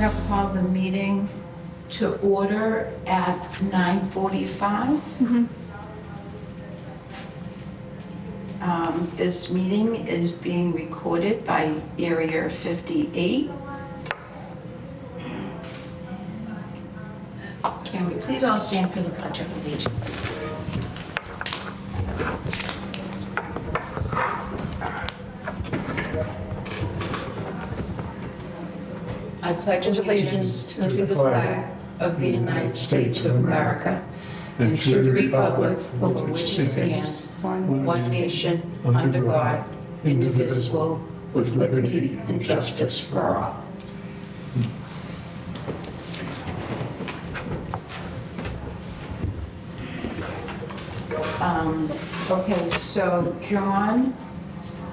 going to call the meeting to order at 9:45. This meeting is being recorded by Area 58. Can we please all stand for the Pledge of Allegiance? I pledge allegiance to the flag of the United States of America and to the republic for which it stands, one nation, under God, indivisible, with liberty and justice for all. Okay, so John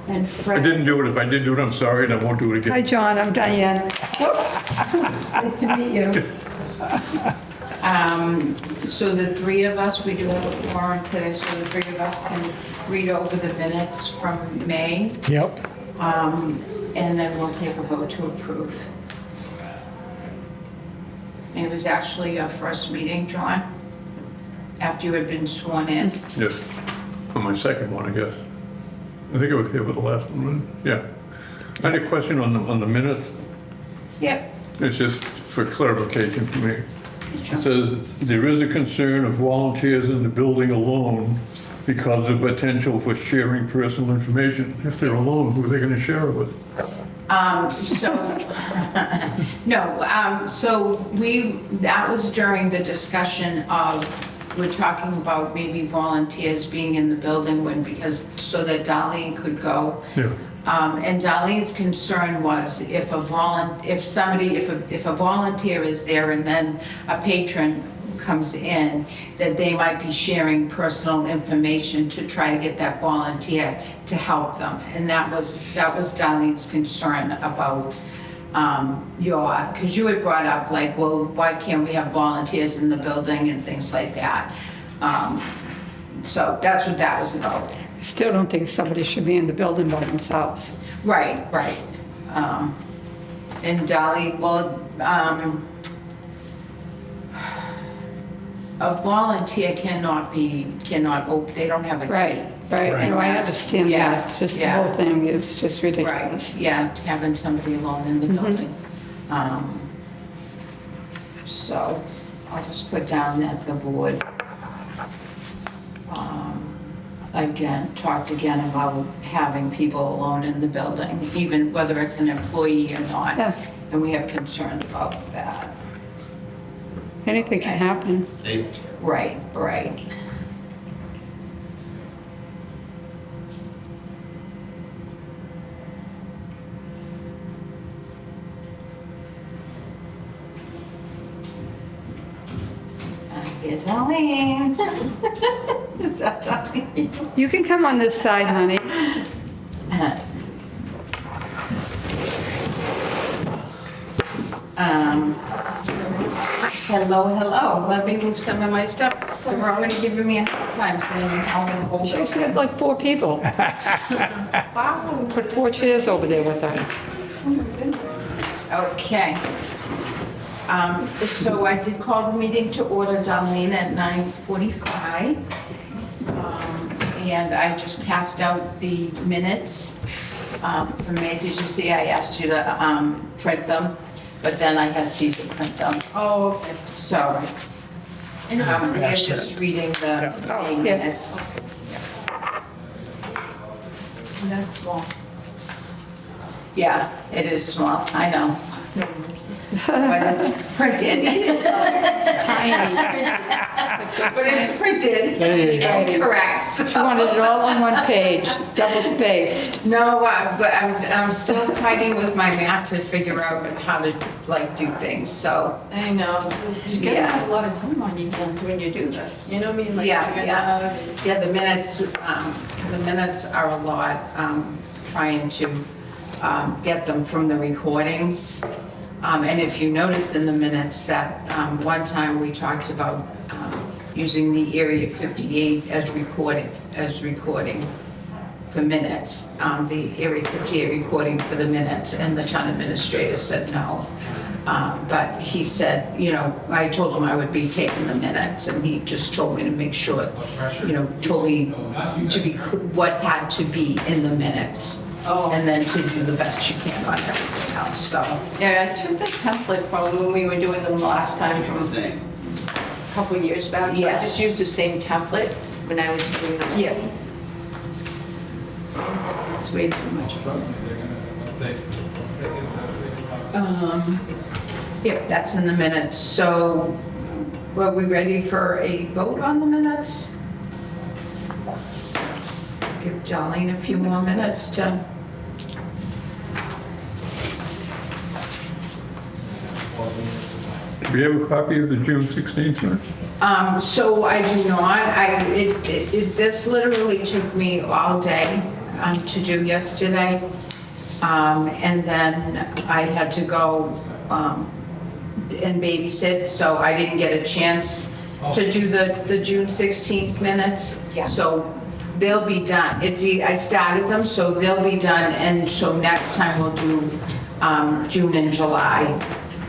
and Fred. I didn't do it. If I did do it, I'm sorry, and I won't do it Hi, again. John, I'm Diane. Whoops. Nice to meet you. So the three of us, we do have a quorum today, so the three of us can read over the minutes from May, Yep. and then we'll take a vote to approve. It was actually your first meeting, John, after you had been sworn in. Yes, on my second one, I guess. I think I was here for the last one, right? Yeah. I had a question on the minutes. Yep. It's just for clarification for me. It says, there is a concern of volunteers in the building alone because of potential for sharing personal information. If they're alone, who are they going to share it with? That was during the discussion of, we're talking about maybe volunteers being in the building so that Darlene could go. Yeah. And Darlene's concern was if a volunteer is there and then a patron comes in, that they might be sharing personal information to try to get that volunteer to help them. And that was Darlene's concern about because you had brought up like, well, why can't we have volunteers in the building and things like that. So that's what that was about. I still don't think somebody should be in the building by themselves. Right. And Dolly, a volunteer they don't have a key. Right. And No, I that's- understand yeah, that. Just the yeah. whole thing is just Right, ridiculous. yeah, having somebody alone in the building. So I'll just put down that the board, talked again about having people alone in the building, even whether it's an employee or not. Yeah. And we have concern about that. Anything can happen. Right. Here's Arlene. Is that Arlene? You can come on this side, honey. Hello. Let me move some of my stuff. They're already giving me a hard time saying I'm going to hold She it. had like 4 people. Wow. Put 4 chairs over there with her. Okay. So I did call the meeting to order, Darlene, at 9:45. And I just passed out the minutes for May. Did you see I asked you to print them? But then I had Caesar print them. Oh, okay. So they're just reading the May minutes. That's small. Yeah, it is small, I know. But it's printed. Tiny. But it's printed. There you go. And correct. She wanted it all on one page, double spaced. No, but I'm still fighting with my math to figure out how to do things, so. I know. You gotta Yeah. have a lot of time on your hands when you do that. You know what I mean? Like, figuring Yeah. out- Yeah, the minutes are a lot, trying to get them from the recordings. And if you notice in the minutes that one time we talked about using the Area 58 as recording for minutes, the Area 58 recording for the minutes, and the town administrator said no. But he said, you know, I told him I would be taking the minutes, and he just told me to make sure, you know, told me to be, what had to be in the minutes. Oh. And then to do the best you can on everything else, so. Yeah, I took the template from when we were doing them last time from a couple of years back. So I Yeah. just used the same template when I was doing them. Yeah. It's way too much. Yeah, that's in the minutes. So, were we ready for a vote on the minutes? Give Darlene a few more minutes to. Do we have a copy of the June 16th minutes? So I do not, this literally took me all day to do yesterday. And then I had to go and babysit, so I didn't get a chance to do the June 16th minutes. Yeah. So they'll be done. I started them, so they'll be done, and so next time we'll do June and July.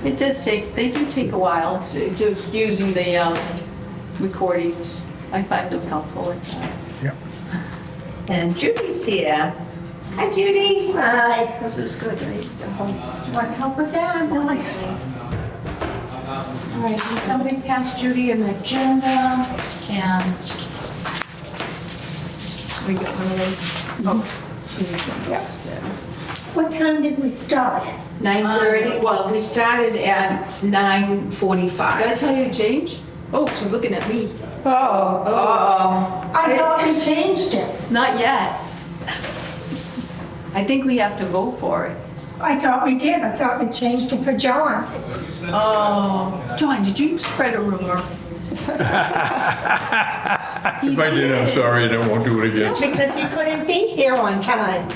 It does take, they do take a while, just using the recordings. I find them helpful with that. And Judy's here. Hi, Judy. Hi. This is good, right? The whole- Want help with that? No, All right, can somebody pass Judy an agenda? And, We got one of them. yeah. What time did we start? 9:30, well, we started at 9:45. Did I tell you to change? Oh, she's looking at me. Uh-oh. I thought we changed it. Not yet. I think we have to vote for it. I thought we did. I thought we changed it for John. Oh, John, did you spread a rumor? If I did, I'm sorry, I won't do it again. Because he couldn't be here on time.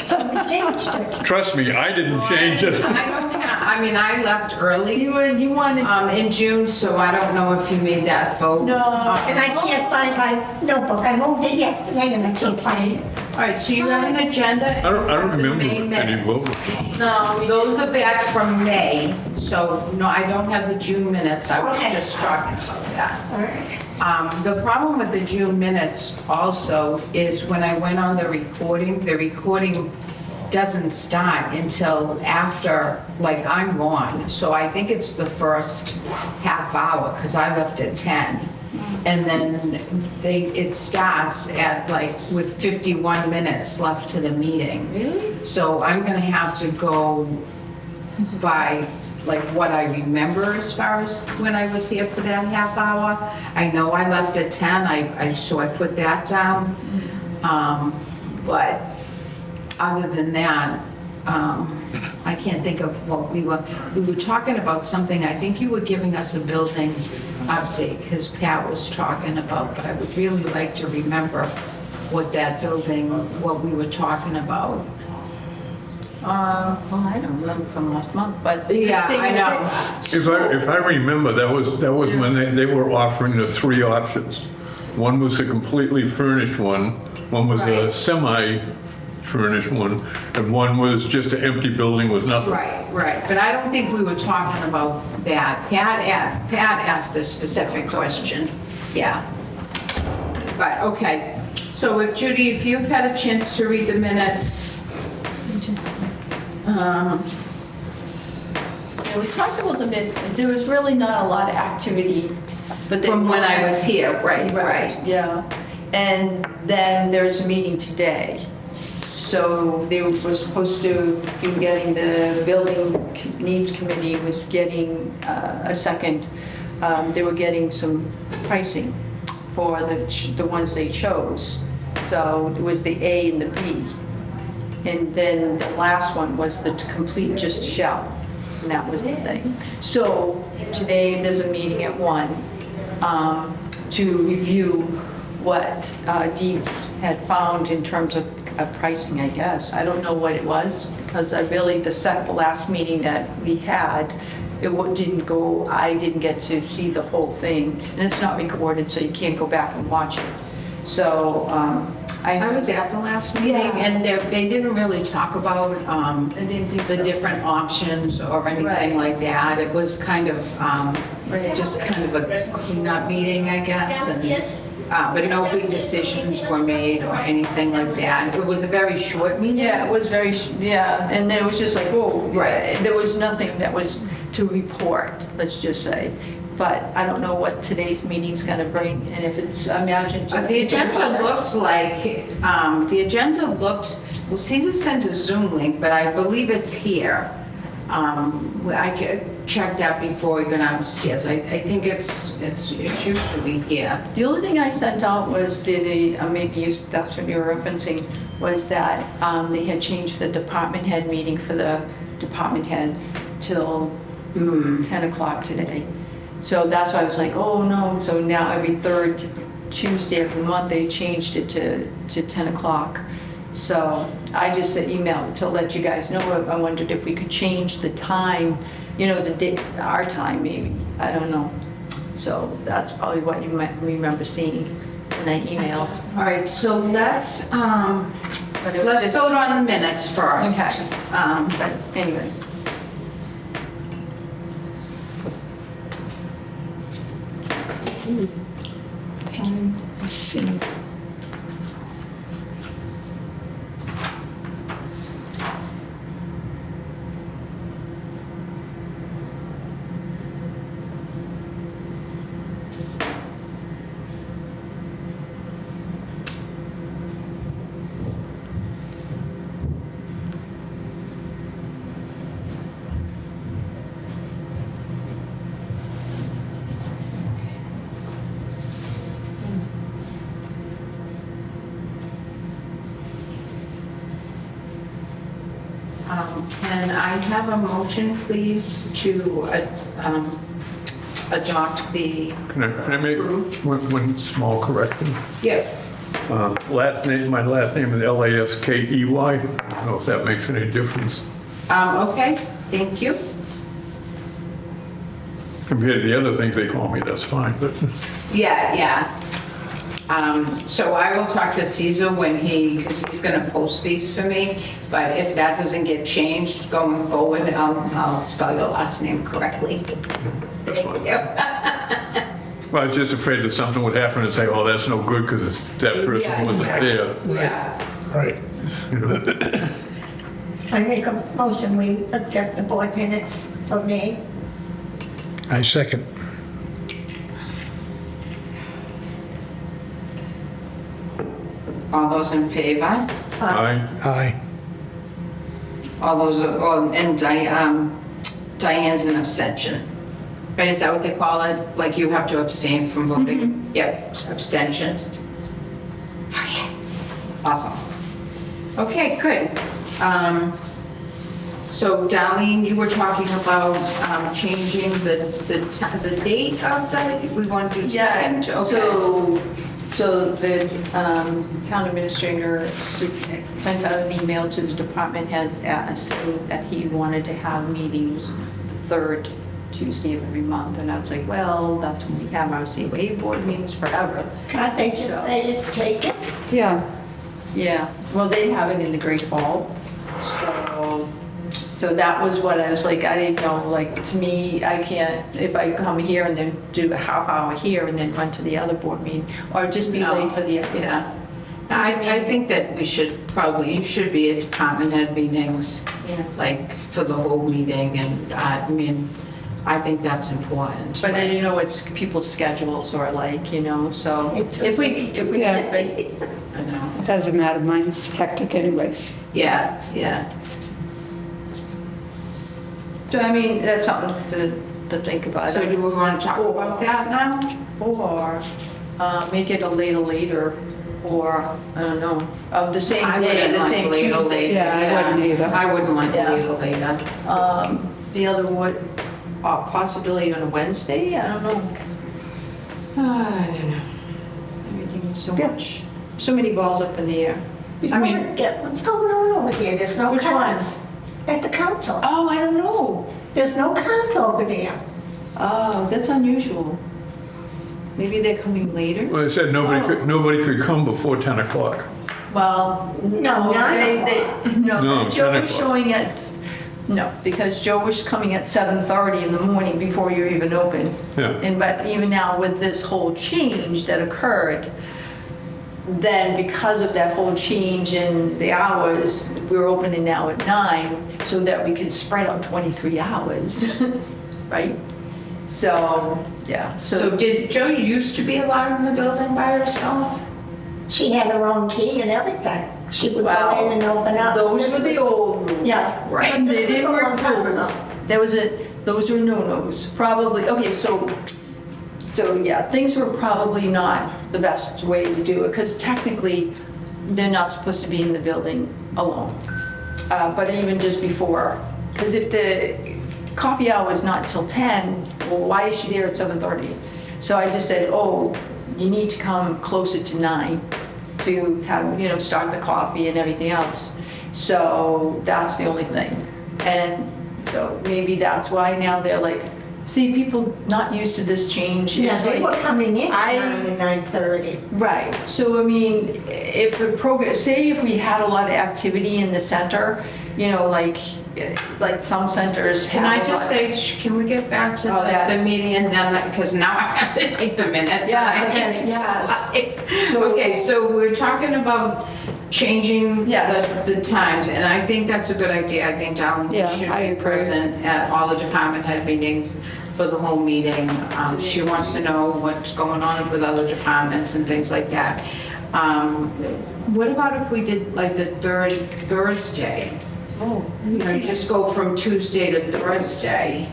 So we changed it. Trust me, I didn't change it. I mean, I left early You wanted. in June, so I don't know if you made that vote. No. And I can't find my notebook. I moved it yesterday and I can't find it. All right, so you have an agenda? I don't and you have the remember May any minutes. vote. No, Those are back from May, so no, I don't have the June minutes. I was Okay. just talking about that. All right. The problem with the June minutes also is when I went on the recording doesn't start until after, like, I'm gone. So I think it's the first half hour, because I left at 10. And then it starts at, like, with 51 minutes left to the meeting. Really? So I'm gonna have to go by, like, what I remember as far as when I was here for that half hour. I know I left at 10, so I put that down. But other than that, I can't think of what we were talking about something, I think you were giving us a building update, because Pat was talking about, but I would really like to remember what that building, what we were talking about. Well, I don't remember from last month, but. Yeah, I know. If I remember, that was when they were offering the three options. One was a completely furnished one was a Right. semi-furnished one, and one was just an empty building with nothing. Right, but I don't think we were talking about that. Pat asked a specific question, yeah. But, okay, so if Judy, if you've had a chance to read the minutes, Yeah, we talked about the mid, there was really not a lot of activity, but then. from when I was here, right. Yeah, and then there's a meeting today. So they were supposed to be getting, the building needs committee was getting a second, they were getting some pricing for the ones they chose. So it was the A and the B. And then the last one was the complete just shell, and that was the thing. So today, there's a meeting at 1 to review what Deeds had found in terms of pricing, I guess. I don't know what it was, because the last meeting that we had, didn't go, I didn't get to see the whole thing, and it's not recorded, so you can't go back and watch it. So I was at the last meeting, Yeah. and they didn't really talk about I didn't think the so. different options or anything Right. like that. It was kind of Right. just kind of a cleanup meeting, I guess. And, but no big decisions were made or anything like that. It was a very short meeting. Yeah, it was very, yeah, and then it was just like, whoa, Right. there was nothing that was to report, let's just say. But I don't know what today's meeting's gonna bring, and if it's, I imagine. The agenda looked like, well, Caesar sent a Zoom link, but I believe it's here. I could check that before we go downstairs. I think it's usually here. The only thing I sent out was that's what you were referencing, was that they had changed the department head meeting for the department heads till 10 o'clock today. So that's why I was like, oh no, so now every third Tuesday of the month, they changed it to 10 o'clock. So I just emailed to let you guys know. I wondered if we could change the time, the day, our time maybe, I don't know. So that's probably what you might remember seeing when I emailed. All right, so let's But it was let's just- vote on the minutes first. Okay. But anyway. Can I have a motion, please, to adopt the... Can I make one small correction? Yeah. My last name is Laskey. I don't know if that makes any difference Okay, thank you. compared to the other things they call me, that's fine, but Yeah. So I will talk to Caesar because he's going to post these for me, but if that doesn't get changed going forward, I'll spell your last name correctly. that's fine. Yep. Well, I was just afraid that something would happen and say, oh, that's no good because that person wasn't there. Yeah. Right. You know? I make a motion, we accept the board minutes for May. I second. All those in favor? Aye. Aye. All those, and Diane's an abstention. Right, is that what they call it? Like you have to abstain from voting? Yep, abstention. Okay, awesome. Okay, good. So Darlene, you were talking about changing the date of the, we want to do second? Okay. So the town administrator sent out an email to the department heads saying that he wanted to have meetings the third Tuesday of every month. And I was like, well, that's when we have our COA board meetings forever. Can't they just say it's taken? Yeah, well, they have it in the Great Hall. So that was what I was like, I didn't know, like, to me, I can't, if I come here and then do a half hour here and then run to the other board meeting, or just be No. late for the, Yeah. I think that you should be at department head meetings, Yeah. like, for the whole meeting, and, I think that's important. But I didn't know what people's schedules are like, so if we skip it. I know. Doesn't matter, mine's hectic anyways. Yeah. So I mean, that's something to think about. So do we want to talk about that now? Or make it a later, or, I don't know, of the same I day, wouldn't the like same later, Tuesday. Yeah, I wouldn't either. I wouldn't like Yeah. later. The other would, possibility on a Wednesday, I don't know. I don't know. Everything is so Yeah. much, so many balls up in the air. Before we get, what's going on over here? There's no Which cars at the council. Oh, I don't know. There's no cars over there. Oh, that's unusual. Maybe they're coming later? Well, they said nobody could come before 10 o'clock. Well, No, 9 no, No, Joe 10 was o'clock. showing at, no, because Joe was coming at 7:30 in the morning before you're even open. Yeah. And, but even now with this whole change that occurred, then because of that whole change in the hours, we're opening now at 9 so that we can spread out 23 hours, right? So, yeah, So did Joe used to be allowed in the building by herself? She had her own key and everything. She would go Well, in and open up. those This were the was- old rules. Yeah. Right. But They this didn't was a long work time rules. ago. Those were no-nos, probably, okay, so yeah, things were probably not the best way to do it, because technically, they're not supposed to be in the building alone. But even just before, because if the coffee hour is not till 10, well, why is she there at 7:30? So I just said, oh, you need to come closer to 9 to have, start the coffee and everything else. So that's the only thing. And so maybe that's why now they're like, see, people not used to this change. Yeah, It's they were like- coming in I- at 9 and 9:30. Right, so I mean, if a program, say if we had a lot of activity in the center, like some centers have. Can I a just lot- say, can we get back to Oh, yeah. the meeting and then, because now I have to take the minutes. Yeah, and I okay, can't- yes. Okay, so we're talking about changing Yes. the times, and I think that's a good idea. I think Darlene Yeah, should I be agree. present at all the department head meetings for the whole meeting. She wants to know what's going on with other departments and things like that. What about if we did like the third Thursday? Oh, You just go from Tuesday to Thursday.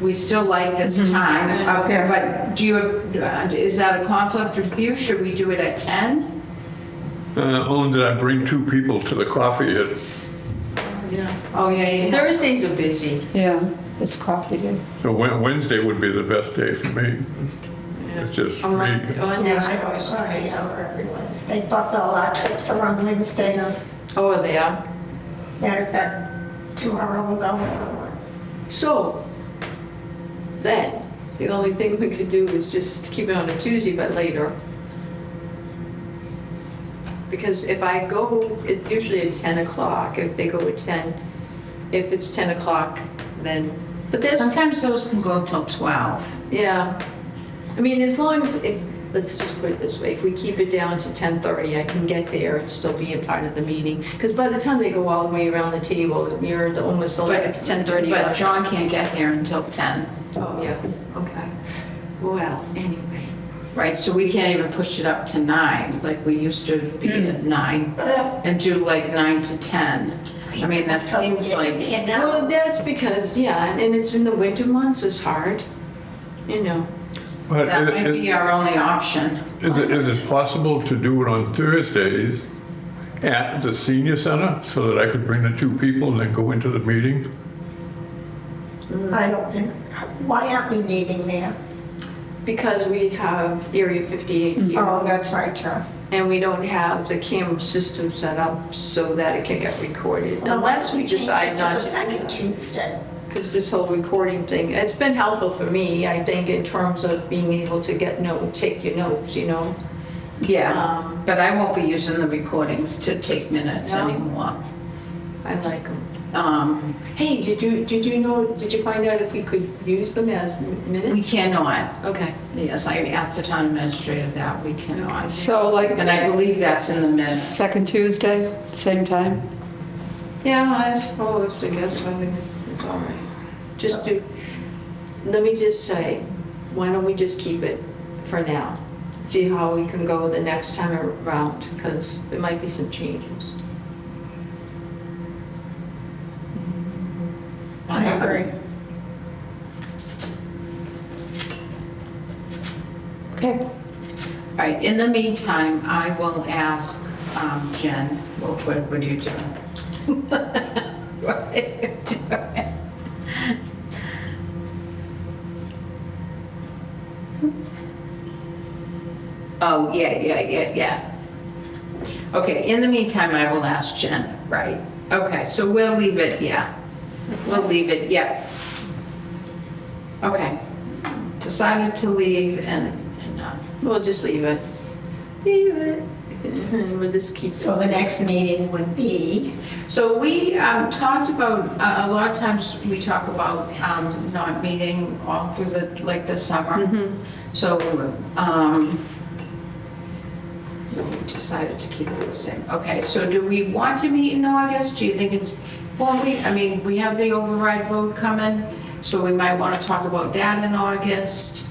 We still like this time, Yeah. but do you, is that a conflict with you? Should we do it at 10? Only that I bring 2 people to the coffee at yeah. Oh, yeah. Thursdays are busy. Yeah, it's coffee day. So Wednesday would be the best day for me. It's just On me. Mon- on Yeah, this- I go sorry, every Wednesday. Bus all our trips around Wednesdays. Oh, they are? Matter of fact, tomorrow we're going. So, then, the only thing we could do is just keep it on a Tuesday, but later. Because if I go, it's usually at 10 o'clock, if they go at 10. If it's 10 o'clock, then, but there's, Sometimes those can go till 12. yeah. I mean, as long as, let's just put it this way, if we keep it down to 10:30, I can get there and still be a part of the meeting. Because by the time they go all the way around the table, you're almost like, it's 10:30. But John can't get here until 10, Oh, yeah, okay. Well, anyway. right? So we can't even push it up to 9, like we used to be at 9, and do like 9 to 10. I mean, that seems like, Well, that's because, yeah, and it's in the winter months, it's hard, But that might be our only option. is it possible to do it on Thursdays at the senior center so that I could bring the 2 people and then go into the meeting? I don't think, why aren't we meeting there? Because we have Area 58 here, Oh, that's right, John. and we don't have the camera system set up so that it can get recorded, unless we decide not The to. second Tuesday. Because this whole recording thing, it's been helpful for me, I think, in terms of being able to get notes, take your notes, Yeah, but I won't be using the recordings to take minutes No? anymore. I like them. Hey, did you find out if we could use them as minutes? We cannot. Okay. Yes, I asked the town administrator that, we cannot. So like And I believe that's in the minutes. second Tuesday, same time? Yeah, I suppose, I guess, I mean, it's all right. Just do, let me just say, why don't we just keep it for now? See how we can go the next time around, because there might be some changes. I agree. Okay. All right, in the meantime, I will ask Jen, what are you doing? What are you doing? Oh, yeah. Okay, in the meantime, I will ask Jen, right? Okay, so we'll leave it, yeah. We'll leave it, yep. Okay. Decided to leave and We'll just leave it. Leave it. We'll just keep. So the next meeting would be, So we talked about, a lot of times we talk about not meeting all through the summer. So we decided to keep it the same. Okay, so do we want to meet in August? Do you think it's, well, we have the override vote coming, so we might want to talk about that in August.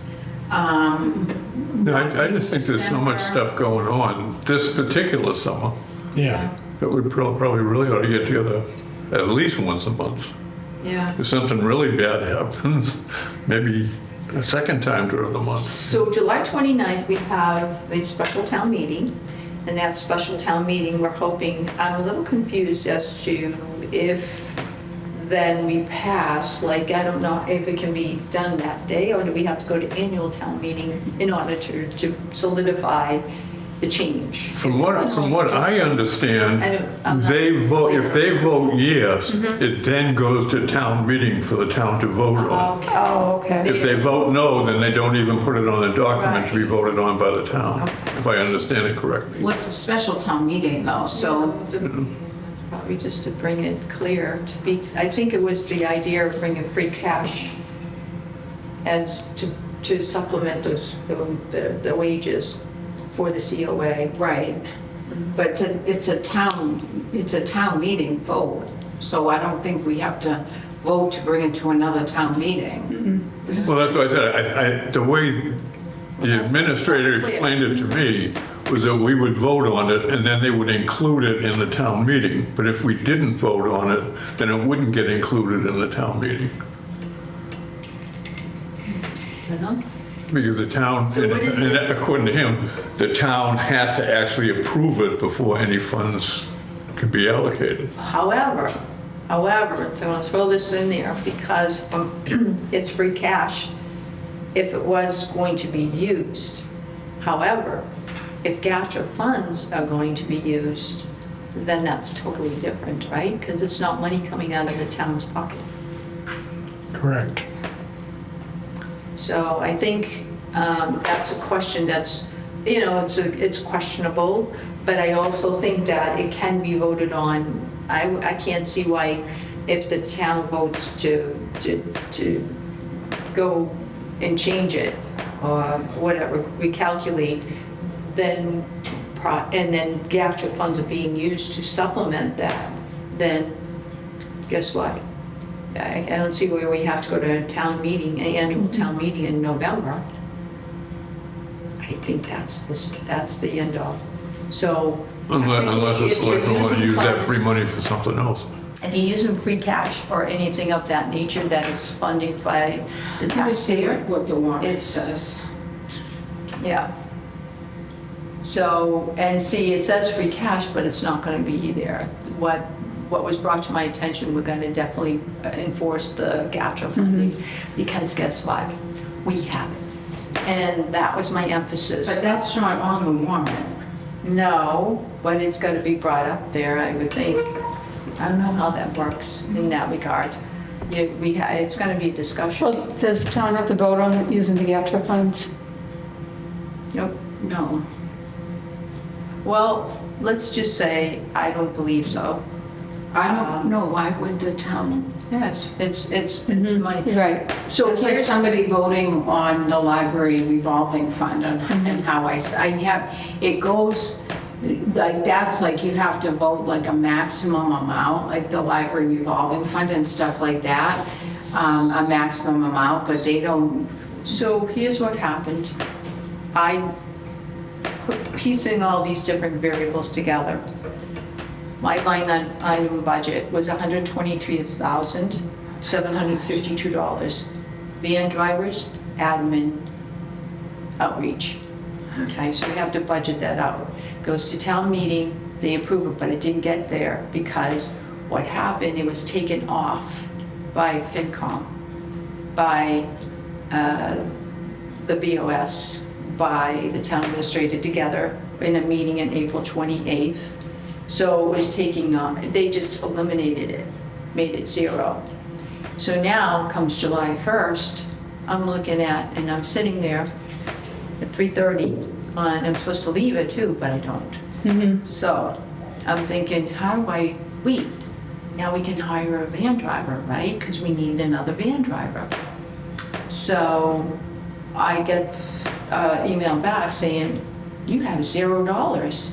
No, I just think there's so much December. stuff going on this particular summer Yeah. that we probably really ought to get together at least once a month. Yeah. If something really bad happens, maybe a second time during the month. So July 29th, we have the special town meeting. And that special town meeting, we're hoping, I'm a little confused as to if then we pass, like, I don't know if it can be done that day, or do we have to go to annual town meeting in order to solidify the change? From what I understand, I'm not they vote, if clear. they vote yes, it then goes to town meeting for the town to vote on. Okay. Oh, okay. If they vote no, then they don't even put it on the document to be voted on by the town, if I understand it correctly. What's the special town meeting though? So Probably just to bring it clear, to be, I think it was the idea of bringing free cash as to supplement the wages for the COA. right, but it's a town meeting vote. So I don't think we have to vote to bring it to another town meeting. Well, that's what I said, the way the administrator explained it to me was that we would vote on it and then they would include it in the town meeting. But if we didn't vote on it, then it wouldn't get included in the town meeting. Because the town, So what is and it? according to him, the town has to actually approve it before any funds can be allocated. However, so I'll throw this in there because it's free cash if it was going to be used. However, if GATRA funds are going to be used, then that's totally different, right? Because it's not money coming out of the town's pocket. Correct. So I think that's a question that's, it's questionable, but I also think that it can be voted on. I can't see why, if the town votes to go and change it, or whatever, recalculate, then, and then GATRA funds are being used to supplement that, then guess what? I don't see where we have to go to a town meeting, an annual town meeting in November. I think that's the end of. So. Unless it's if you're like we want to using use that funds- free money for something else. If you're using free cash or anything of that nature that is funded by the Let me see taxpayer. what the warrant It's- says. Yeah. So, and see, it says free cash, but it's not gonna be there. What was brought to my attention, we're gonna definitely enforce the GATRA funding, because guess what? We have it. And that was my emphasis. But that's not on the warrant. No, but it's gotta be brought up there, I would think. I don't know how that works in that regard. It's gonna be a discussion. Well, does the town have to vote on using the GATRA funds? Nope. No. Well, let's just say, I don't believe so. I don't know, why would the town? Yeah, it's money. Right. So It's like here's, somebody voting on the library revolving fund and how I have, it goes, like, that's like you have to vote like a maximum amount, like the library revolving fund and stuff like that, a maximum amount, but they don't, so here's what happened. I put piecing all these different variables together. My line item budget was $123,752. Van drivers, admin, outreach. Okay, so we have to budget that out. Goes to town meeting, they approve it, but it didn't get there because what happened, it was taken off by FinCom, by the BOS, by the town administrator together in a meeting on April 28th. So it was taking on, they just eliminated it, made it zero. So now comes July 1st, I'm looking at, and I'm sitting there, at 3:30, and I'm supposed to leave at 2, but I don't. So I'm thinking, how do I, wait, now we can hire a van driver, right? Because we need another van driver. So I get email back saying, you have $0.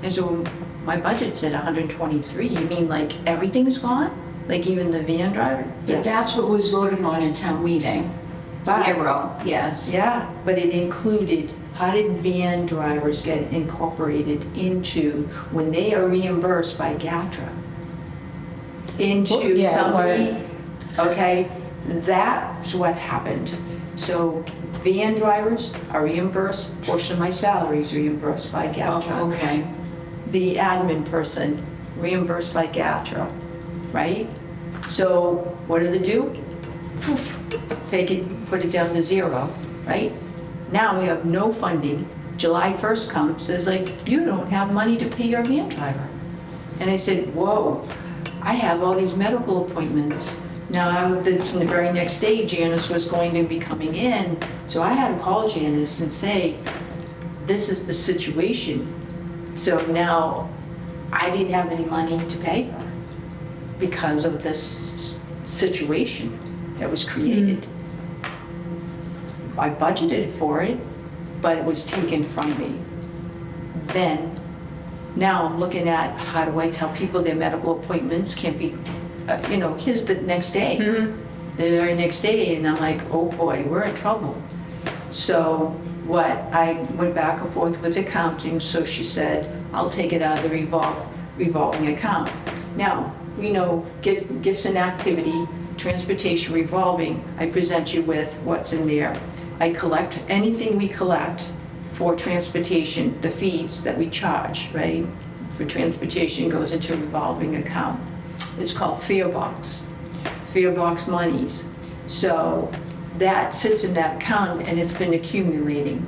And so my budget's at 123. You mean like everything's gone? Like even the van driver? But that's what was voted on in town meeting. Wow. 0, yes. Yeah, but it included, how did van drivers get incorporated into, when they are reimbursed by GATRA? Into Yeah, somebody, okay? That's what happened. So van drivers are reimbursed, portion of my salary is reimbursed by GATRA. Oh, okay. The admin person reimbursed by GATRA, right? So what do they do? Poof, take it, put it down to 0, right? Now we have no funding. July 1st comes, it's like, you don't have money to pay your van driver. And I said, whoa, I have all these medical appointments. Now, from the very next day, Janice was going to be coming in, so I had to call Janice and say, this is the situation. So now, I didn't have any money to pay her because of this situation that was created. I budgeted for it, but it was taken from me. Then, now I'm looking at how do I tell people their medical appointments can't be, here's the next day. The very next day, and I'm like, oh boy, we're in trouble. So I went back and forth with accounting, so she said, I'll take it out of the revolving account. Now, we know gifts and activity, transportation revolving, I present you with what's in there. I collect anything we collect for transportation, the fees that we charge, right? For transportation goes into a revolving account. It's called Fearbox monies. So that sits in that account and it's been accumulating.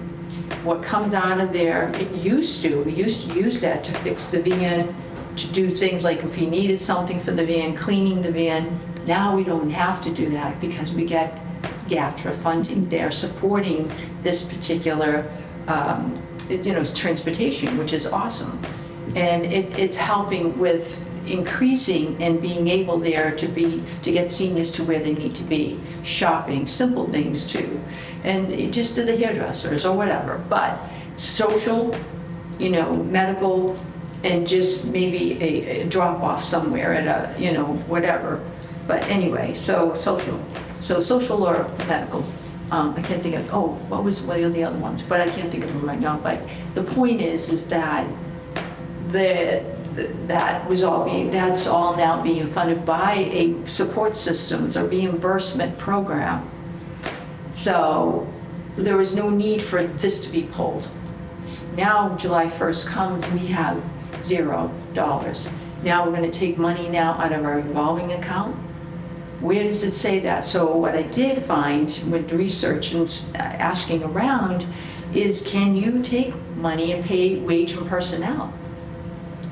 What comes out of there, we used to use that to fix the van, to do things like if you needed something for the van, cleaning the van. Now we don't have to do that because we get GATRA funding. They're supporting this particular, transportation, which is awesome. And it's helping with increasing and being able there to get seniors to where they need to be, shopping, simple things too, and just to the hairdressers or whatever. But social, medical, and just maybe a drop off somewhere at a, whatever. But anyway, so social or medical. I can't think of, what are the other ones? But I can't think of them right now. But the point is that that's all now being funded by a support systems, a reimbursement program. So there is no need for this to be pulled. Now July 1st comes, we have $0. Now we're going to take money now out of our revolving account. Where does it say that? So what I did find with research and asking around is, can you take money and pay wage and personnel?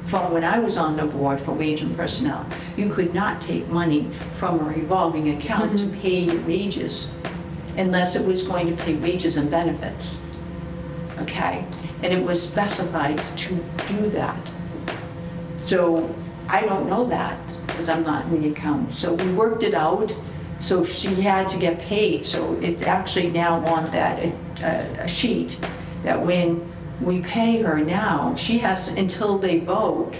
From when I was on the board for wage and personnel, you could not take money from a revolving account to pay your wages unless it was going to pay wages and benefits. Okay? And it was specified to do that. So I don't know that because I'm not in the account. So we worked it out. So she had to get paid. So it's actually now on that a sheet that when we pay her now, she has, until they vote,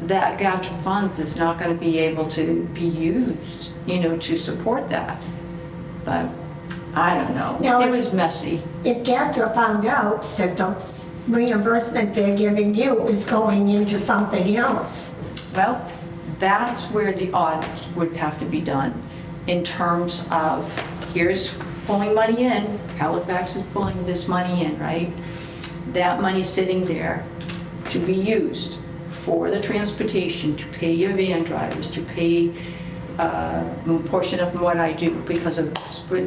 that GATRA funds is not going to be able to be used, to support that. But I don't know. Now, it was messy. If GATRA found out that the reimbursement they're giving you is going into something else. Well, that's where the audit would have to be done in terms of, here's pulling money in, Halifax is pulling this money in, right? That money sitting there to be used for the transportation, to pay your van drivers, to pay a portion of what I do because of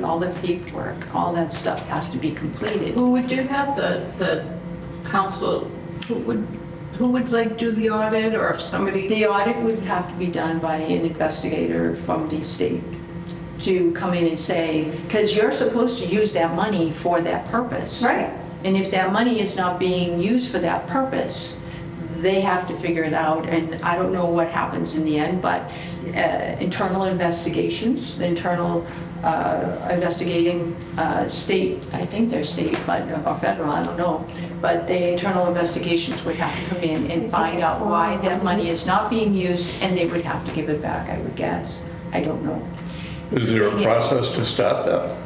all the paperwork, all that stuff has to be completed. Who would do that? The council, who would like do the audit, or if somebody? The audit would have to be done by an investigator from the state to come in and say, because you're supposed to use that money for that purpose. Right. And if that money is not being used for that purpose, they have to figure it out, and I don't know what happens in the end, but internal investigations, the internal investigating state, I think they're state, but, or federal, I don't know, but the internal investigations would have to come in and find out why that money is not being used, and they would have to give it back, I would guess. I don't know. Is there a process to start that?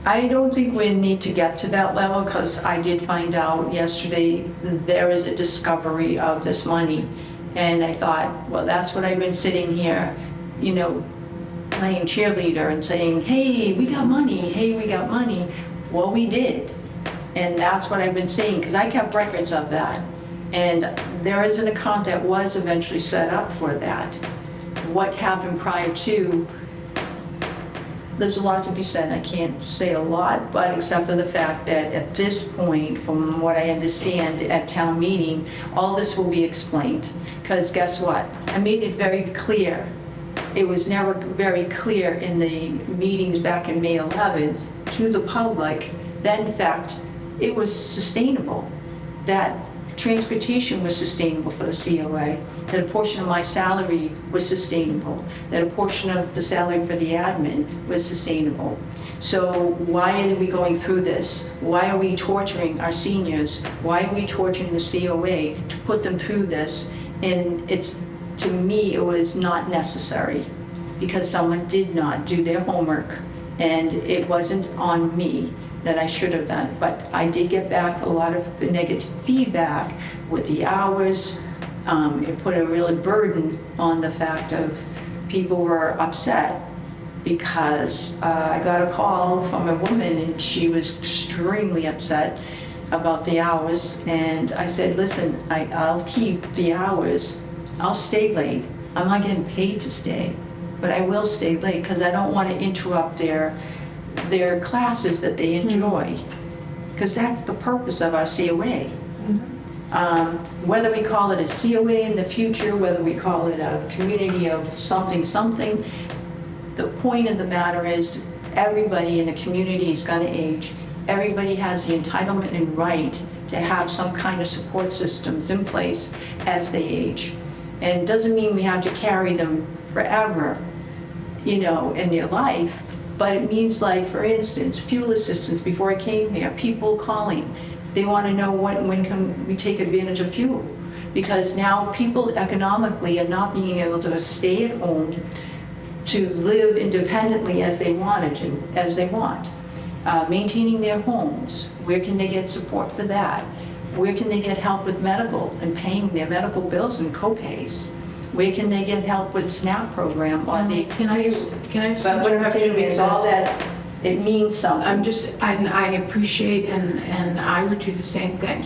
I don't think we need to get to that level, because I did find out yesterday there is a discovery of this money. And I thought, well, that's what I've been sitting here, you know, playing cheerleader and saying, hey, we got money, hey, we got money. Well, we did. And that's what I've been saying, because I kept records of that. And there is an account that was eventually set up for that. What happened prior to, there's a lot to be said. I can't say a lot, but except for the fact that at this point, from what I understand at town meeting, all this will be explained. Because guess what? I made it very clear. It was never very clear in the meetings back in May 11th to the public that in fact it was sustainable, that transportation was sustainable for the COA, that a portion of my salary was sustainable, that a portion of the salary for the admin was sustainable. So why are we going through this? Why are we torturing our seniors? Why are we torturing the COA to put them through this? And it's, to me, it was not necessary, because someone did not do their homework, and it wasn't on me that I should have done. But I did get back a lot of negative feedback with the hours. It put a really burden on the fact of people were upset because I got a call from a woman and she was extremely upset about the hours. And I said, listen, I'll keep the hours. I'll stay late. I'm not getting paid to stay, but I will stay late because I don't want to interrupt their classes that they enjoy, because that's the purpose of our COA. Whether we call it a COA in the future, whether we call it a community of something, the point of the matter is everybody in the community is going to age. Everybody has the entitlement and right to have some kind of support systems in place as they age. And it doesn't mean we have to carry them forever, you know, in their life. But it means, like, for instance, fuel assistance. Before I came here, people calling. They want to know when can we take advantage of fuel. Because now people economically are not being able to stay at home to live independently as they want. Maintaining their homes, where can they get support for that? Where can they get help with medical and paying their medical bills and co-pays? Where can they get help with SNAP program or the... Can I just But what I'm saying is all that, it means something. And I appreciate, and I would do the same thing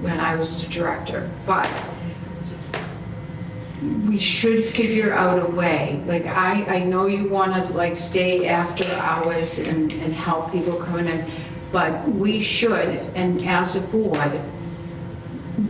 when I was the director, but we should figure out a way. Like, I know you want to, like, stay after hours and help people come in, but we should, and as a board,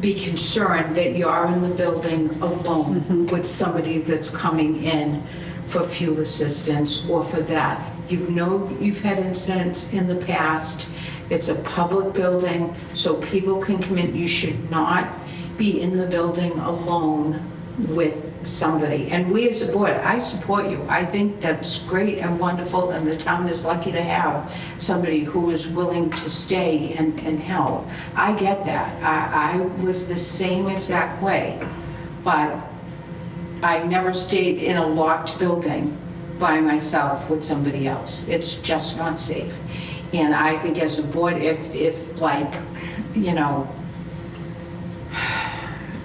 be concerned that you're in the building alone with somebody that's coming in for fuel assistance or for that. You've had incidents in the past. It's a public building, so people can come in. You should not be in the building alone with somebody. And we as a board, I support you. I think that's great and wonderful, and the town is lucky to have somebody who is willing to stay and help. I get that. I was the same exact way, but I never stayed in a locked building by myself with somebody else. It's just not safe. And I think as a board, if like, you know,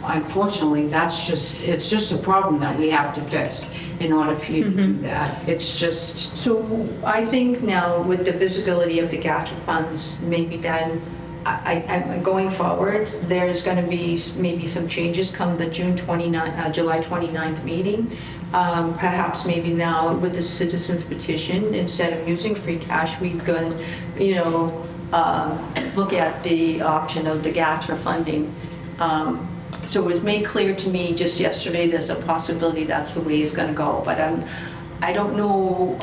unfortunately, it's just a problem that we have to fix in order for you to do that. It's just... So I think now with the visibility of the GATRA funds, maybe then, I'm going forward, there's going to be maybe some changes come the July 29th meeting. Perhaps maybe now with the citizens petition, instead of using free cash, we could, you know, look at the option of the GATRA funding. So it was made clear to me just yesterday there's a possibility that's the way it's going to go. But I don't know,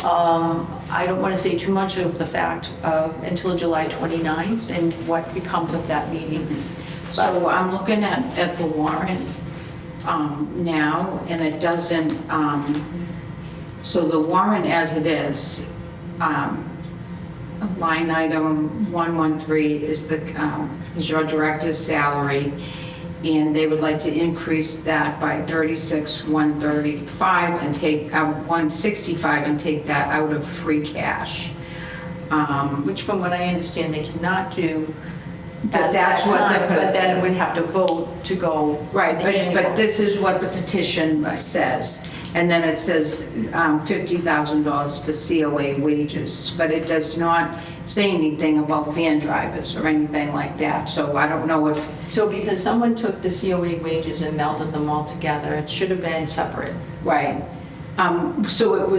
I don't want to say too much of the fact until July 29th and what becomes of that meeting. So I'm looking at the warrant now, and it doesn't, so the warrant as it is, line item 113 is your director's salary, and they would like to increase that by 36,135 and take out 165 and take that out of free cash. Which from what I understand, they cannot do But at that's that what time, the- but then we'd have to vote to go. Right, to the but annual. this is what the petition says. And then it says $50,000 for COA wages, but it does not say anything about van drivers or anything like that. So I don't know if, So because someone took the COA wages and melded them all together, it should have been separate. right. So it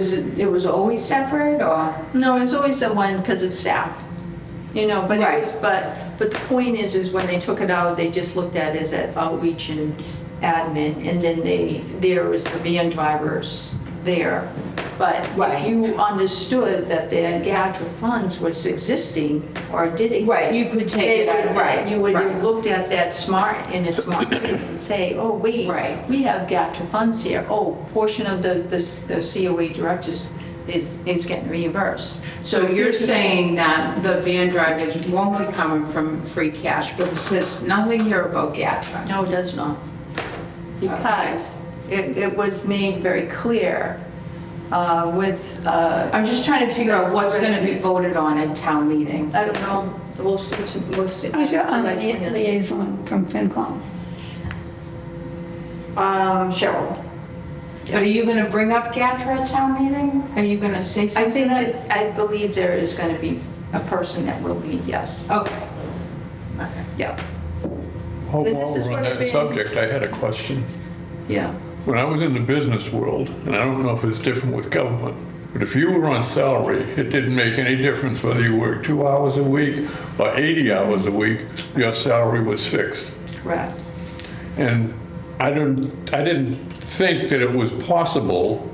was always separate, or? No, it's always the one because it's staff, you know, but Right. it was, but the point is when they took it out, they just looked at it as at outreach and admin, and then there was the van drivers there. But Right. if you understood that the GATRA funds was existing or did exist. Right, you could take it out, right, You would right. have looked at that in a smart way and say, oh, wait, Right. we have GATRA funds here. Oh, portion of the COA directors is getting reimbursed. So you're saying that the van drivers won't be coming from free cash, but it says nothing here about GATRA. No, it does not. Because it was made very clear with, I'm just trying to figure out what's going to be voted on at town meeting. I don't know, we'll see. Who's your liaison from FinCom? Cheryl. But are you going to bring up GATRA at town meeting? Are you going to say I something? think that, I believe there is going to be a person that will be, yes. Okay. Okay. Yeah, While This is we're on what it that be- subject, I had a question. yeah. When I was in the business world, and I don't know if it's different with government, but if you were on salary, it didn't make any difference whether you worked 2 hours a week or 80 hours a week, your salary was fixed. Correct. And I didn't think that it was possible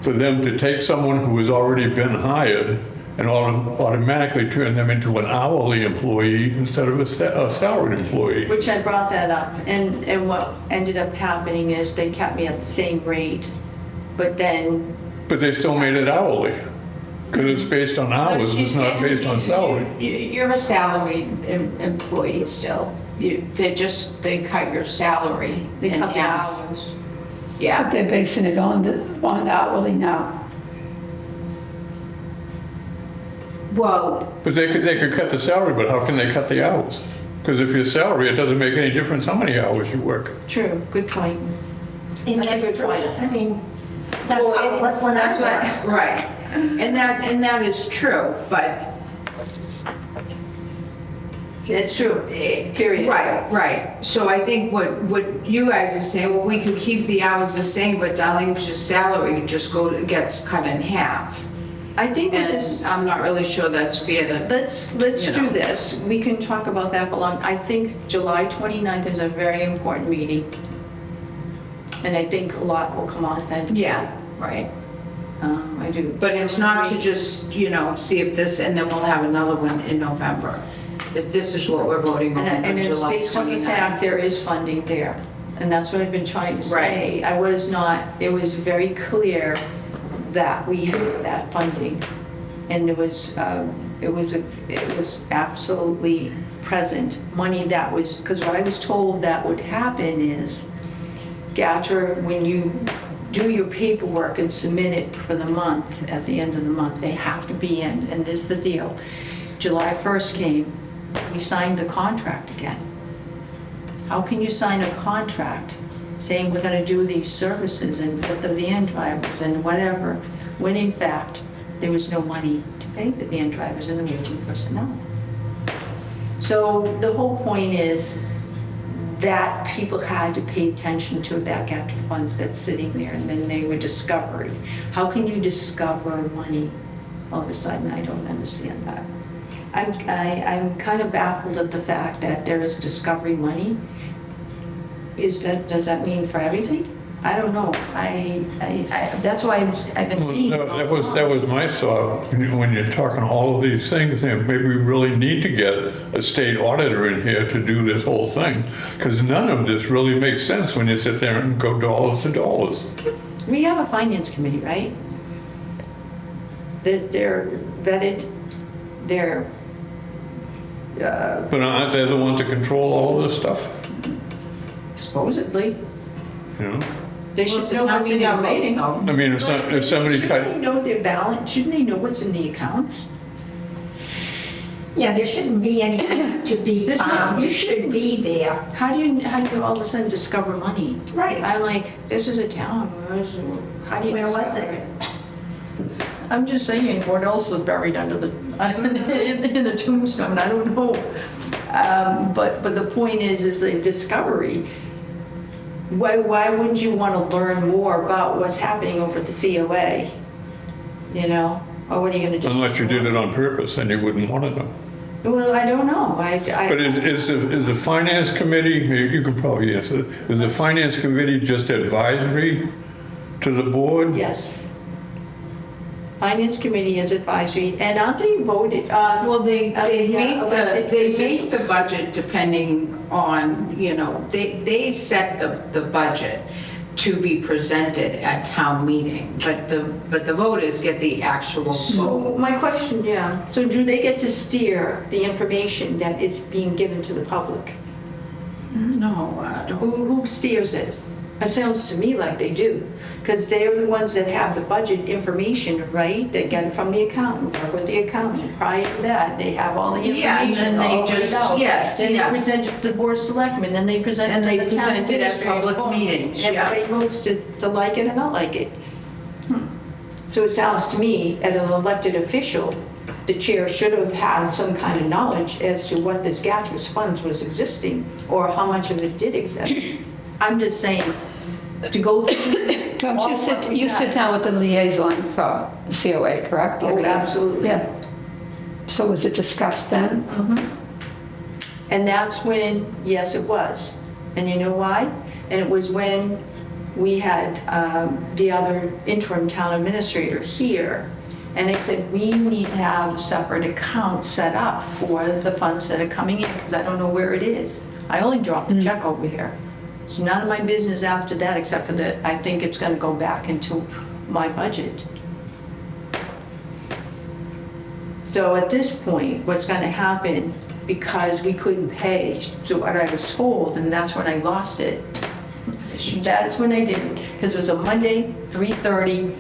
for them to take someone who has already been hired and automatically turn them into an hourly employee instead of a salaried employee. Which I brought that up, and what ended up happening is they kept me at the same rate, but then, But they still made it hourly, because it's based on hours, it's not based on salary. You're a salaried employee still. They cut your salary they in cut the half. hours. But Yeah. they're basing it on the hourly now. Well, But they could cut the salary, but how can they cut the hours? Because if you're salary, it doesn't make any difference how many hours you work. True, good point. And That's a that's good true. point. I mean, that's how it was when I That's what- worked. right. And that is true, but, It's true, period. right. So I think what you guys are saying, well, we could keep the hours the same, but Darlene's just salary gets cut in half. I think with this, And I'm not really sure that's fair to, let's You do know. this. We can talk about that for long. I think July 29th is a very important meeting. And I think a lot will come on then. yeah, right. I do. But it's not to just, see if this, and then we'll have another one in November. If this is what we're voting on And on it's July based on the 29th. fact there is funding there. And that's what I've been trying to say. I was not, it was very clear that we had that funding. And it was absolutely present. Money that was, because what I was told that would happen is, GATRA, when you do your paperwork and submit it for the month, at the end of the month, they have to be in, and this is the deal. July 1st came, we signed the contract again. How can you sign a contract saying we're gonna do these services and put the van drivers and whatever, when in fact, there was no money to pay the van drivers and the waging personnel? So the whole point is that people had to pay attention to that GATRA funds that's sitting there, and then they were discovery. How can you discover money all of a sudden? I don't understand that. I'm kind of baffled at the fact that there is discovery money. Does that mean for everything? I don't know. That's why I've been Well, seeing. that was my thought, when you're talking all of these things, and maybe we really need to get a state auditor in here to do this whole thing, because none of this really makes sense when you sit there and go dollars to dollars. We have a finance committee, right? They're vetted, they're, But aren't they the ones that control all of this stuff, supposedly, you know? they Well, should it's a know town what's in their meeting meeting. vote, though. I mean, if somebody Shouldn't they cut, know their balance? Shouldn't they know what's in the accounts? Yeah, there shouldn't be any to be There's no- found, you it should be there. How do you all of a sudden discover money? Right. I'm like, this is a town, how do you Where was discover it? I'm just saying, what else is buried under the, in the tombstone, I don't know. But the point is the discovery. Why wouldn't you want to learn more about what's happening over at the COA? You know, or what are you gonna do? unless you did it on purpose, then you wouldn't want to know. Well, I don't know, But is the finance committee, you can probably answer, is the finance committee just advisory to the board? Yes. Finance committee is advisory, and aren't they voted? Well, they elected make positions? the budget depending on, you know, they set the budget to be presented at town meeting, but the voters get the actual So vote. my question, yeah, so do they get to steer the information that is being given to the public? No, I don't. Who steers it? It sounds to me like they do, because they're the ones that have the budget information, right? They get it from the accountant, work with the accountant. Prior to that, they have all the Yeah, and information then they all laid just- out. yes, Then yeah. they present it to the board of selectmen, then they present it And to they the town present it at administrator. public Boom. meetings, yeah. Everybody votes to like it or not like it. So it sounds to me, as an elected official, the chair should have had some kind of knowledge as to what this Gatters funds was existing, or how much of it did exist. I'm just saying, to go through. Don't all you what we you got. sit down with the liaison for COA, correct? Oh, absolutely. Yeah. So was it discussed then? And that's when, yes, it was. And you know why? And it was when we had the other interim town administrator here, and they said, we need to have a separate account set up for the funds that are coming in, because I don't know where it is. I only dropped the check over here. It's none of my business after that, except for that I think it's gonna go back into my budget. So at this point, what's gonna happen, because we couldn't pay, so what I was told, and that's when I lost it, that's when I didn't, because it was a Monday, 3:30,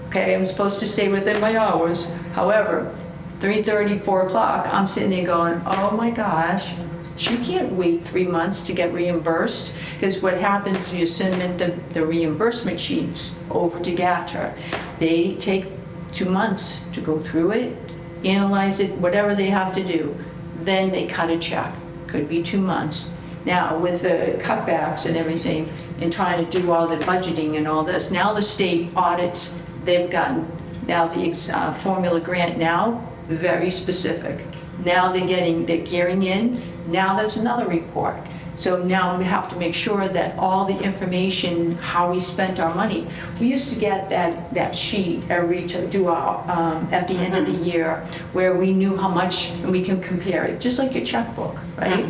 okay, I'm supposed to stay within my hours, however, 3:30, 4 o'clock, I'm sitting there going, oh my gosh, she can't wait 3 months to get reimbursed, because what happens, you send them the reimbursement sheets over to GATRA. They take 2 months to go through it, analyze it, whatever they have to do. Then they cut a check, could be 2 months. Now, with the cutbacks and everything, and trying to do all the budgeting and all this, now the state audits, they've gotten, now the formula grant now, very specific. Now they're gearing in, now that's another report. So now we have to make sure that all the information, how we spent our money. We used to get that sheet to do at the end of the year, where we knew how much, and we can compare it, just like your checkbook, right?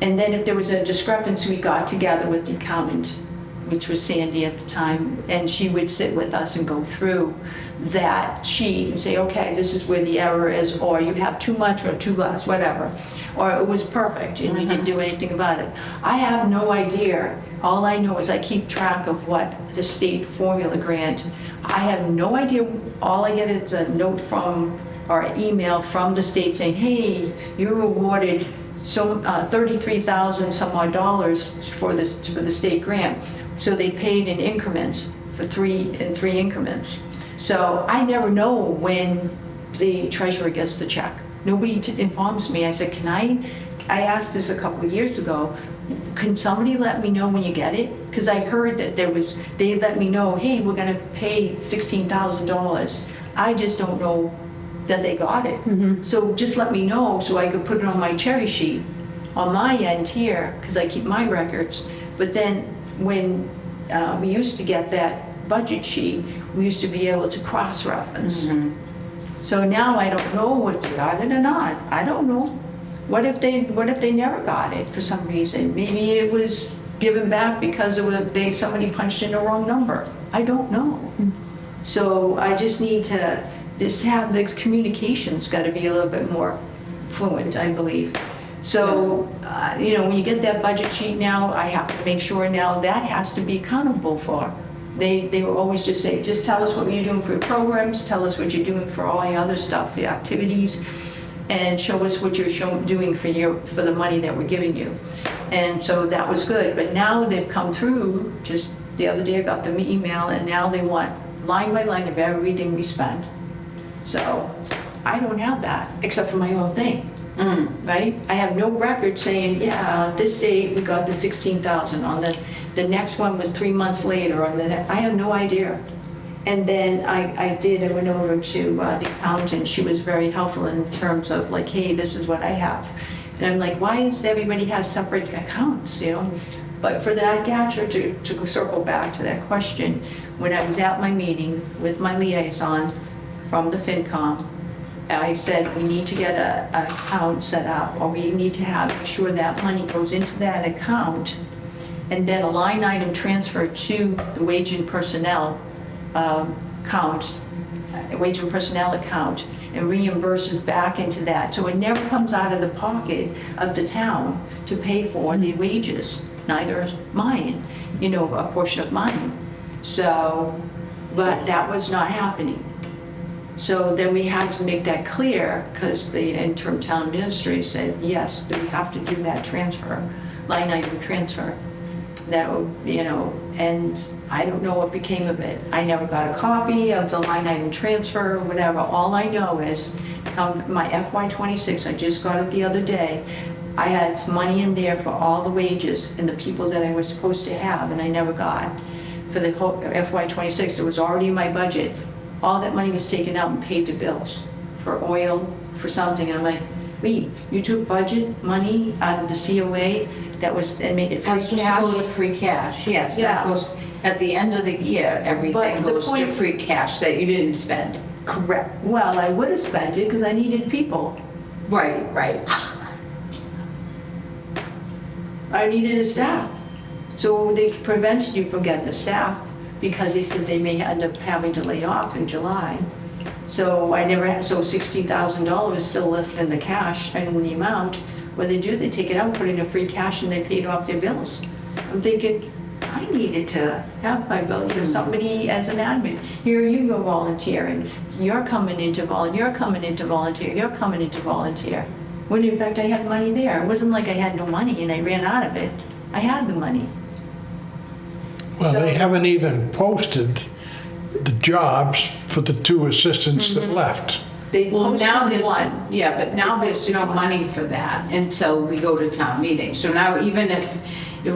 And then if there was a discrepancy, we got together with the accountant, which was Sandy at the time, and she would sit with us and go through that sheet and say, okay, this is where the error is, or you have too much or too less, whatever. Or it was perfect and you didn't do anything about it. I have no idea. All I know is I keep track of what the state formula grant. I have no idea. All I get is a note from, or an email from the state saying, hey, you were awarded so $33,000 some odd dollars for the state grant. So they paid in increments in three increments. So I never know when the treasurer gets the check. Nobody informs me. I said, I asked this a couple of years ago, can somebody let me know when you get it? Because I heard that they let me know, hey, we're gonna pay $16,000. I just don't know that they got it. So just let me know so I could put it on my cherry sheet on my end here, because I keep my records. But then when we used to get that budget sheet, we used to be able to cross-reference. So now I don't know if they got it or not. I don't know. What if they never got it for some reason? Maybe it was given back because somebody punched in the wrong number. I don't know. So I just need to just have the communication's got to be a little bit more fluent, I believe. So, when you get that budget sheet now, I have to make sure now that has to be accountable for. They will always just say, just tell us what you're doing for your programs, tell us what you're doing for all your other stuff, the activities, and show us what you're doing for the money that we're giving you. And so that was good. But now they've come through, just the other day I got the email, and now they want line by line of everything we spend. So I don't have that, except for my own thing, right? I have no record saying, on this date, we got the 16,000, on the next one was 3 months later, I have no idea. And then I went over to the accountant. She was very helpful in terms of like, hey, this is what I have. And I'm like, why does everybody have separate accounts, But for that, Gatra, to circle back to that question, when I was at my meeting with my liaison from the FinCom, I said we need to get an account set up, or we need to make sure that money goes into that account, and then a line item transfer to the wage and personnel account, and reimburses back into that. So it never comes out of the pocket of the town to pay for the wages, neither mine, a portion of mine. So, but that was not happening. So then we had to make that clear, because the interim town administrator said, yes, we have to do that transfer, line item transfer. That would, and I don't know what became of it. I never got a copy of the line item transfer or whatever. All I know is my FY26, I just got it the other day, I had some money in there for all the wages and the people that I was supposed to have, and I never got. For the whole FY26, it was already in my budget. All that money was taken out and paid the bills for oil, for something. And I'm like, wait, you took budget money out of the COA and made it free That's supposed to cash? go to free cash, yes. Yeah. That goes, at the end of the year, everything But the goes to point- free cash that you didn't spend. Correct. Well, I would have spent it because I needed people. Right. I needed a staff. So they prevented you from getting the staff because they said they may end up having to lay off in July. So so $16,000 is still left in the cash and in the amount. What they do, they take it out, put it in free cash, and they paid off their bills. I'm thinking, I needed to have my bill, somebody as an admin. Here you go volunteering. You're coming in to volunteer, you're coming in to volunteer, you're coming in to volunteer. When in fact I had money there. It wasn't like I had no money and I ran out of it. I had the money. Well, they So- haven't even posted the jobs for the 2 assistants that left. They Well, now posted there's, one. yeah, but now there's no money for that until we go to town meeting. So now even if they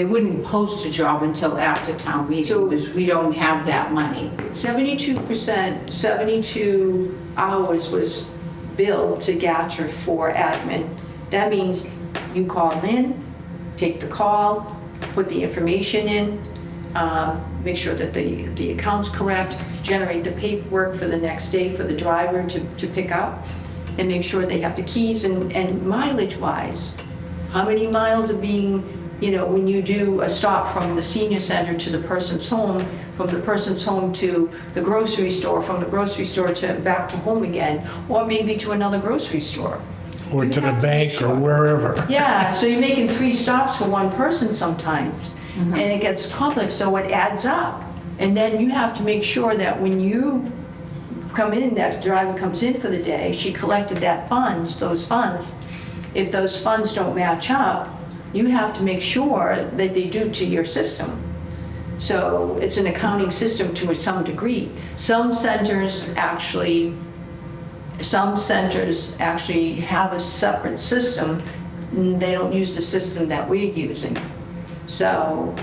wouldn't post a job until after town meeting, So- because we don't have that money. 72%, 72 hours was billed to Gatra for admin. That means you call in, take the call, put the information in, make sure that the account's correct, generate the paperwork for the next day for the driver to pick up, and make sure they have the keys, and mileage-wise, how many miles are being, when you do a stop from the senior center to the person's home, from the person's home to the grocery store, from the grocery store to back to home again, or maybe to another grocery store. Or You to the have to make bank or sure. wherever. Yeah, so you're making 3 stops for one person sometimes, and it gets complex, so it adds up. And then you have to make sure that when you come in, that driver comes in for the day, she collected those funds. If those funds don't match up, you have to make sure that they do to your system. So it's an accounting system to some degree. Some centers actually have a separate system. They don't use the system that we're using. So,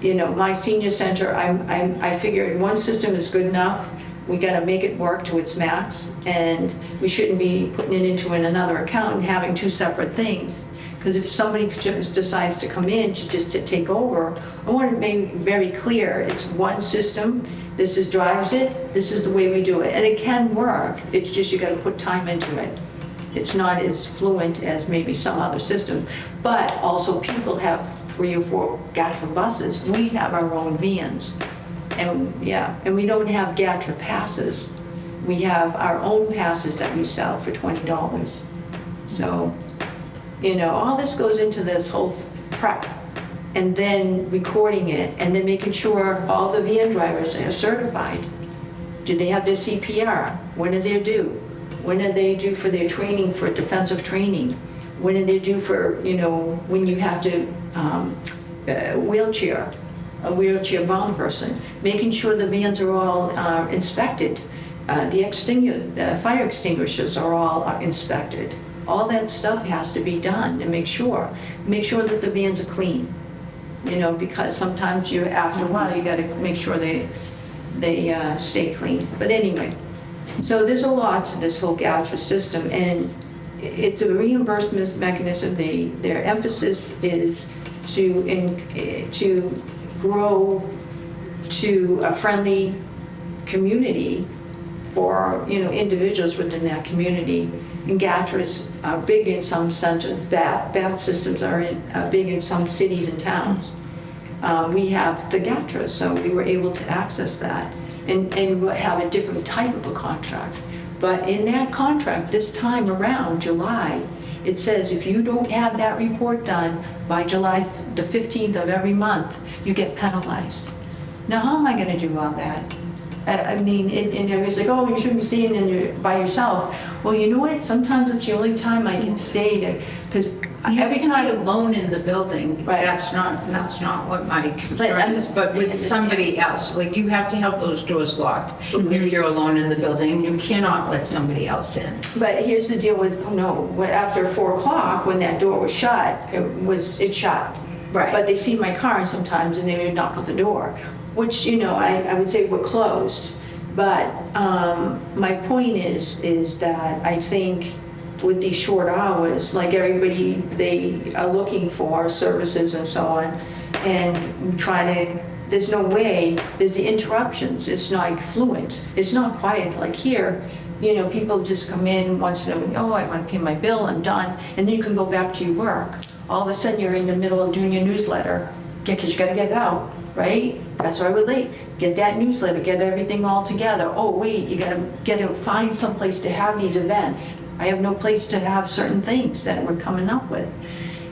my senior center, I figured one system is good enough. We gotta make it work to its max, and we shouldn't be putting it into another account and having 2 separate things. Because if somebody just decides to come in to take over, I want to make it very clear, it's one system, this is drives it, this is the way we do it. And it can work, it's just you got to put time into it. It's not as fluent as maybe some other systems, but also people have 3 or 4 GATRA buses. We have our own vans. And yeah, and we don't have GATRA passes. We have our own passes that we sell for $20. So, you know, all this goes into this whole prep, and then recording it, and then making sure all the van drivers are certified. Do they have their CPR? When are they due? When are they due for their training, for defensive training? When are they due for, you know, when you have to a wheelchair bound person? Making sure the vans are all inspected. The fire extinguishers are all inspected. All that stuff has to be done to make sure that the vans are clean. You know, because sometimes after a while, you gotta make sure they stay clean. But anyway, so there's a lot to this whole GATRA system, and it's a reimbursement mechanism. Their emphasis is to grow to a friendly community for, you know, individuals within that community. And GATRAs are big in some centers. BAT systems are big in some cities and towns. We have the GATRA, so we were able to access that and have a different type of a contract. But in that contract, this time around, July, it says if you don't have that report done by July the 15th of every month, you get penalized. Now, how am I going to do all that? I mean, and everybody's like, oh, you shouldn't be staying by yourself. Well, you know what? Sometimes it's the only time I can stay there, because every time You're alone in the building, Right. that's not what my But concern is, but with somebody else, like you have to have those doors locked if you're alone in the building, you cannot let somebody else in. But here's the deal with, after 4 o'clock, when that door was shut, it shut. Right. But they see my car sometimes and they would knock at the door, which, you know, I would say we're closed. But my point is that I think with these short hours, like everybody, they are looking for services and so on, and there's no way, there's the interruptions, it's not fluent, it's not quiet like here. You know, people just come in once in a while, oh, I want to pay my bill, I'm done, and then you can go back to your work. All of a sudden, you're in the middle of doing your newsletter, because you got to get it out, right? That's why we're late. Get that newsletter, get everything all together. Oh, wait, you got to find someplace to have these events. I have no place to have certain things that we're coming up with.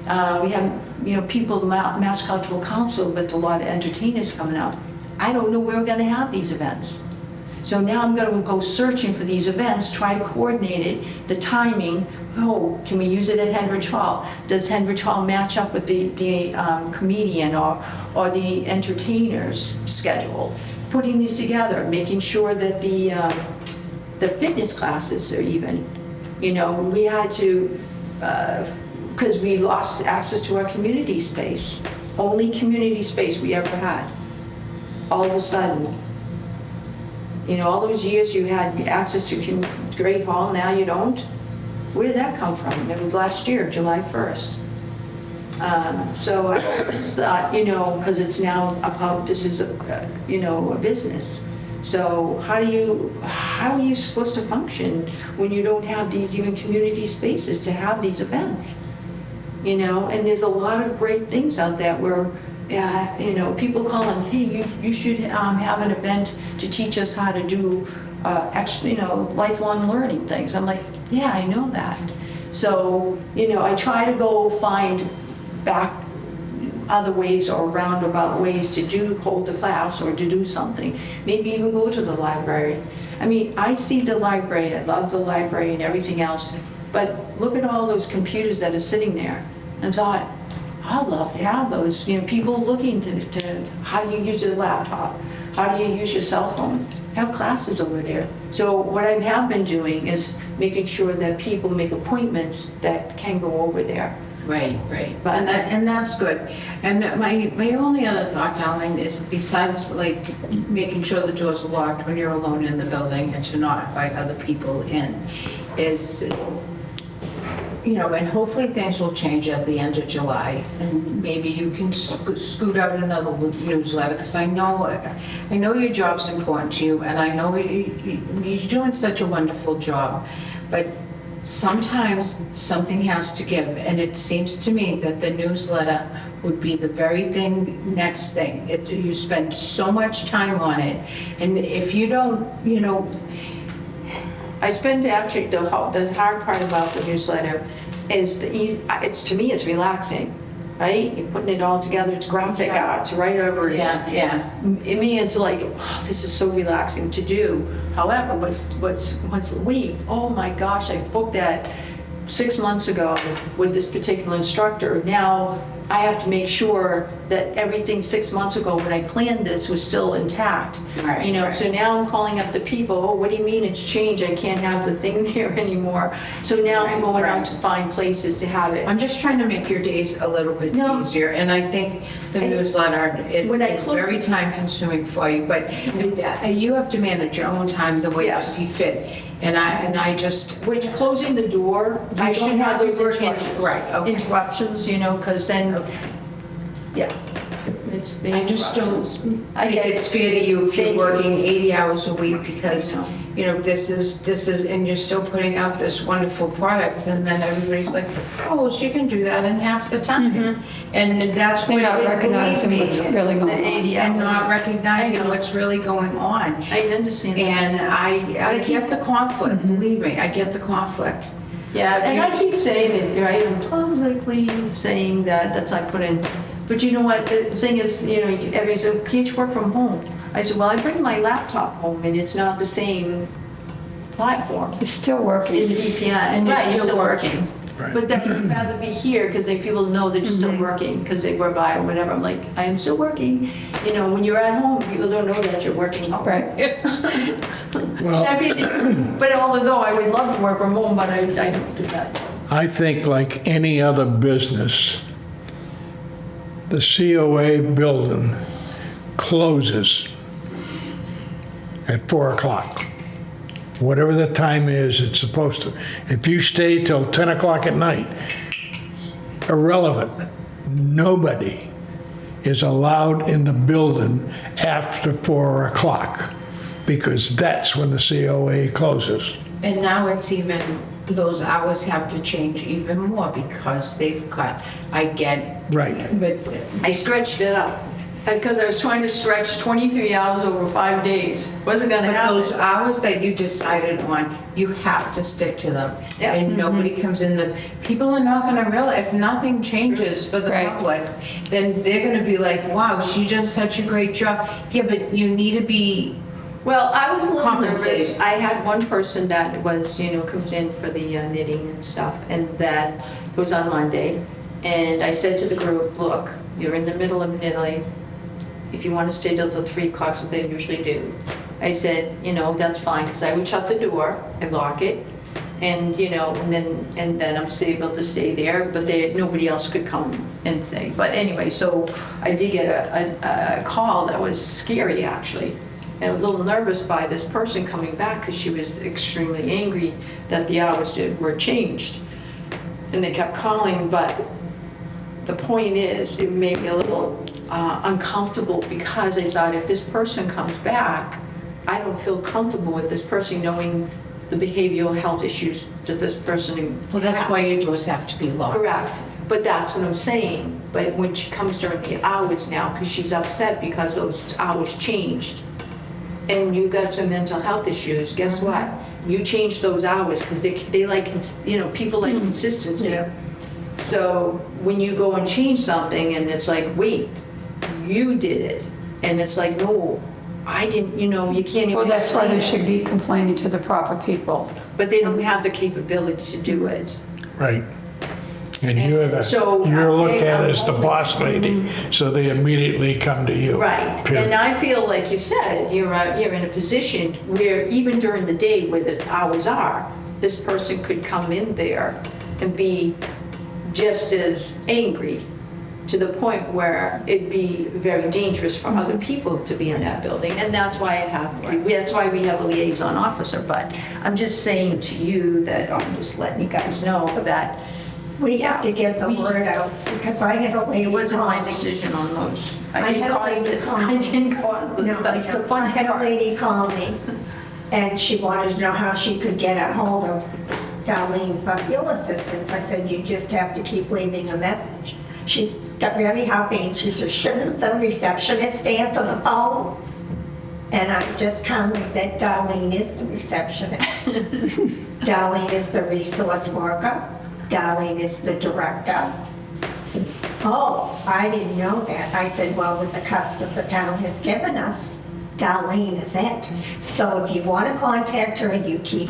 We have, you know, people, Mass Cultural Council, with a lot of entertainers coming out. I don't know where we're going to have these events. So now I'm going to go searching for these events, try to coordinate it, the timing. Oh, can we use it at Henridge Hall? Does Henridge Hall match up with the comedian or the entertainer's schedule? Putting these together, making sure that the fitness classes are even. You know, we had to, because we lost access to our community space. Only community space we ever had. All of a sudden. You know, all those years you had access to Great Hall, now you don't. Where did that come from? It was last year, July 1st. So I just thought, you know, because it's now this is a business. So how are you supposed to function when you don't have these even community spaces to have these events? You know, and there's a lot of great things out there where, you know, people calling, hey, you should have an event to teach us how to do, lifelong learning things. I'm like, yeah, I know that. So, you know, I try to go find back other ways or roundabout ways to hold the class or to do something. Maybe even go to the library. I mean, I see the library, I love the library and everything else, but look at all those computers that are sitting there. And thought, I'd love to have those, you know, people looking to how do you use your laptop? How do you use your cell phone? Have classes over there. So what I have been doing is making sure that people make appointments that can go over there. Right. And that's good. And my only other thought, Darlene, is besides like making sure the doors are locked when you're alone in the building and to not invite other people in, is and hopefully things will change at the end of July, and maybe you can scoot out another newsletter, because I know your job's important to you, and I know you're doing such a wonderful job, but sometimes something has to give, and it seems to me that the newsletter would be the very next thing. You spend so much time on it, and if you don't, I spend actually, the hard part about the newsletter is to me, it's relaxing, right? You're putting it all together, it's graphic arts, right over it. yeah. In me, it's like, oh, this is so relaxing to do. However, once a week, oh my gosh, I booked that 6 months ago with this particular instructor. Now I have to make sure that everything 6 months ago when I planned this was still intact. Right, right. So now I'm calling up the people, oh, what do you mean it's changed? I can't have the thing there anymore. So now I'm going out to find places to have it. I'm just trying to make your days a little bit easier, and I think the newsletter, it's very time consuming for you, but you have to manage your own time the way you see fit. And I just, Which closing the door, I should don't have have those your interruptions. right, okay. Interruptions, because then, yeah. It's the I just don't interruptions. I think get it's it. fair to you if you're Thank you. working 80 hours a week, because, I know. this is, and you're still putting out this wonderful product, and then everybody's like, oh, well, she can do that in half the time. And that's They're what, not recognizing believe what's me, really going The on. 80 and hours. not recognizing I know. what's really going on. I understand that. And I get the conflict, believe me, I get the conflict. Yeah, But and you- I keep saying it, right, I'm publicly saying that's I put in, but you know what, the thing is, everybody said, can't you work from home? I said, well, I bring my laptop home and it's not the same platform You're still in working. the VPN. And you're Right, still working. Right. But then I'd rather be here because then people know that you're still working because they were by or whatever. I'm like, I am still working. When you're at home, people don't know that you're working. Right. Well, But although I would love to work from home, but I don't do that. I think like any other business, the COA building closes at 4 o'clock. Whatever the time is, it's supposed to. If you stay till 10 o'clock at night, irrelevant. Nobody is allowed in the building after 4 o'clock because that's when the COA closes. And now it's even, those hours have to change even more because they've cut. I get, Right. but I stretched it out because I was trying to stretch 23 hours over 5 days. Wasn't gonna those happen. hours that you decided on, you have to stick to them. Yeah. And nobody comes in people are not gonna realize, if nothing changes for the Right. public, then they're gonna be like, wow, she does such a great job. Yeah, but you need to be, Well, I was a little nervous. Compensated. I had one person that was, comes in for the knitting and stuff, and that was on Monday. And I said to the group, look, you're in the middle of knitting. If you want to stay till 3 o'clock, so they usually do. I said, that's fine, because I would shut the door and lock it. And, and then I'm still able to stay there, but nobody else could come and say. But anyway, so I did get a call that was scary, actually. And I was a little nervous by this person coming back because she was extremely angry that the hours were changed. And they kept calling, but the point is, it made me a little uncomfortable because I thought if this person comes back, I don't feel comfortable with this person knowing the behavioral health issues that this person well, that's has. why your doors have to be locked. Correct, but that's what I'm saying. But when she comes during the hours now, because she's upset because those hours changed, and you got some mental health issues, guess what? You change those hours because they like, people like consistency. Yeah. So when you go and change something and it's like, wait, you did it. And it's like, no, I didn't, you can't even. Well, that's why they explain it. should be complaining to the proper people. But they don't have the capability to do it. Right. And you're So, looked at I'm as the boss lady, so they immediately come to you. Right, Period. and I feel like you said, you're in a position where even during the day where the hours are, this person could come in there and be just as angry to the point where it'd be very dangerous for other people to be in that building. And that's why that's why we have a liaison officer. But I'm just saying to you that, I'm just letting you guys know that We have to get the word out, because I had a lady it wasn't my call me. decision on those. I I didn't had a cause lady this. call I me. didn't cause this. No, That's the fun I had a part. lady call me, and she wanted to know how she could get a hold of Darlene for fuel assistance. I said, you just have to keep leaving a message. She's got really happy, she said, shouldn't the receptionist answer the phone? And I just calmly said, Darlene is the receptionist. Darlene is the resource worker. Darlene is the director. Oh, I didn't know that. I said, well, with the cuts that the town has given us, Darlene is it. So if you want to contact her, you keep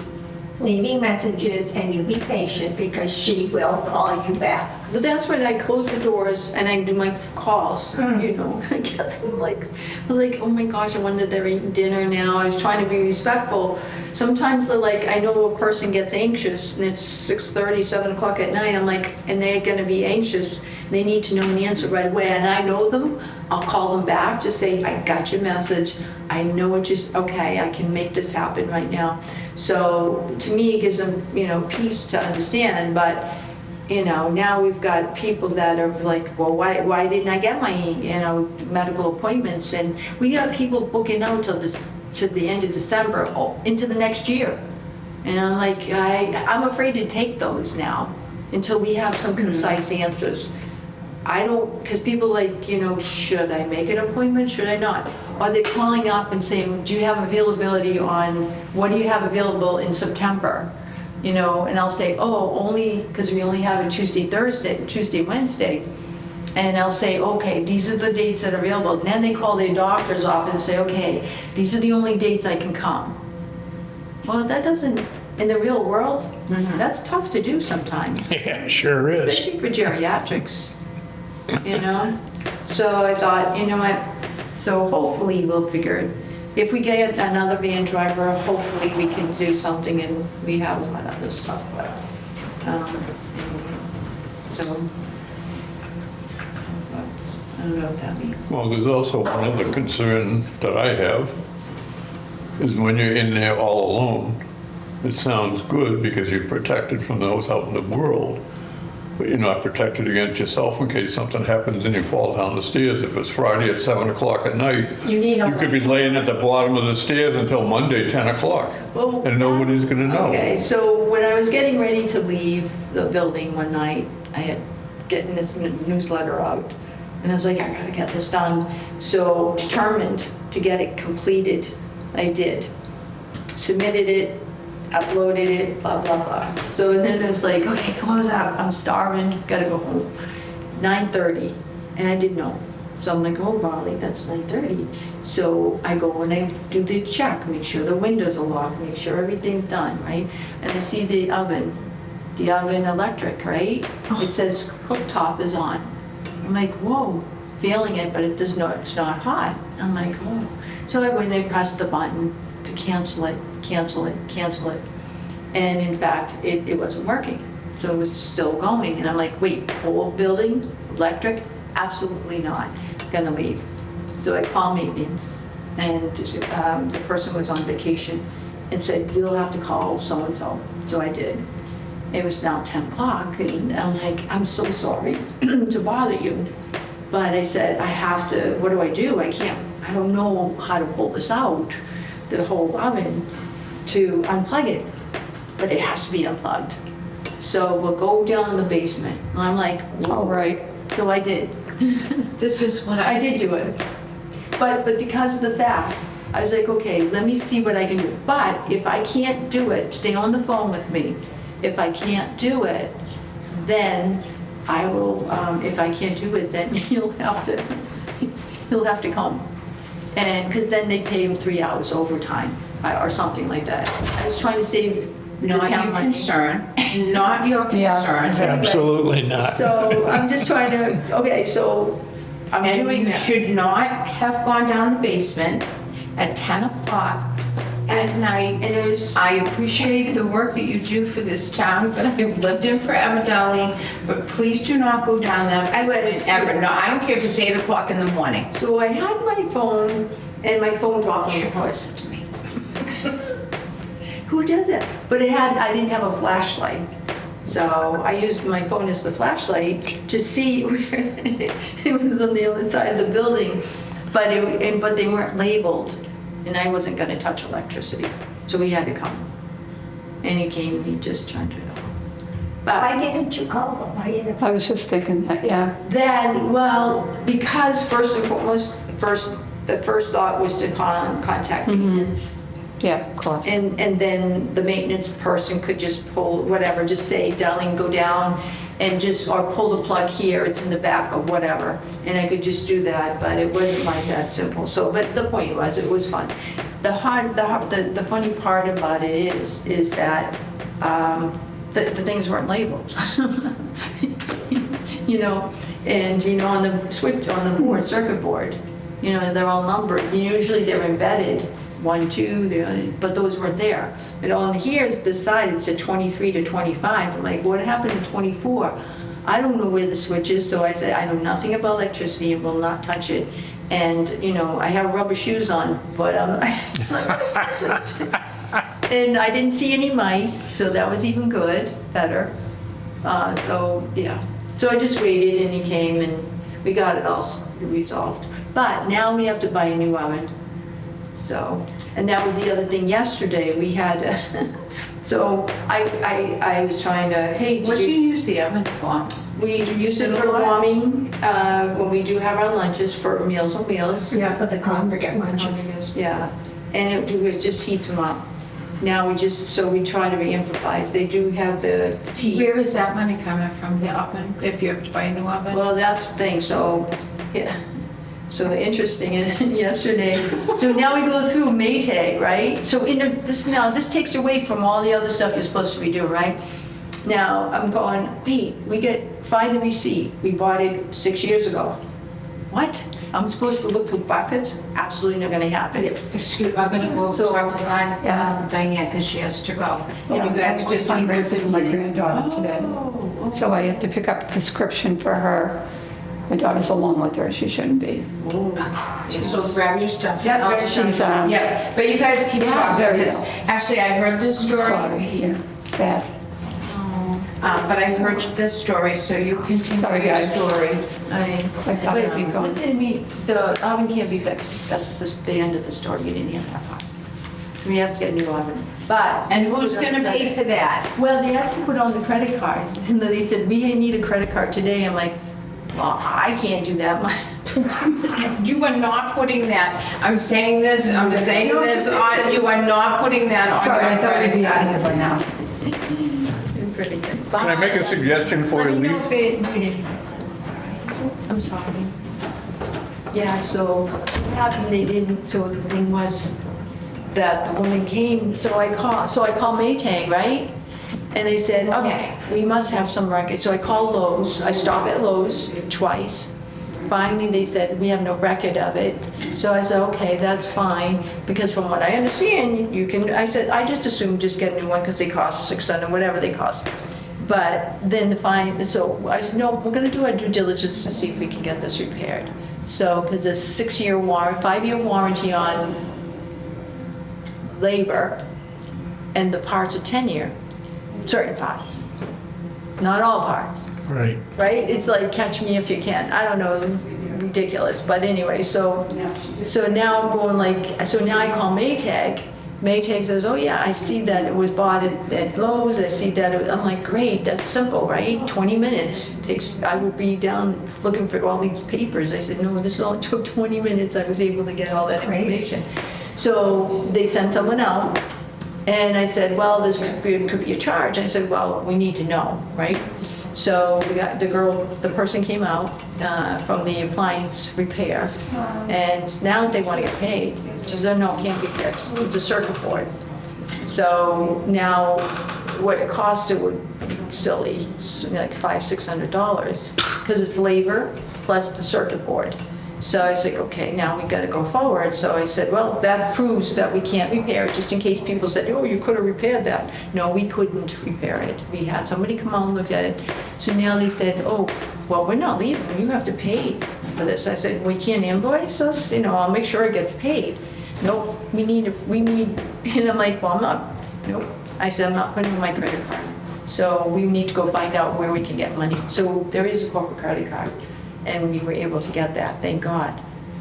leaving messages and you be patient, because she will call you back. But that's when I close the doors and I do my calls, you know. I get them like, oh my gosh, I wonder if they're eating dinner now. I was trying to be respectful. Sometimes they're like, I know a person gets anxious and it's 6:30, 7 o'clock at night. I'm like, and they're gonna be anxious. They need to know an answer right away. And I know them. I'll call them back to say, I got your message. I know what okay, I can make this happen right now. So to me, it gives them, peace to understand. But now we've got people that are like, well, why didn't I get my, medical appointments? And we got people booking out till to the end of December, into the next year. And I'm like, I'm afraid to take those now until we have some concise answers. I don't, because people like, should I make an appointment? Should I not? Or they're calling up and saying, do you have availability what do you have available in September? And I'll say, only, because we only have a Tuesday, Wednesday. And I'll say, okay, these are the dates that are available. And then they call their doctor's office and say, okay, these are the only dates I can come. Well, that doesn't, in the real world, that's tough to do sometimes. Yeah, sure is. Especially for geriatrics, So I thought, what, so hopefully we'll figure it. If we get another van driver, hopefully we can do something, and we have a lot of other stuff, but, so, I don't know what that means. Well, there's also one other concern that I have, is when you're in there all alone, it sounds good because you're protected from those out in the world, but you're not protected against yourself in case something happens and you fall down the stairs. If it's Friday at 7 o'clock at night, You could be laying at the bottom of the stairs until Monday, 10 o'clock, Well, and nobody's gonna know. Okay, so when I was getting ready to leave the building one night, I had getting this newsletter out, and I was like, I gotta get this done. So determined to get it completed, I did. Submitted it, uploaded it, blah, blah, blah. So and then it was like, okay, close out, I'm starving, gotta go home. 9:30, and I didn't know. So I'm like, oh, golly, that's 9:30. So I go and I do the check, make sure the windows are locked, make sure everything's done, right? And I see the oven electric, right? It says cooktop is on. I'm like, whoa, feeling it, but it's not hot. I'm like, oh. So I went and I pressed the button to cancel it. And in fact, it wasn't working. So it was still going. And I'm like, wait, whole building, electric? Absolutely not. Gonna leave. So I called maintenance, and the person was on vacation and said, you'll have to call so-and-so. So I did. It was now 10 o'clock, and I'm like, I'm so sorry to bother you. But I said, I have to, what do? I don't know how to pull this out, the whole oven, to unplug it. But it has to be unplugged. So we'll go down in the basement. And I'm like, All right. so I did. This is what I did do it. But because of the fact, I was like, okay, let me see what I can do. But if I can't do it, stay on the phone with me. If I can't do it, then I will, if I can't do it, then he'll have to come. And, because then they pay him 3 hours overtime or something like that. I was trying to save the Not town your money. concern, not your Yeah, concern. exactly. Absolutely not. So I'm just trying to, okay, so I'm And doing you that. should not have gone down the basement at 10 o'clock at night. And it was, I appreciate the work that you do for this town, but I've lived in forever, Darlene, but please do not go down that I was- basement ever. No, I don't care if it's 8 o'clock in the morning. so I had my phone, and my phone dropped on the floor. Listen to me. Who does that? But I didn't have a flashlight. So I used my phone as the flashlight to see where it was on the other side of the building. But but they weren't labeled, and I wasn't gonna touch electricity. So he had to come. And he came, and he just turned it on. Why But didn't you call them? Why didn't? I was just thinking that, yeah. then, well, because first and foremost, the first thought was to contact maintenance. Yeah, of course. And then the maintenance person could just pull, whatever, just say, Darlene, go down and just, or pull the plug here, it's in the back of whatever. And I could just do that, but it wasn't like that simple. So, but the point was, it was fun. The funny part about it is that the things weren't labeled. You know, and you know, on the switch, on the board, circuit board, you know, they're all numbered. Usually they're embedded, 1, 2, but those weren't there. But on here, this side, it said 23 to 25. I'm like, what happened to 24? I don't know where the switch is, so I said, I know nothing about electricity and will not touch it. And, you know, I have rubber shoes on, but I'm not gonna touch it. And I didn't see any mice, so that was even good, better. So, yeah. So I just waited and he came and we got it all resolved. But now we have to buy a new oven. So, and that was the other thing yesterday, we had, so I was trying to, hey, What do you use the oven for? we use it for warming, when we do have our lunches for Meals on Wheels. Yeah, but the congregate lunches. Yeah, and it just heats them up. Now so we try to improvise. They do have the tea. Where is that money coming from, the oven, if you have to buy a new oven? Well, that's the thing, so, yeah. So interesting, and yesterday, so now we go through Maytag, right? So this takes away from all the other stuff you're supposed to be doing, right? Now, I'm going, wait, find the receipt. We bought it 6 years ago. What? I'm supposed to look for buckets? Absolutely not gonna happen. Excuse, I'm gonna go So- talk to Diane, because she has to go. Yeah, And you guys I just was keep fundraising for my listening. granddaughter today. So I have to pick up a prescription for her. My daughter's alone with her, she shouldn't be. So grab your stuff. Yeah, I'll grab just- your She's, Yeah, but you guys keep Yeah, talking, very because ill. actually I heard this story. Sorry, yeah, it's bad. But I heard this story, so you continue Sorry, your guys. story. I thought it'd be gone. Listen to me, the oven can't be fixed. That's the end of the story. You didn't hear that part. So we have to get a new oven. But. And who's gonna pay for that? Well, they have to put on the credit card. And then they said, we need a credit card today. I'm like, well, I can't do that. You are not putting that, I'm saying this on, you are not putting that on Sorry, I your thought we'd credit be out of card. here by now. Can I make a suggestion before you Let me know leave? if it- I'm sorry. Yeah, so what happened, they didn't, so the thing was that the woman came, so I called Maytag, right? And they said, okay, we must have some record. So I called Lowe's, I stopped at Lowe's twice. Finally, they said, we have no record of it. So I said, okay, that's fine, because from what I understand, I said, I just assumed just get a new one because they cost $600, whatever they cost. But then so I said, no, we're gonna do our due diligence to see if we can get this repaired. So, because there's 5-year warranty on labor, and the parts are 10-year, certain parts, not all parts. Right. Right? It's like catch me if you can. I don't know, ridiculous. But anyway, so now I'm going so now I call Maytag. Maytag says, oh yeah, I see that it was bought at Lowe's. I see that I'm like, great, that's simple, right? 20 minutes. I would be down looking for all these papers. I said, no, this only took 20 minutes. I was able to get all that Great. information. So they sent someone out. And I said, well, this could be a charge. I said, well, we need to know, right? So we got the person came out from the appliance repair, and now they want to get paid. She said, no, it can't be fixed. It's a circuit board. So now what it cost, it would be silly, like $500-600, because it's labor plus the circuit board. So I was like, okay, now we gotta go forward. So I said, well, that proves that we can't repair it, just in case people said, oh, you could have repaired that. No, we couldn't repair it. We had somebody come out and look at it. So now they said, oh, well, we're not leaving, you have to pay for this. I said, we can't invoice us, I'll make sure it gets paid. Nope, we need, and I'm like, well, I'm not, nope. I said, I'm not putting in my credit card. So we need to go find out where we can get money. So there is a corporate credit card, and we were able to get that, thank God.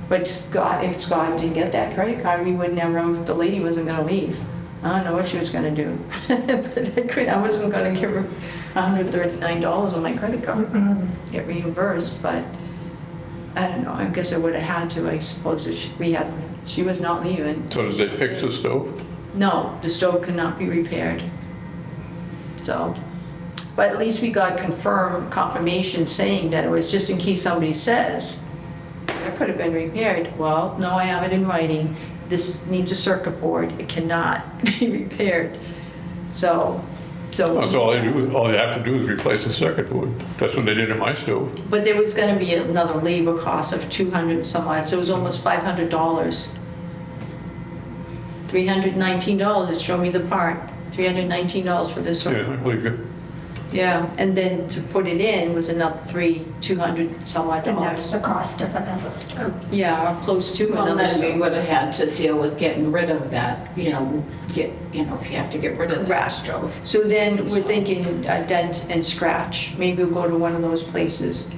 But Scott, if Scott didn't get that credit card, we would never, the lady wasn't gonna leave. I don't know what she was gonna do. But I wasn't gonna give her $139 on my credit card, get reimbursed, but I don't know, I guess I would have had to, I suppose, if she was not leaving. So did they fix the stove? No, the stove could not be repaired. So, but at least we got confirmation saying that it was just in case somebody says, that could have been repaired. Well, no, I have it in writing. This needs a circuit board. It cannot be repaired. So. That's all they have to do is replace the circuit board. That's what they did in my stove. But there was gonna be another labor cost of 200 some odd, so it was almost $500. $319, it showed me the part. $319 for this circuit. Yeah, I believe you. Yeah, and then to put it in was another $200 some odd And that's dollars. the cost of another stove. Yeah, or close to Well, another. then we stove. would have had to deal with getting rid of that, if you have to get rid of that Right. stove. So then we're thinking a dent and scratch. Maybe we'll go to one of those places.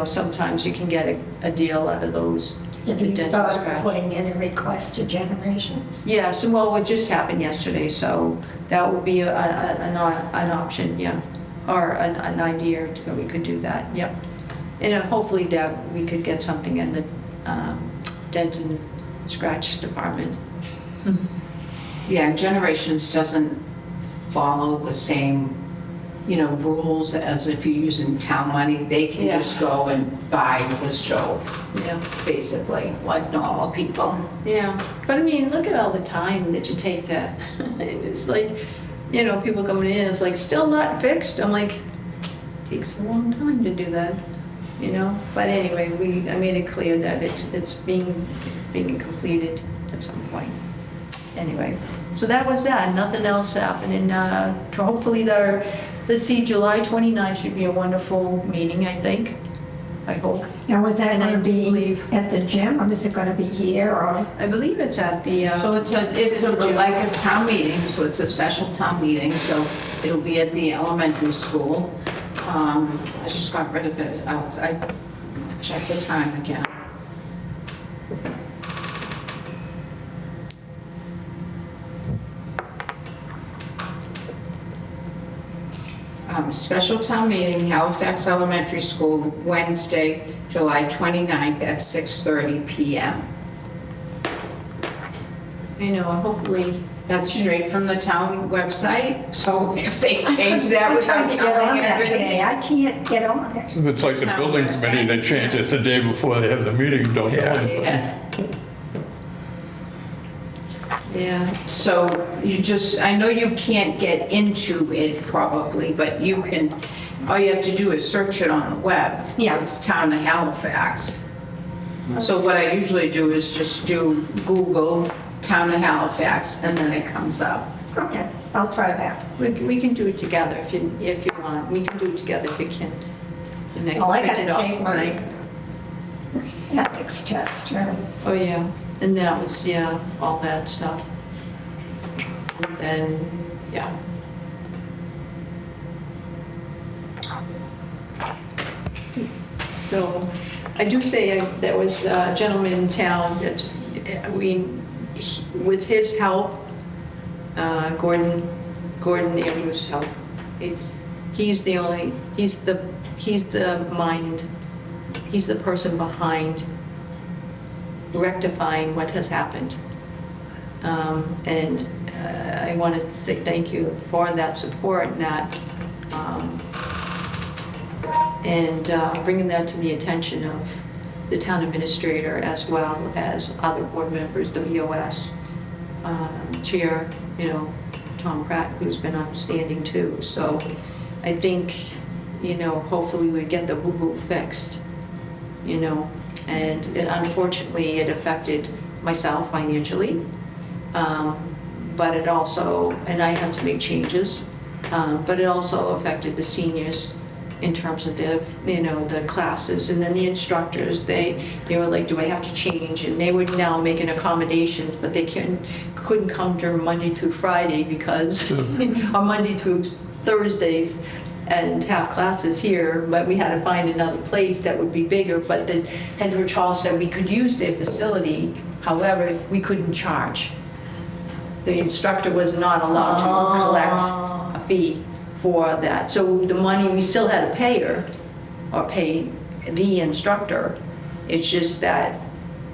Sometimes you can get a deal out of those. Have the you dent and thought of scratch. putting in a request to Generations? Yeah, so well, what just happened yesterday, so that would be an option, yeah, or an idea, we could do that, yep. And hopefully that we could get something in the dent and scratch department. Yeah, Generations doesn't follow the same, rules as if you're using town money. They can Yeah. just go and buy the stove, Yeah, basically, like normal people. yeah, but I mean, look at all the time that you take to, it's like, people coming in, it's like, still not fixed, I'm like, takes a long time to do that, But anyway, I made it clear that it's being completed at some point. Anyway, so that was that, nothing else happening. Hopefully let's see, July 29th should be a wonderful meeting, I think, I hope. Now, is that And I going to be believe- at the gym, or is it going to be here, or? I believe it's at the. So it's like a town meeting, so it's a special town meeting, so it'll be at the elementary school. I just got rid of it. I checked the time again. Special town meeting, Halifax Elementary School, Wednesday, July 29th at 6:30 PM. Hopefully, That's straight from the town website, so if they change that I'm without trying to get on telling that everybody. today. I can't get on it. If it's like the Town building website. committee, they change it the day before they have the meeting, don't know anybody. Yeah. yeah, So I know you can't get into it probably, but you can, all you have to do is search it on the web. Yeah. It's Town of Halifax. So what I usually do is just do Google Town of Halifax, and then it comes up. Okay, I'll try that. we can do it together if you want. We can do it together if you can. And then Well, I print gotta it off. take my ethics test, too. Oh, yeah, and that was, yeah, all that stuff. And then, yeah. So, I do say there was a gentleman in town that with his help, Gordon Andrews' help, he's the person behind rectifying what has happened. And I want to say thank you for that support and that, bringing that to the attention of the town administrator as well as other board members, the BOS chair, Tom Pratt, who's been outstanding too. So I think, hopefully we get the boo-boo fixed, And unfortunately, it affected myself financially. But it also, and I had to make changes, but it also affected the seniors in terms of the, the classes, and then the instructors, they were like, do I have to change? And they were now making accommodations, but they couldn't come during Monday through Friday because, or Monday through Thursdays, and have classes here, but we had to find another place that would be bigger. But the Hendrich Hall said we could use their facility, however, we couldn't charge. The instructor was not allowed to collect a fee for that. So the money, we still had to pay her, or pay the instructor. It's just that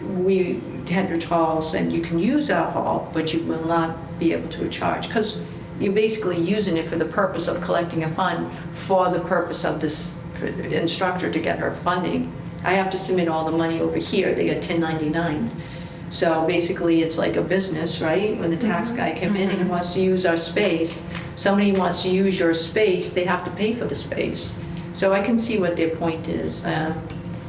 Hendrich Hall said you can use our hall, but you will not be able to charge, because you're basically using it for the purpose of collecting a fund for the purpose of this instructor to get her funding. I have to submit all the money over here. They get 1099. So basically, it's like a business, right? When the tax guy comes in and he wants to use our space, somebody wants to use your space, they have to pay for the space. So I can see what their point is,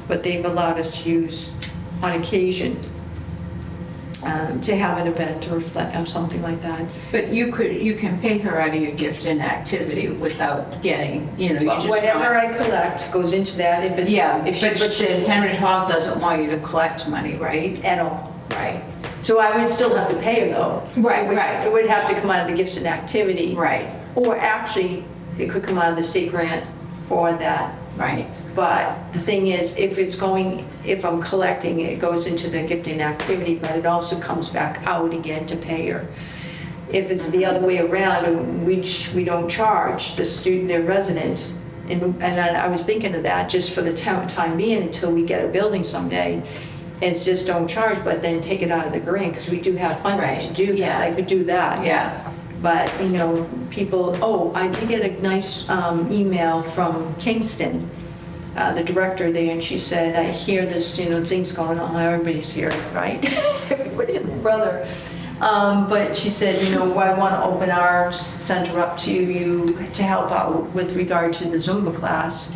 but they've allowed us to use, on occasion, to have an event or something like that. But you can pay her out of your gift and activity without getting, you just. Whatever I collect goes into that. If it's Yeah, if but then Henry Hall doesn't want you to collect money, right? at all. Right, So I would still have to pay her though. Right, right. It would have to come out of the gifts and activity. right, Or actually, it could come out of the state grant for that. right. But the thing is, if I'm collecting, it goes into the gifting activity, but it also comes back out again to pay her. If it's the other way around, and we don't charge the student, their resident, and I was thinking of that just for the time being until we get a building someday. It's just don't charge, but then take it out of the grant, because we do have funding to do that. yeah. I could do that. Yeah, But, people, I did get a nice email from Kingston, the director there, and she said, I hear this, things going on, everybody's hearing it, right? Everybody and their brother. But she said, I want to open our center up to you to help out with regard to the Zumba class.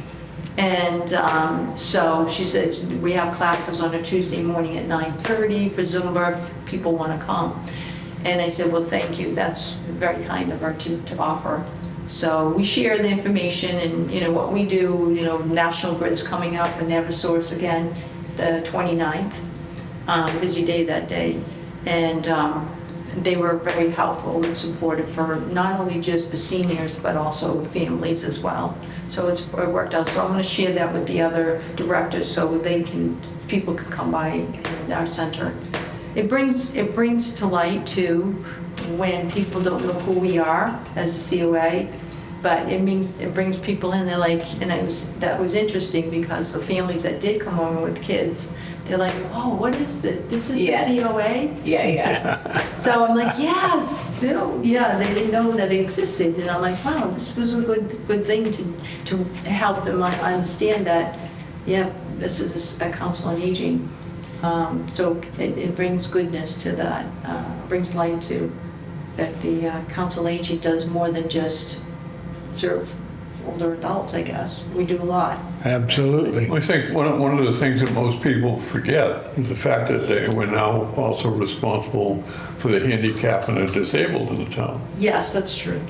And so she said, we have classes on a Tuesday morning at 9:30 for Zumba if people want to come. And I said, well, thank you. That's very kind of her to offer. So we share the information and, what we do, National Grid's coming up and Eversource again, the 29th, busy day that day. And they were very helpful and supportive for not only just the seniors, but also families as well. So it worked out. So I'm going to share that with the other directors so people can come by in our center. It brings to light too when people don't know who we are as a COA, but it brings people in. They're like, and that was interesting because the families that did come over with kids, they're like, oh, what is this? This is Yeah. the COA? yeah. So I'm like, yes, they didn't know that it existed, and I'm like, wow, this was a good thing to help them understand that, this is a council on aging. So it brings goodness to that, brings light to that the council on aging does more than just serve older adults, I guess. We do a lot. Absolutely. I think one of the things that most people forget is the fact that we're now also responsible for the handicapped and the disabled in the town. Yes, that's true.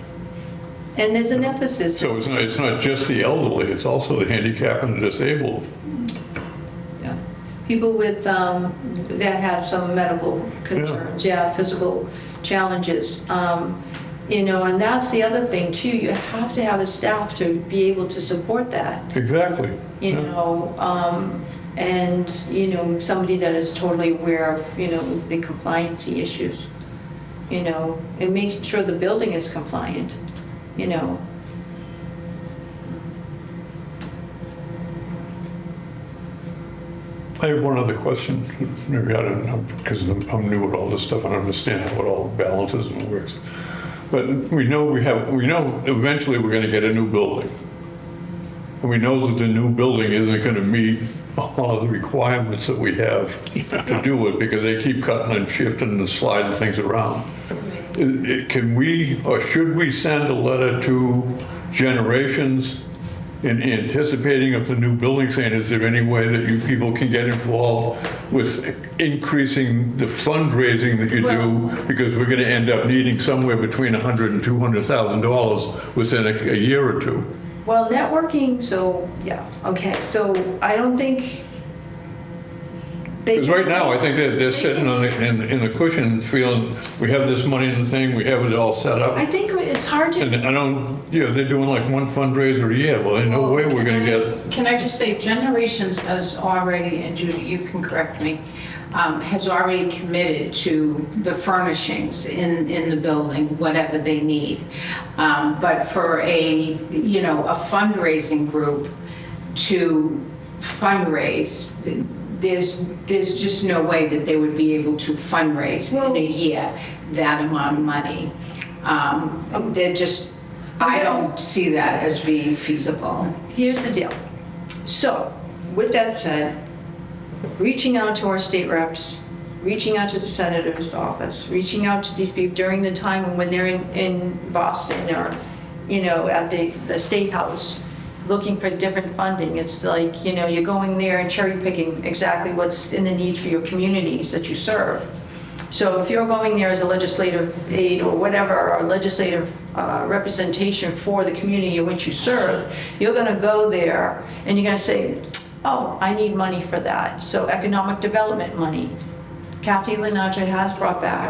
And there's an emphasis. So it's not just the elderly, it's also the handicapped and the disabled. Yeah. People with, that have some medical concerns, physical challenges. And that's the other thing too, you have to have a staff to be able to support that, Exactly. and, somebody that is totally aware of, the compliancy issues, and making sure the building is compliant, I have one other question. Maybe I don't know, because I'm new at all this stuff. I don't understand how it all balances and works. But we know eventually we're going to get a new building. And we know that the new building isn't going to meet all of the requirements that we have to do it, because they keep cutting and shifting and sliding things around. Can we, or should we send a letter to Generations in anticipating of the new building, saying, is there any way that you people can get involved with increasing the fundraising that you do? Because we're gonna end up needing somewhere between $100,000 and $200,000 within a year or two. Well, networking, so, yeah, okay, so I don't think. they Because can- right now, I think that they're sitting on in the cushion, feeling, we have this money in the thing, we have it all set up. I think it's hard to. And I don't, they're doing like one fundraiser a year. Well, there's no way we're gonna get, Can I just say, Generations has already, and Judy, you can correct me, has already committed to the furnishings in the building, whatever they need. But for a fundraising group to fundraise, there's just no way that they would be able to fundraise in a year that amount of money. They're just, I don't see that as being feasible. Here's the deal. So, with that said, reaching out to our state reps, reaching out to the senator's office, reaching out to these people during the time when they're in Boston or, at the State House, looking for different funding. It's like, you're going there and cherry picking exactly what's in the needs for your communities that you serve. So if you're going there as a legislative aide or whatever, or legislative representation for the community in which you serve, you're gonna go there and you're gonna say, oh, I need money for that. So economic development money. Kathy Linaja has brought back,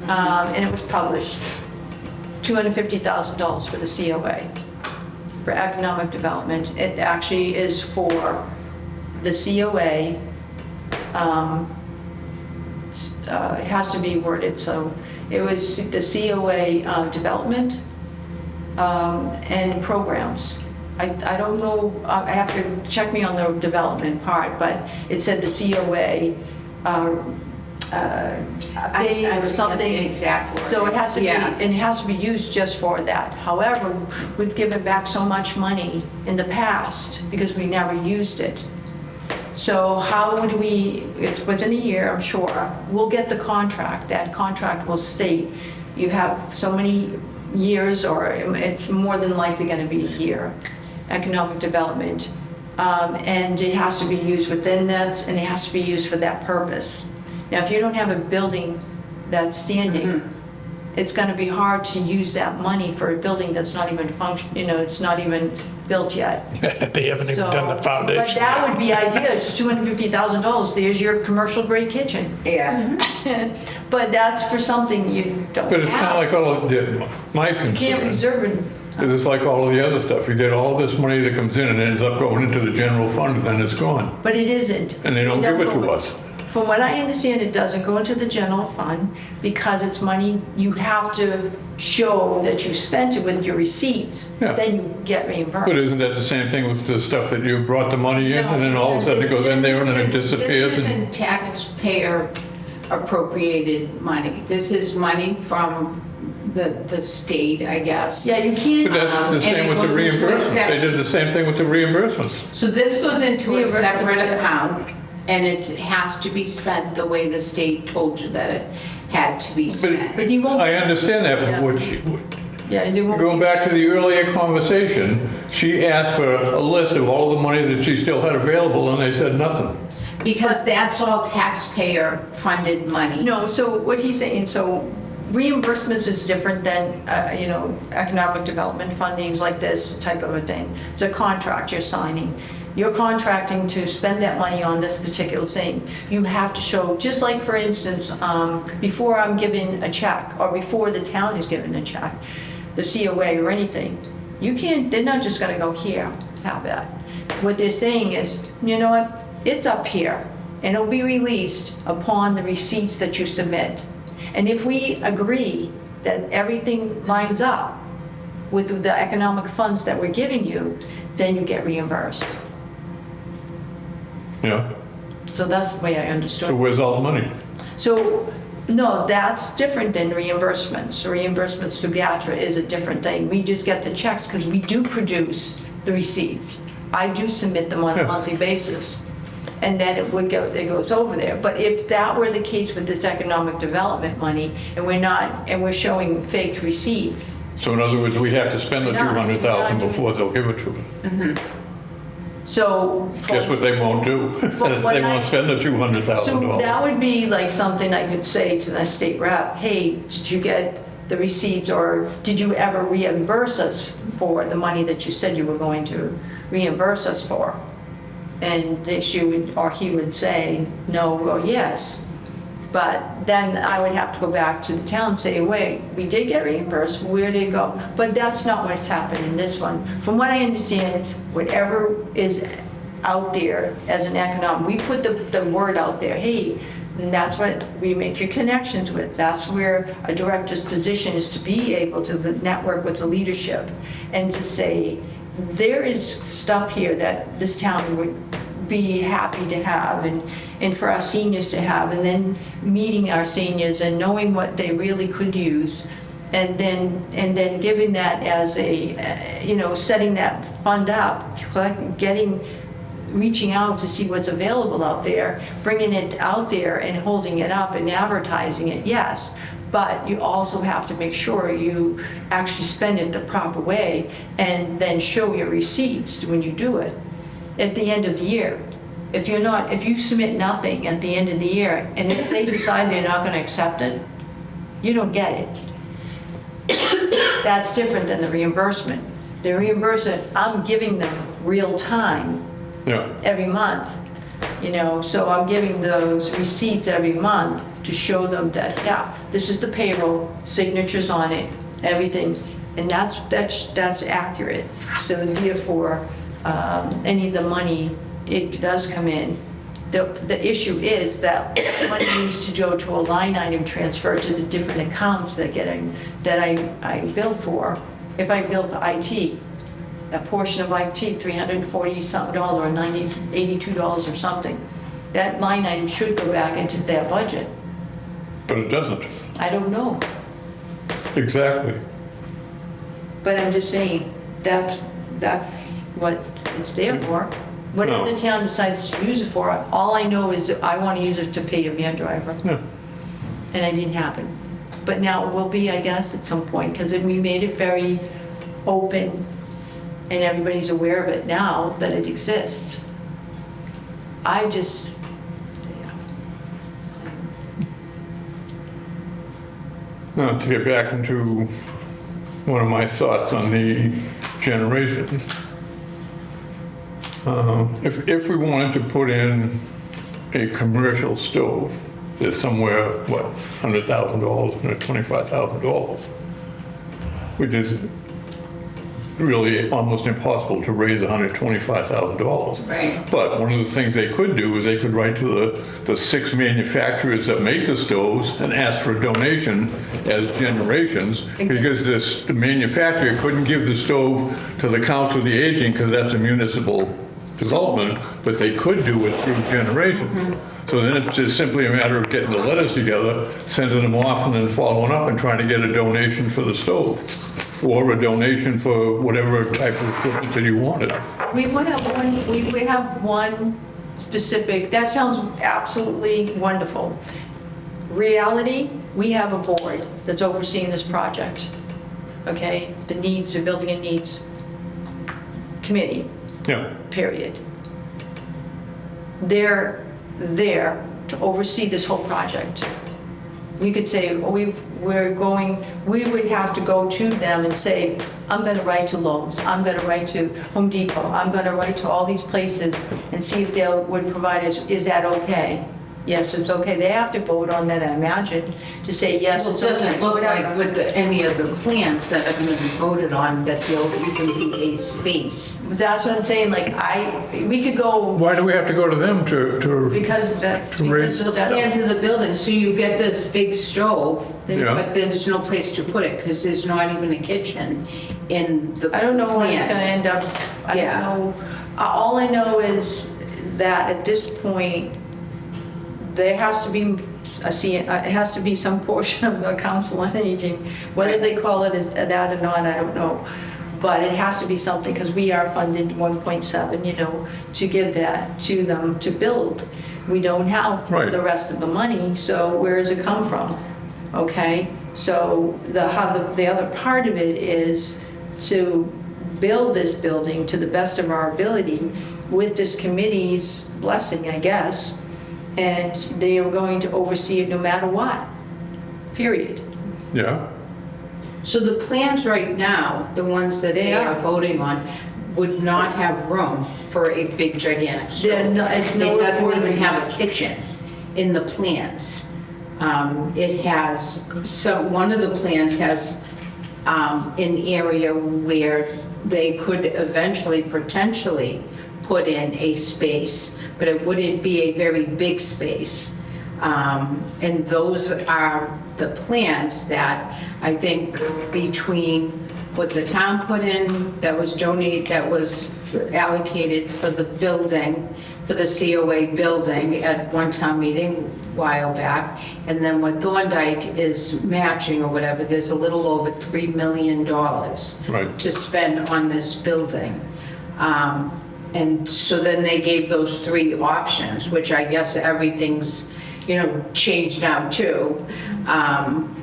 and it was published, $250,000 for the COA, for economic development. It actually is for the COA, it has to be worded, so it was the COA development and programs. I don't know, I have to check me on the development part, but it said the COA update or forget something. the exact word. So it has to be, Yeah. and it has to be used just for that. However, we've given back so much money in the past because we never used it. So how would we, it's within a year, I'm sure, we'll get the contract. That contract will state you have so many years, or it's more than likely going to be a year, economic development. And it has to be used within that, and it has to be used for that purpose. Now, if you don't have a building that's standing, it's going to be hard to use that money for a building that's not even it's not even built yet. They haven't even done the But foundation. that would be ideal, it's $250,000, there's your commercial grade kitchen. Yeah. But that's for something you don't but it's kind of have. like all of my You can't concern. reserve it. Is it's like all of the other stuff. You get all this money that comes in and ends up going into the general fund and then it's gone. But it isn't. And they don't give it to us. From what I understand, it doesn't go into the general fund because it's money you have to show that you spent it with your receipts. Yeah. Then you get reimbursed. But isn't that the same thing with the stuff that you brought the money in and then all of a sudden it goes in there and then it disappears? This and isn't taxpayer appropriated money. This is money from the state, I guess. Yeah, you can't. But that's the And same it with the goes into a reimbursements. sep- They did the same thing with the reimbursements. So this goes into a Reimbursement, separate yeah. account, and it has to be spent the way the state told you that it had to be spent. But you won't. I understand that, Yeah. but Yeah, they won't. going back to the earlier conversation, she asked for a list of all the money that she still had available and they said nothing. Because that's all taxpayer-funded money. No, so what he's saying, so reimbursements is different than, economic development fundings like this type of a thing. It's a contract you're signing. You're contracting to spend that money on this particular thing. You have to show, just like for instance, before I'm given a check or before the town is given a check, the COA or anything, you can't, they're not just gonna go here, have that. What they're saying is, you know what, it's up here and it'll be released upon the receipts that you submit. And if we agree that everything lines up with the economic funds that we're giving you, then you get reimbursed. Yeah, So that's the way I so understood. where's all the money? So, no, that's different than reimbursements. Reimbursements to GATRA is a different thing. We just get the checks because we do produce the receipts. I do submit them on a Yeah. monthly basis. And then it goes over there. But if that were the case with this economic development money, and we're showing fake receipts, So in other words, we have to spend the We're not- 200,000 we're not before they'll give it to us. So. Guess what they won't do? what They I- won't spend the So $200,000. that would be like something I could say to the state rep, hey, did you get the receipts, or did you ever reimburse us for the money that you said you were going to reimburse us for? And she would, or he would say no or yes. But then I would have to go back to the town and say, wait, we did get reimbursed, where did it go? But that's not what's happened in this one. From what I understand, whatever is out there as an economic, we put the word out there, hey, and that's what we make your connections with. That's where a director's position is, to be able to network with the leadership and to say, there is stuff here that this town would be happy to have, and for our seniors to have, and then meeting our seniors and knowing what they really could use, and then giving that as a, setting that fund up, reaching out to see what's available out there, bringing it out there and holding it up and advertising it, yes. But you also have to make sure you actually spend it the proper way and then show your receipts when you do it at the end of the year. If you submit nothing at the end of the year, and if they decide they're not going to accept it, you don't get it. That's different than the reimbursement. The reimbursement, I'm giving them real time Yeah, every month, so I'm giving those receipts every month to show them that, yeah, this is the payroll, signatures on it, everything, and that's accurate. So therefore, any of the money, it does come in. The issue is that money needs to go to a line item transfer to the different accounts that I bill for. If I bill for IT, a portion of IT, $340-something or $82 or something, that line item should go back into their budget. but it doesn't. I don't know, Exactly. but I'm just saying, that's what it's there for. Whatever the town decides to use it for, all I know is that I want to use it to pay a van driver. Yeah. And it didn't happen. But now it will be, I guess, at some point, because we made it very open, and everybody's aware of it now that it exists. I just, Now, to get back into one of my thoughts on the generation, if we wanted to put in a commercial stove, there's somewhere, what, $100,000, $125,000, which is really almost impossible to raise $125,000. Right. But one of the things they could do is they could write to the 6 manufacturers that make the stoves and ask for a donation as generations, because the manufacturer couldn't give the stove to the Council of the Aging because that's a municipal development, but they could do it through generations. So then it's just simply a matter of getting the letters together, sending them off, and then following up and trying to get a donation for the stove, or a donation for whatever type of equipment that you wanted. we would have one, we have one specific, that sounds absolutely wonderful. Reality, we have a board that's overseeing this project, okay? The building and needs committee. Yeah, Period. They're there to oversee this whole project. We could say, we would have to go to them and say, I'm gonna write to Lowe's, I'm gonna write to Home Depot, I'm gonna write to all these places and see if they would provide us, is that okay? Yes, it's okay. They have to vote on that, I imagine, to say, yes, Well, it it's okay. doesn't look whatever. like with any of the plans that are going to be voted on that there'll even be a space. That's what I'm saying, like, we could go, Why do we have to go to them to, because that's, Raise- So the plans of the building, so you get this big stove, Yeah. but there's no place to put it because there's not even a kitchen in the I don't know where it's gonna plans. end up. I don't Yeah. know. All I know is that at this point, there has to be it has to be some portion of the Council on Aging. Whether they call it that or not, I don't know. But it has to be something, because we are funded 1.7, to give that to them to build. We don't have Right. the rest of the money, so where does it come from? Okay? So the other part of it is to build this building to the best of our ability with this committee's blessing, I guess, and they are going to oversee it no matter what, period. Yeah, So the plans right now, the ones that they are voting on, would not have room for a big gigantic They're stove. not- it's no It doesn't even affordable have a use. kitchen in the plans. It has, one of the plans has an area where they could eventually, potentially put in a space, but it wouldn't be a very big space. And those are the plans that I think between what the town put in, that was donated, that was allocated for the building, for the COA building at one town meeting a while back, and then what Thorndike is matching or whatever, there's a little over $3 million Right. to spend on this building. And so then they gave those three options, which I guess everything's, changed now too,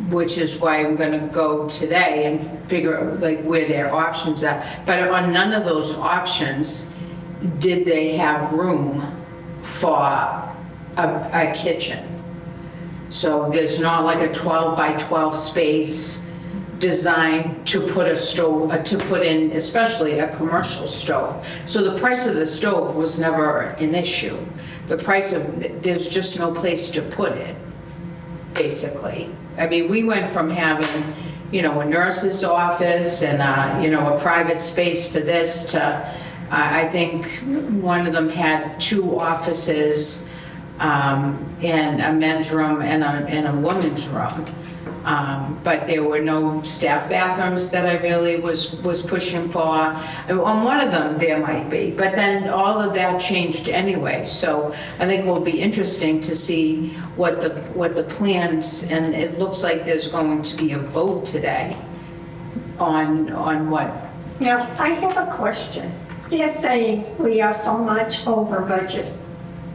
which is why I'm gonna go today and figure out like where their options are. But on none of those options did they have room for a kitchen. So there's not like a 12 by 12 space designed to put a stove, to put in especially a commercial stove. So the price of the stove was never an issue. The price of, there's just no place to put it, basically. I mean, we went from having, a nurse's office and, a private space for this to, I think one of them had 2 offices and a men's room and a woman's room. But there were no staff bathrooms that I really was pushing for. On one of them, there might be, but then all of that changed anyway. So I think it will be interesting to see what the plans, and it looks like there's going to be a vote today on what. Now, I have a question. They're saying we are so much over budget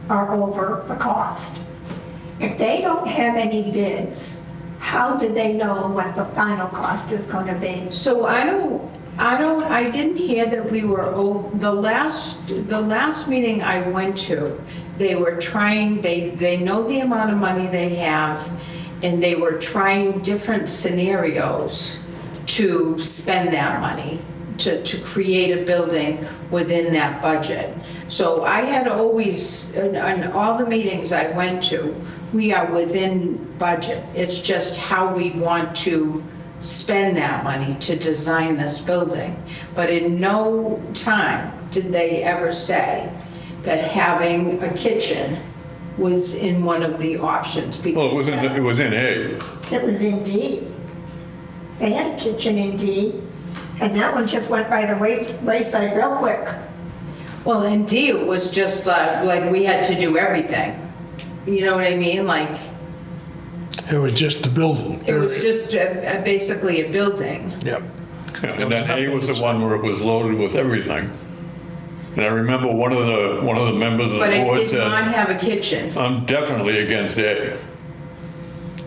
or over the cost. If they don't have any bids, how do they know what the final cost is going to be? So I didn't hear that we were, the last meeting I went to, they were trying, they know the amount of money they have, and they were trying different scenarios to spend that money, to create a building within that budget. So I had always, on all the meetings I went to, we are within budget. It's just how we want to spend that money to design this building. But in no time did they ever say that having a kitchen was in one of the options. well, it was in A. It was in D. They had a kitchen in D, and that one just went by the wayside real quick. Well, in D, it was just like we had to do everything. You know what I mean? Like, It was just the building. it was just basically a building. Yep. Yeah, and then A was the one where it was loaded with everything. And I remember one of the members of But the it board did not said, have a kitchen. I'm definitely against A,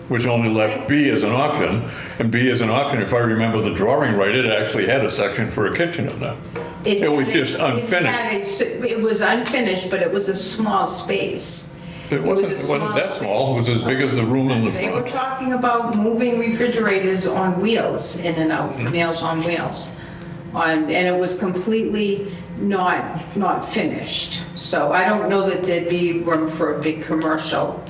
which only left B as an option. And B as an option, if I remember the drawing right, it actually had a section for a kitchen in there. It was just unfinished. It was unfinished, but it was a small space. It wasn't that small, it was as big as the room in the They were front. talking about moving refrigerators on wheels, in and out, Meals on Wheels. And it was completely not finished. So I don't know that there'd be room for a big commercial.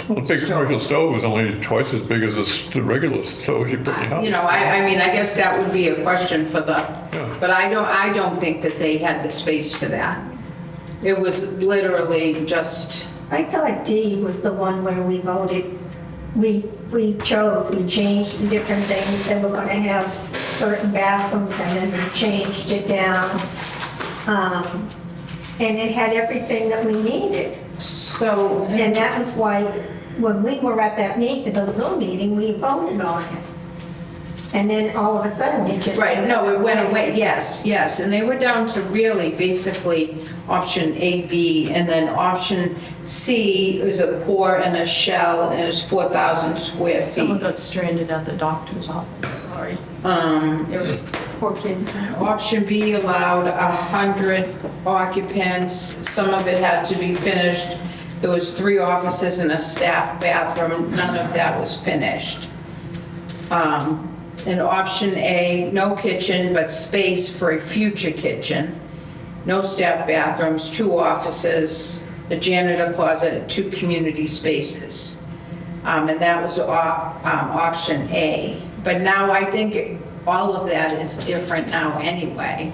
A big commercial stove is only twice as big as the regular stoves you put in your house. I mean, I guess that would be a question for Yeah. but I don't think that they had the space for that. It was literally just, I thought D was the one where we voted. We changed the different things. They were going to have certain bathrooms, and then they changed it down. And it had everything that we needed. so, And that was why, when we were at that meeting, the Zoom meeting, we voted on it. And then all of a sudden it just. Right, no, it went away, yes, yes, and they were down to really basically option A, B, and then option C is a core and a shell, and it's 4,000 square Someone feet. got stranded at the doctor's office, sorry. Poor kid. Option B allowed 100 occupants, some of it had to be finished. There was 3 offices and a staff bathroom, none of that was finished. And option A, no kitchen, but space for a future kitchen. No staff bathrooms, 2 offices, a janitor closet, and 2 community spaces. And that was option A. But now I think all of that is different now anyway.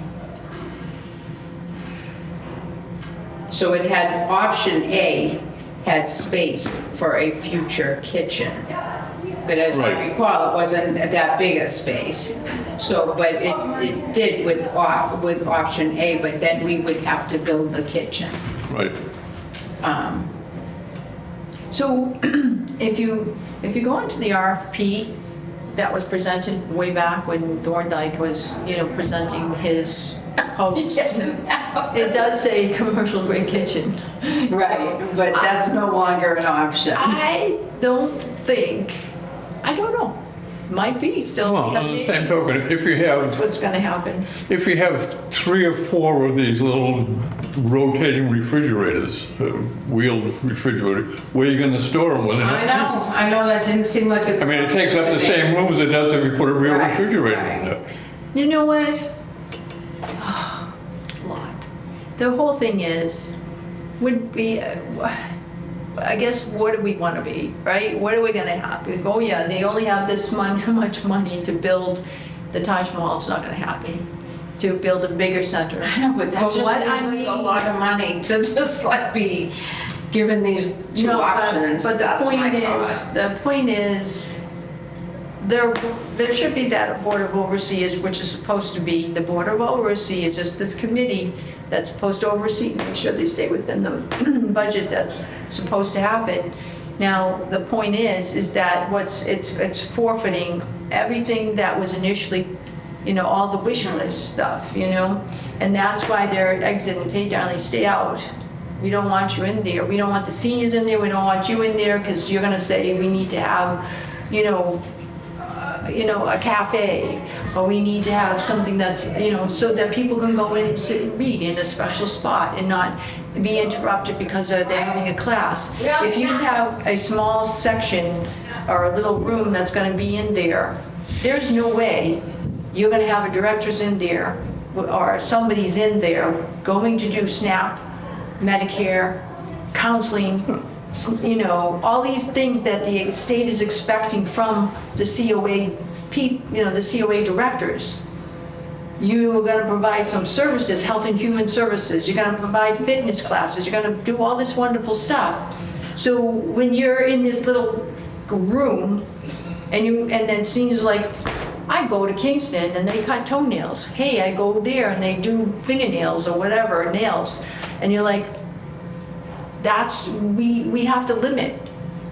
So it had, option A had space for a future kitchen. But as I Right. recall, it wasn't that big a space. So, but it did with option A, but then we would have to build the kitchen. Right. So if you go into the RFP that was presented way back when Thorndike was, presenting his post, it does say commercial grade kitchen. Right, but that's no longer an option. I don't know. Might be still. Well, on the same token, That's what's gonna happen. if you have 3 or 4 of these little rotating refrigerators, wheeled refrigerators, where are you gonna store them with? I know, that didn't seem like a. I mean, it takes up the same room as it does if you put a real Right, refrigerator right. in there. You know what? It's a lot. The whole thing would be, I guess, what do we want to be, right? What are we going to have? We go, oh yeah, they only have this much money to build the Taj Mahal. It's not going to happen. To build a bigger center. I know, but that just what seems I like mean- a lot of money to just like be given these 2 No, options. But the That's my point thought. is, there should be that Board of Overseers, which is supposed to be, the Board of Overseers is this committee that's supposed to oversee, and make sure they stay within the budget that's supposed to happen. Now, the point is that it's forfeiting everything that was initially, all the wish list stuff, and that's why they're exiting, say, darling, stay out. We don't want you in there. We don't want the seniors in there. We don't want you in there because you're gonna say we need to have, a cafe, or we need to have something that's, so that people can go in and sit and read in a special spot and not be interrupted because they're having a class. If you have a small section or a little room that's gonna be in there, there's no way you're gonna have a director's in there or somebody's in there going to do SNAP, Medicare, counseling, all these things that the state is expecting from the COA, the COA directors. You are going to provide some services, health and human services. You're going to provide fitness classes. You're going to do all this wonderful stuff. So when you're in this little room, and then seniors like, I go to Kingston and they cut toenails. Hey, I go there and they do fingernails or whatever, nails. And you're like, we have to limit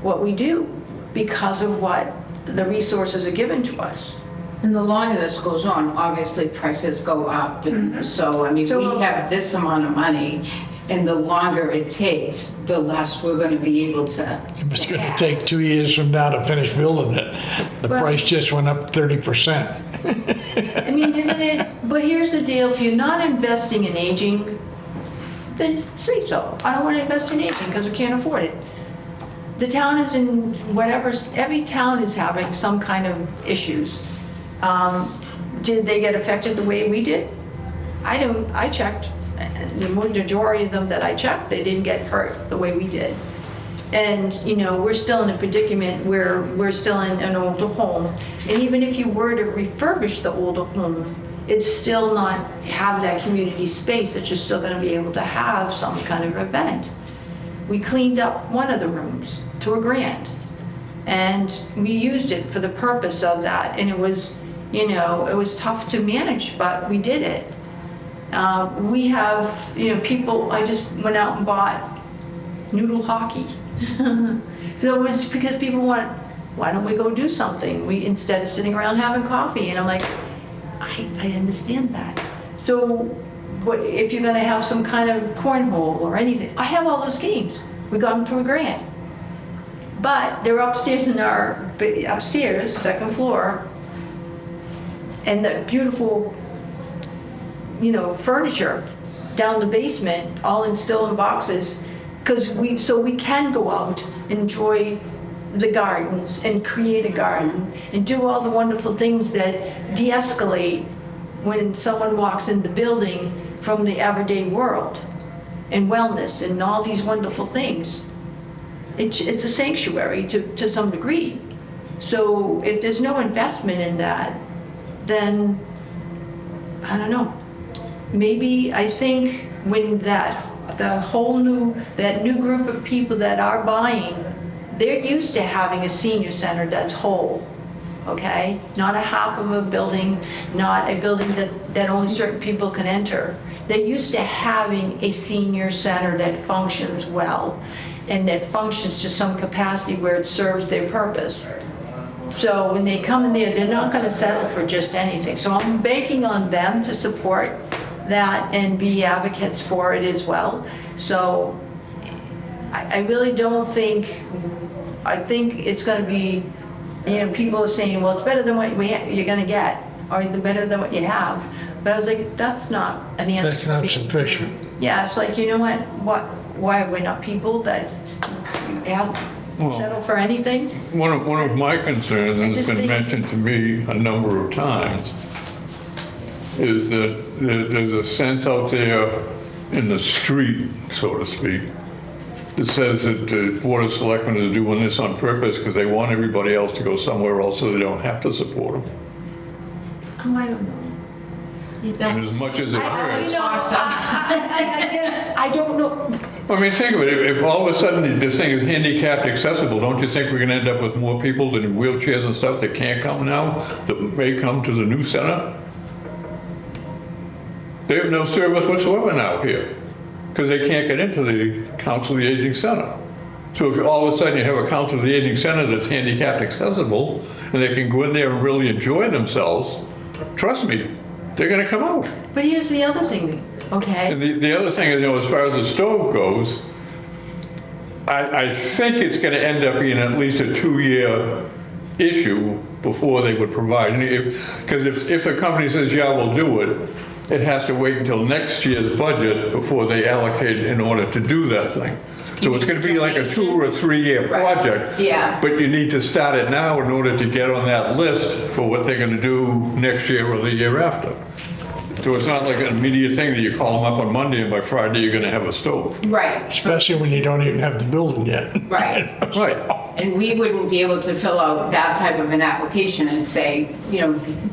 what we do because of what the resources are given to us. And the longer this goes on, obviously prices go up. And so, I mean, So- we have this amount of money, and the longer it takes, the less we're going to be able to. It's going to take 2 years from now to finish building it. The Well- price just went up 30%. I mean, isn't it? But here's the deal, if you're not investing in aging, then say so. I don't want to invest in aging because we can't afford it. The town is in whatever, every town is having some kind of issues. Did they get affected the way we did? I checked. The majority of them that I checked, they didn't get hurt the way we did. And, we're still in a predicament where we're still in an older home. And even if you were to refurbish the older home, it's still not have that community space that you're still gonna be able to have some kind of event. We cleaned up one of the rooms to $1,000. And we used it for the purpose of that. And it was, it was tough to manage, but we did it. We have, people, I just went out and bought noodle hockey. So it was because people want why don't we go do something? Instead of sitting around having coffee. And I'm like, I understand that. So what, if you're gonna have some kind of cornhole or anything, I have all those games. We got them for $1,000. But they're upstairs in our, upstairs, second floor, and the beautiful, furniture down the basement, all still in boxes, so we can go out and enjoy the gardens and create a garden and do all the wonderful things that de-escalate when someone walks in the building from the everyday world, and wellness and all these wonderful things. It's a sanctuary to some degree. So if there's no investment in that, then I don't know. Maybe I think when that new group of people that are buying, they're used to having a senior center that's whole, okay? Not a half of a building, not a building that only certain people can enter. They're used to having a senior center that functions well and that functions to some capacity where it serves their purpose. So when they come in there, they're not going to settle for just anything. So I'm banking on them to support that and be advocates for it as well. So I really don't think, I think it's going to be, people are saying, well, it's better than what you're going to get, or better than what you have. But I was like, that's not an answer. That's not sufficient. Yeah, it's like, you know what? Why are we not people that settle for anything? One of my concerns, and it's been mentioned to me a number of times, is that there's a sense out there in the street, so to speak, that says that the Board of Selectmen is doing this on purpose because they want everybody else to go somewhere else so they don't have to support them. Oh, I don't know. And as much as it hurts. I guess, I don't know. I mean, think of it, if all of a sudden this thing is handicapped accessible, don't you think we're gonna end up with more people that in wheelchairs and stuff that can't come now, that may come to the new center? They have no service whatsoever now here, because they can't get into the Council of the Aging Center. So if all of a sudden you have a Council of the Aging Center that's handicapped accessible, and they can go in there and really enjoy themselves, trust me, they're gonna come out. But here's the other thing, okay? And the other thing is, as far as the stove goes, I think it's gonna end up being at least a 2-year issue before they would provide. Because if the company says, yeah, we'll do it, it has to wait until next year's budget before they allocate in order to do that thing. So it's gonna be like a 2 or 3 year project. Yeah. But you need to start it now in order to get on that list for what they're gonna do next year or the year after. So it's not like an immediate thing that you call them up on Monday and by Friday you're gonna have a stove. Right, Especially when you don't even have the building yet. right. Right. And we wouldn't be able to fill out that type of an application and say,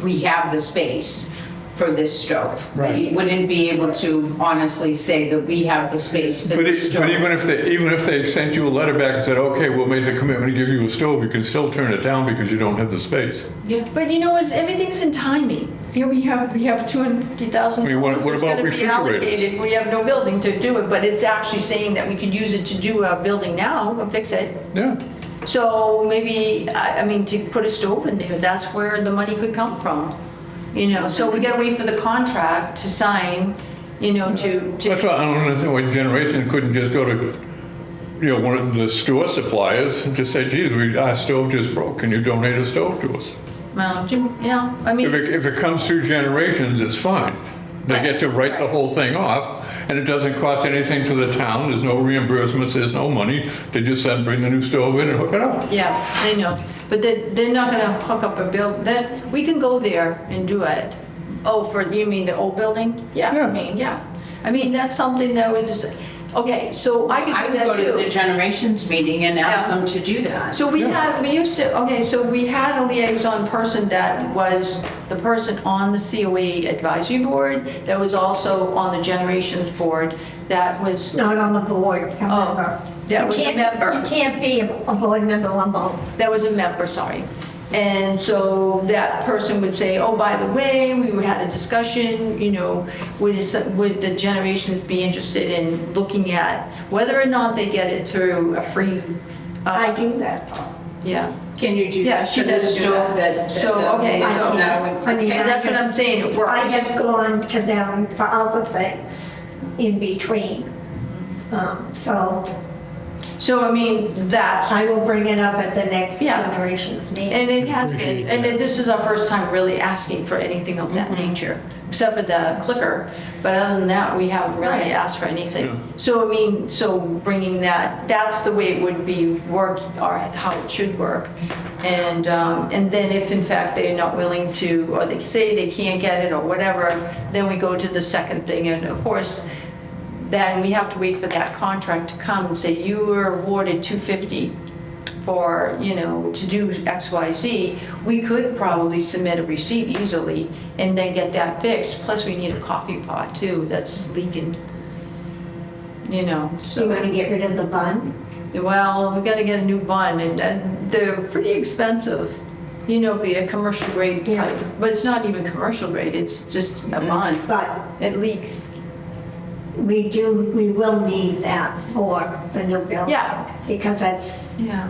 we have the space for this stove. Right. We wouldn't be able to honestly say that we have the space for But this stove. but even if they sent you a letter back and said, okay, we'll make the commitment to give you a stove, you can still turn it down because you don't have the space. Yeah, but everything's in timing. Here we have $250,000. I mean, what that's about gonna be refrigerators? allocated. We have no building to do it, but it's actually saying that we could use it to do a building now and fix it. Yeah. So maybe, to put a stove in there, that's where the money could come from. So we gotta wait for the contract to sign, to. That's why I don't understand why Generation couldn't just go to, one of the store suppliers and just say, geez, our stove just broke, can you donate a stove to us? Well, yeah, If it comes through Generations, it's fine. They get to write the whole thing off, and it doesn't cost anything to the town, there's no reimbursements, there's no money. They just said, bring the new stove in and hook it up. yeah, I know. But they're not gonna hook up a building. We can go there and do it. Oh, you mean the old building? Yeah. Yeah. That's something that we just, okay, so I I could would do go that to the too. Generations meeting and ask Yeah. them to do that. So we had a liaison person that was the person on the COA advisory board, that was also on the Generations board, that was, Not on the board, a Oh, member. that You was a can't- member. You can't be a board member on both. that was a member, sorry. And so that person would say, oh, by the way, we had a discussion, would the Generations be interested in looking at whether or not they get it through a free, I do that. yeah. Can you do Yeah, that she for the does do stove that. that? So, okay, I so- can't. I mean, And that's what I'm saying, it works. I have gone to them for other things in between. So So, I mean, that's, I will bring it up at the next Yeah. generation's meeting. and it has been, Appreciate and that. this is our first time really asking for anything of that nature, except for the clicker. But other than that, we haven't really asked for anything. So, I mean, so bringing that, that's the way it would be work, or how it should work. And then if in fact they're not willing to, or they say they can't get it or whatever, then we go to the second thing. And of course, then we have to wait for that contract to come and say, you were awarded $250 for, to do X, Y, Z. We could probably submit a receipt easily and then get that fixed. Plus, we need a coffee pot too that's leaking, So you so. want to get rid of the bun? Well, we gotta get a new bun and they're pretty expensive. Be a commercial grade Yeah. type, but it's not even commercial grade, it's just a bun. But It leaks. we will need that for the new building. Yeah. Because Yeah.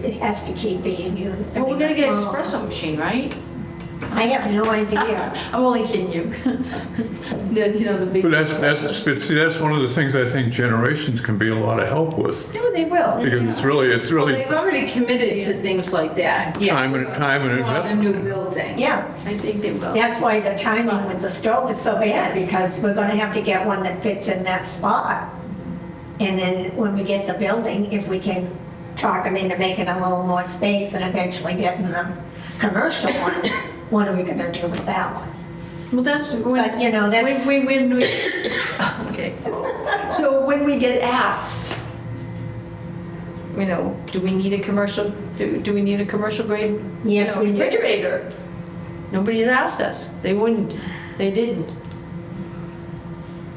it has to keep being used. I Well, we're mean, gonna get an the small- espresso machine, right? I have no idea. I'm only kidding you. The big. But but see, that's one of the things I think generations can be a lot of help with. No, they will. Because it's really, Well, they've already committed to things like that, yes. time and For the investment. new building. Yeah, I think they will. that's why the timing with the stove is so bad, because we're gonna have to get one that fits in that spot. And then when we get the building, if we can talk them into making a little more space and eventually getting the commercial one, what are we gonna do with that one? Well, that's when. But, that's. When we, okay. So when we get asked, do we need a commercial, do we need a commercial grade? Yes, we do. Refrigerator? Nobody has asked us. They wouldn't, they didn't.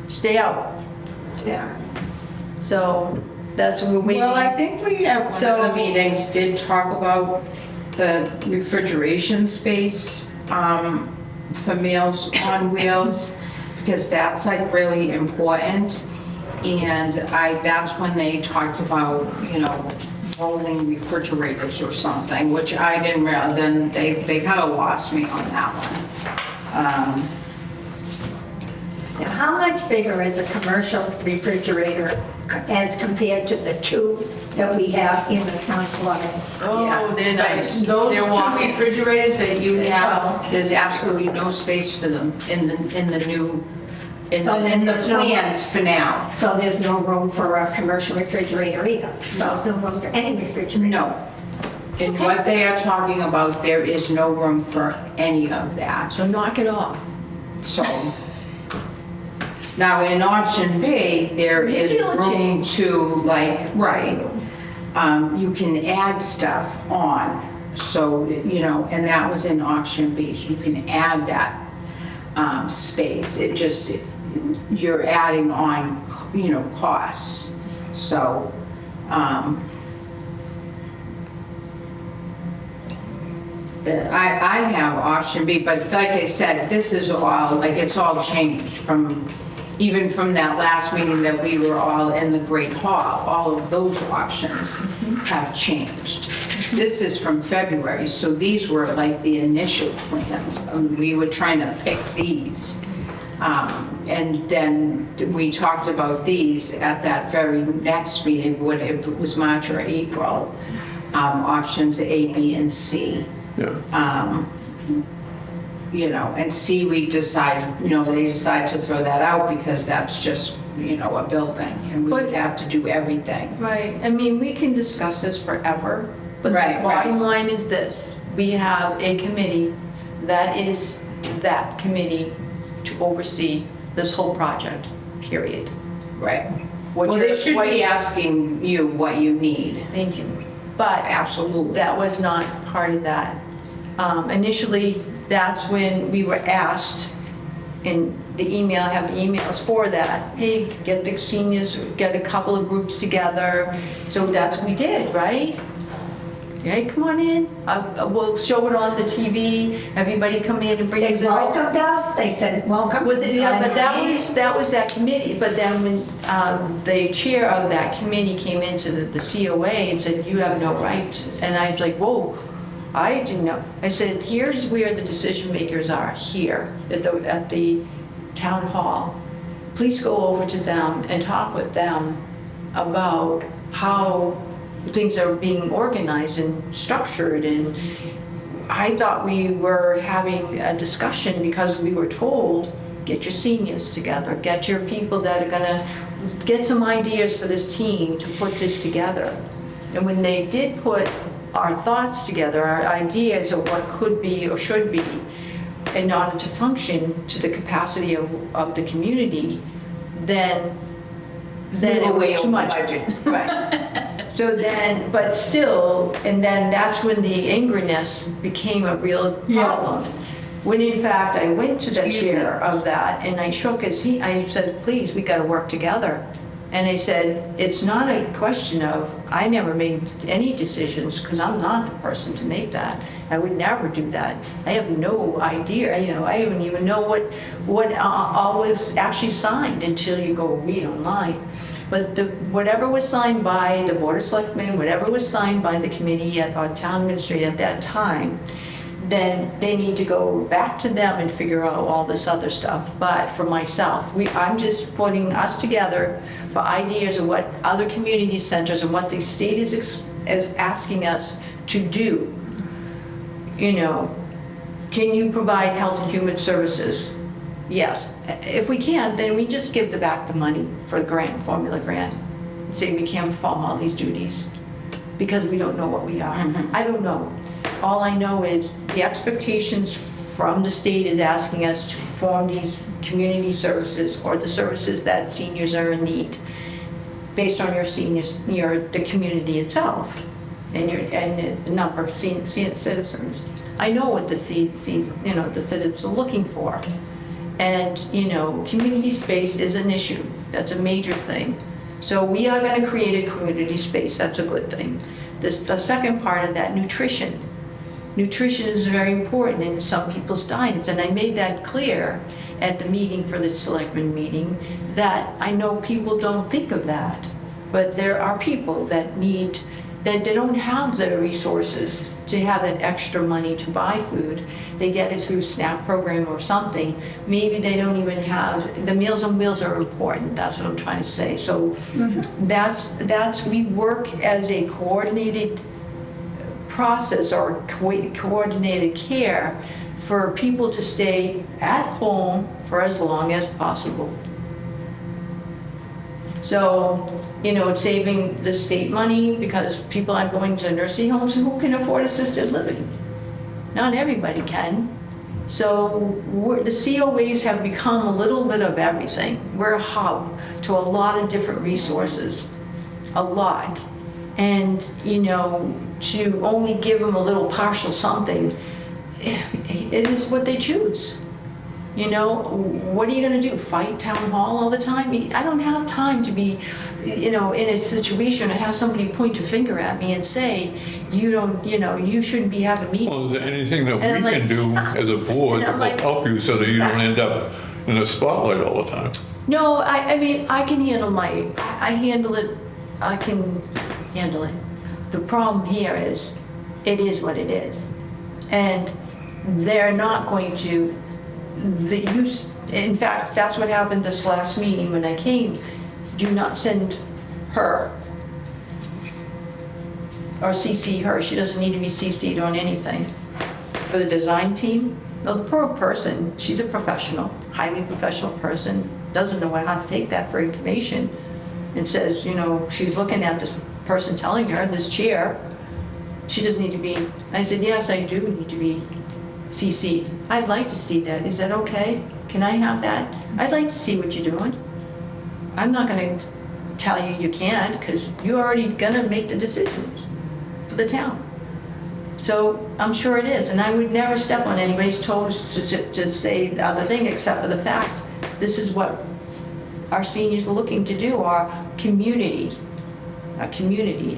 Stay out. Yeah. So that's what we're waiting. Well, I think we at one So- of the meetings did talk about the refrigeration space for Meals on Wheels, because that's like really important. And that's when they talked about, rolling refrigerators or something, which I didn't realize, then they kind of lost me on that one. Now, how much bigger is a commercial refrigerator as compared to the two that we have in the council already? Oh, they're But nice. Those They're two walking. refrigerators that you have, Wow. there's absolutely no space for them in the new, So then in the there's no- plans for now. So there's no room for a commercial refrigerator either? So there's no room for any refrigerator? No. In what they are talking about, there is no room for any of that. So knock it off. So, now in option B, there is Maybe it'll room change. to you can add stuff on. So, and that was in option B, so you can add that space. It just, you're adding on, costs. So, I have option B, but like I said, this is all, it's all changed even from that last meeting that we were all in the Great Hall. All of those options have changed. This is from February, so these were like the initial plans. We were trying to pick these. And then we talked about these at that very next meeting, when it was March or April, options A, B, and C. Yeah. And C, we decided, they decided to throw that out because that's just, a building, and we would But- have to do everything. Right, I mean, we can discuss this forever, but the Right, bottom right. line is this. We have a committee that is that committee to oversee this whole project, period. Right. What Well, you're- they should what be you- asking you what you need. Thank you. But Absolutely. that was not part of that. Initially, that's when we were asked, in the email, I have the emails for that, hey, get the seniors, get a couple of groups together. So that's what we did, right? hey, come on in, we'll show it on the TV, everybody come in and bring They us. welcomed us, they said, welcome. But, yeah, but that was that committee, but then when the chair of that committee came into the COA and said, you have no right, and I was like, whoa, I didn't know. I said, here's where the decision makers are, here, at the town hall. Please go over to them and talk with them about how things are being organized and structured. And I thought we were having a discussion because we were told, get your seniors together, get your people that are gonna get some ideas for this team to put this together. And when they did put our thoughts together, our ideas of what could be or should be in order to function to the capacity of the community, then it was too much. Right. So then, but still, and then that's when the angriness became a real problem. When in fact, I went to the chair of that and I shook his hand, I said, please, we gotta work together. And I said, it's not a question of, I never made any decisions because I'm not the person to make that. I would never do that. I have no idea, I don't even know what all was actually signed until you go read online. But whatever was signed by the Board of Selectmen, whatever was signed by the committee at our town administrator at that time, then they need to go back to them and figure out all this other stuff. But for myself, I'm just putting us together for ideas of what other community centers and what the state is asking us to do. Can you provide health and human services? Yes. If we can't, then we just give back the money for the grant, formula grant. Say we can't perform all these duties because we don't know what we are. I don't know. All I know is the expectations from the state is asking us to perform these community services or the services that seniors are in need based on your seniors, the community itself and the number of citizens. I know what the citizens are looking for. And, community space is an issue. That's a major thing. So we are going to create a community space. That's a good thing. The second part of that, nutrition. Nutrition is very important in some people's diets, and I made that clear at the meeting for the selectmen meeting that I know people don't think of that, but there are people that they don't have the resources to have that extra money to buy food. They get it through SNAP program or something. Maybe they don't even have, the Meals on Wheels are important, that's what I'm trying to say. So we work as a coordinated process or coordinated care for people to stay at home for as long as possible. So, it's saving the state money because people are going to nursing homes who can afford assisted living. Not everybody can. So the COAs have become a little bit of everything. We're a hub to a lot of different resources, a lot. And, to only give them a little partial something, it is what they choose. What are you going to do? Fight town hall all the time? I don't have time to be, in a situation to have somebody point a finger at me and say, you shouldn't be having meetings. Well, is there anything that And we I'm can do as a board that will help you so that you don't end up in the spotlight all the time? No, I mean, I can handle I handle it, I can handle it. The problem here is, it is what it is. And they're not going to, in fact, that's what happened this last meeting when I came. Do not send her or CC her. She doesn't need to be CC'd on anything. For the design team, no, the poor person, she's a professional, highly professional person, doesn't know how to take that for information, and says, she's looking at this person telling her, this chair, she doesn't need to be. I said, yes, I do need to be CC'd. I'd like to see that. Is that okay? Can I have that? I'd like to see what you're doing. I'm not going to tell you can't, because you're already going to make the decisions for the town. So I'm sure it is, and I would never step on anybody's toes to say the other thing, except for the fact this is what our seniors are looking to do, our community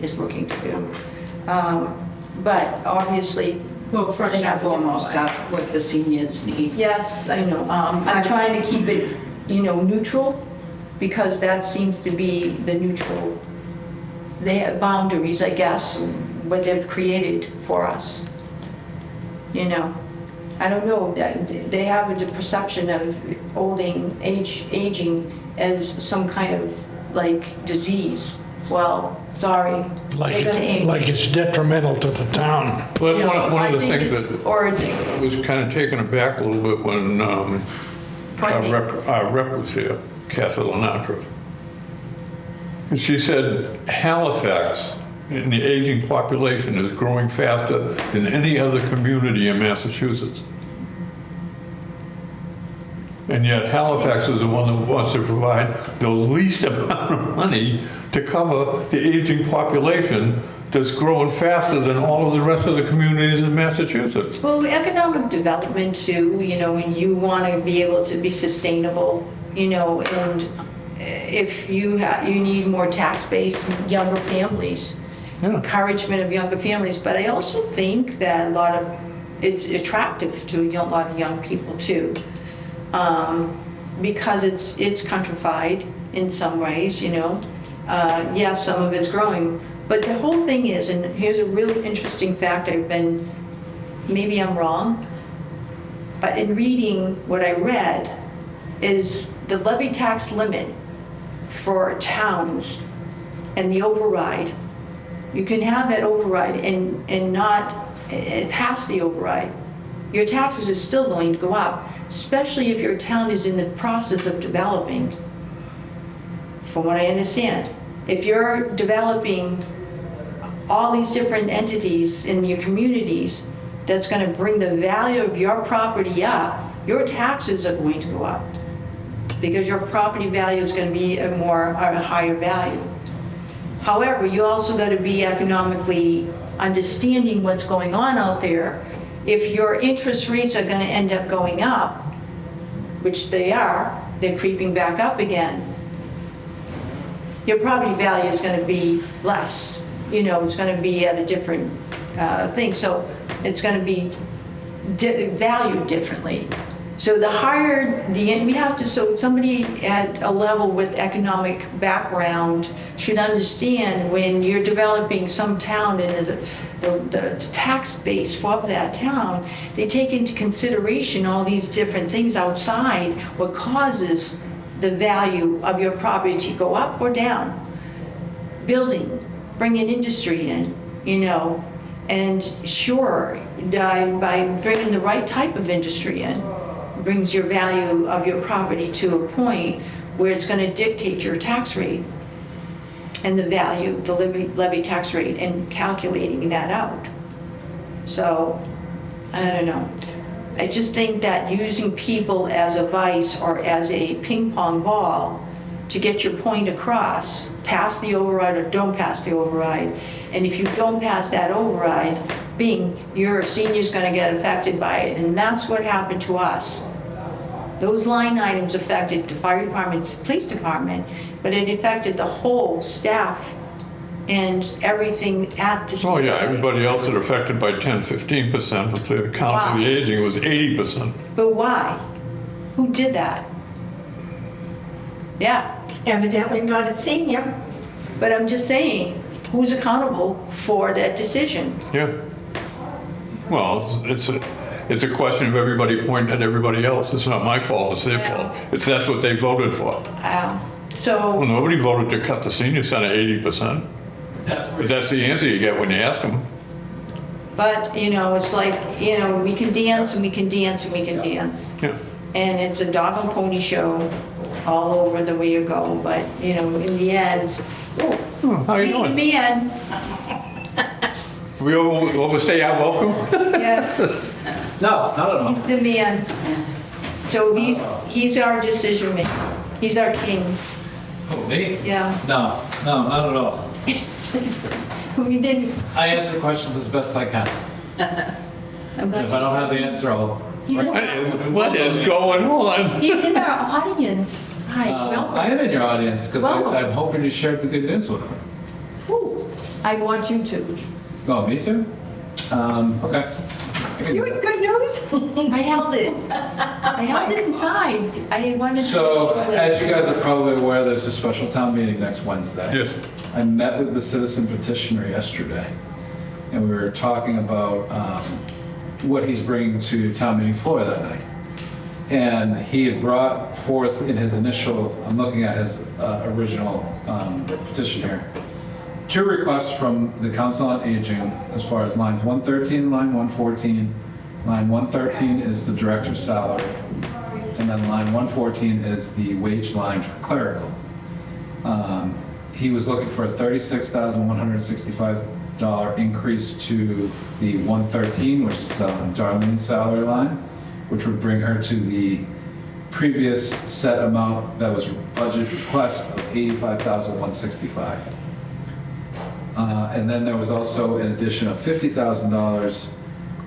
is looking to do. But obviously, Well, first They and have to get foremost, all that. that's what the seniors need. yes, I know. I'm trying to keep it, neutral, because that seems to be the neutral, they have boundaries, I guess, what they've created for us. I don't know, that they have the perception of aging as some kind of like disease. Well, sorry. Like, they're gonna age. like it's detrimental to the town. Well, that's one I of the think things it's- that Or it's I was kind of taken aback a little bit when our frightening. rep was here, Kathy Lenatra. And she said Halifax, in the aging population, is growing faster than any other community in Massachusetts. And yet Halifax is the one that wants to provide the least amount of money to cover the aging population that's growing faster than all of the rest of the communities in Massachusetts. Well, economic development too, and you want to be able to be sustainable, and if you need more tax base, younger families, Yeah. encouragement of younger families. But I also think that it's attractive to a lot of young people too, because it's countrified in some ways, Yes, some of it's growing, but the whole thing is, and here's a really interesting fact maybe I'm wrong, but in reading what I read, is the levy tax limit for towns and the override. You can have that override and not pass the override. Your taxes are still going to go up, especially if your town is in the process of developing, from what I understand. If you're developing all these different entities in your communities, that's going to bring the value of your property up, your taxes are going to go up, because your property value is going to be a higher value. However, you also got to be economically understanding what's going on out there. If your interest rates are going to end up going up, which they're creeping back up again, your property value is going to be less. It's going to be at a different thing. So it's going to be valued differently. So the higher so somebody at a level with economic background should understand when you're developing some town and the tax base for that town, they take into consideration all these different things outside what causes the value of your property to go up or down. Building, bringing industry in, and sure, by bringing the right type of industry in, brings your value of your property to a point where it's going to dictate your tax rate and the value, the levy tax rate, and calculating that out. So, I don't know. I just think that using people as a vice or as a ping pong ball to get your point across, pass the override or don't pass the override, and if you don't pass that override, your senior's going to get affected by it, and that's what happened to us. Those line items affected the fire department, the police department, but it affected the whole staff and everything at the. Oh, yeah, everybody else that are affected by 10, 15%, but the count of the aging was 80%. But why? Who did that? Yeah, Evidently not a senior. but I'm just saying, who's accountable for that decision? Yeah. Well, it's a question of everybody pointing at everybody else. It's not my fault, it's their fault. That's what they voted for. Well, So, nobody voted to cut the senior center 80%. But that's the answer you get when you ask them. but, it's like, we can dance and we can dance and we can dance. Yeah. And it's a dog and pony show all over the way you go, but, in the end, Oh, how you he's the doing? man. We overstay our welcome? Yes, No, not at all. he's the man. So he's our decision maker. He's our king. Who, me? Yeah. No, not at all. We didn't. I answer questions as best I can. I'm glad And if I don't have the answer, I'll. What is going on? He's in our audience. Hi, I welcome. am in your audience because Welcome. I'm hoping you shared the good news with me. Ooh, I want you to. Oh, me too? Okay. I can do that. Good news? I held it. I held it inside. I wanted to. So, as you guys are probably aware, there's a special town meeting next Wednesday. Yes. I met with the citizen petitioner yesterday, and we were talking about what he's bringing to town meeting floor that night. And he had brought forth in his initial, I'm looking at his original petition here, 2 requests from the Council on Aging as far as lines 113 and line 114. Line 113 is the director's salary, and then line 114 is the wage line for clerical. He was looking for a $36,165 increase to the 113, which is Darlene's salary line, which would bring her to the previous set amount that was budget request of $85,165. And then there was also an addition of $50,000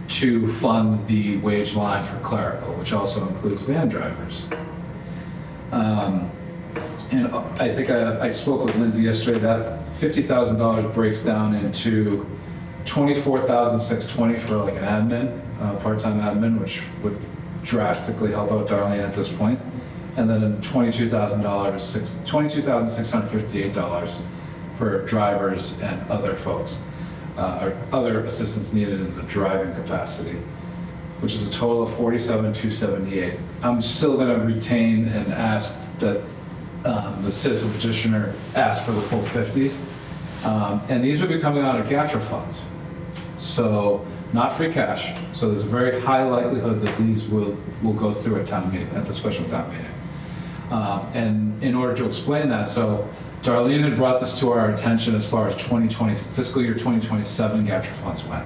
to fund the wage line for clerical, which also includes van drivers. And I think I spoke with Lindsay yesterday, that $50,000 breaks down into $24,620 for like an admin, part-time admin, which would drastically help out Darlene at this point. And then $22,658 for drivers and other folks, or other assistance needed in the driving capacity, which is a total of $47,278. I'm still going to retain and ask that the citizen petitioner ask for the full 50. And these would be coming out of GATRA funds. So not free cash. So there's a very high likelihood that these will go through at town meeting, at the special town meeting. And in order to explain that, so Darlene had brought this to our attention as far as fiscal year 2027 GATRA funds went.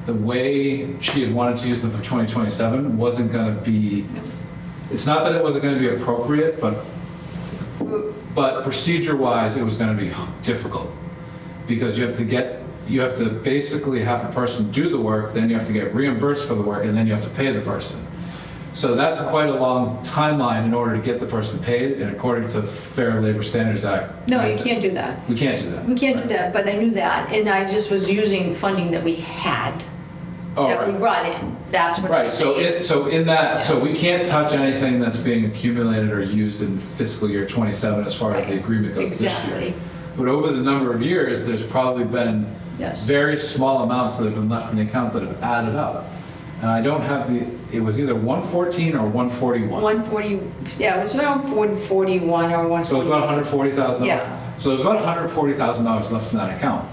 The way she had wanted to use them for 2027 wasn't going to be, it's not that it wasn't going to be appropriate, but procedure-wise, it was going to be difficult. Because you have to basically have a person do the work, then you have to get reimbursed for the work, and then you have to pay the person. So that's quite a long timeline in order to get the person paid, and according to Fair Labor Standards Act. No, you can't do that. We can't do that. We can't do that, but I knew that, and I just was using funding that we had, Oh, that we right. brought in. That's what I'm Right, so we can't touch anything that's being accumulated or used in fiscal year 27 as far as the agreement goes this year. Exactly. But over the number of years, there's probably been Yes. very small amounts that have been left in the account that have added up. And I don't have it was either 114 or 141. 140, yeah, it was around 41 or 140. So it was about $140,000. Yeah. So there's about $140,000 left in that account.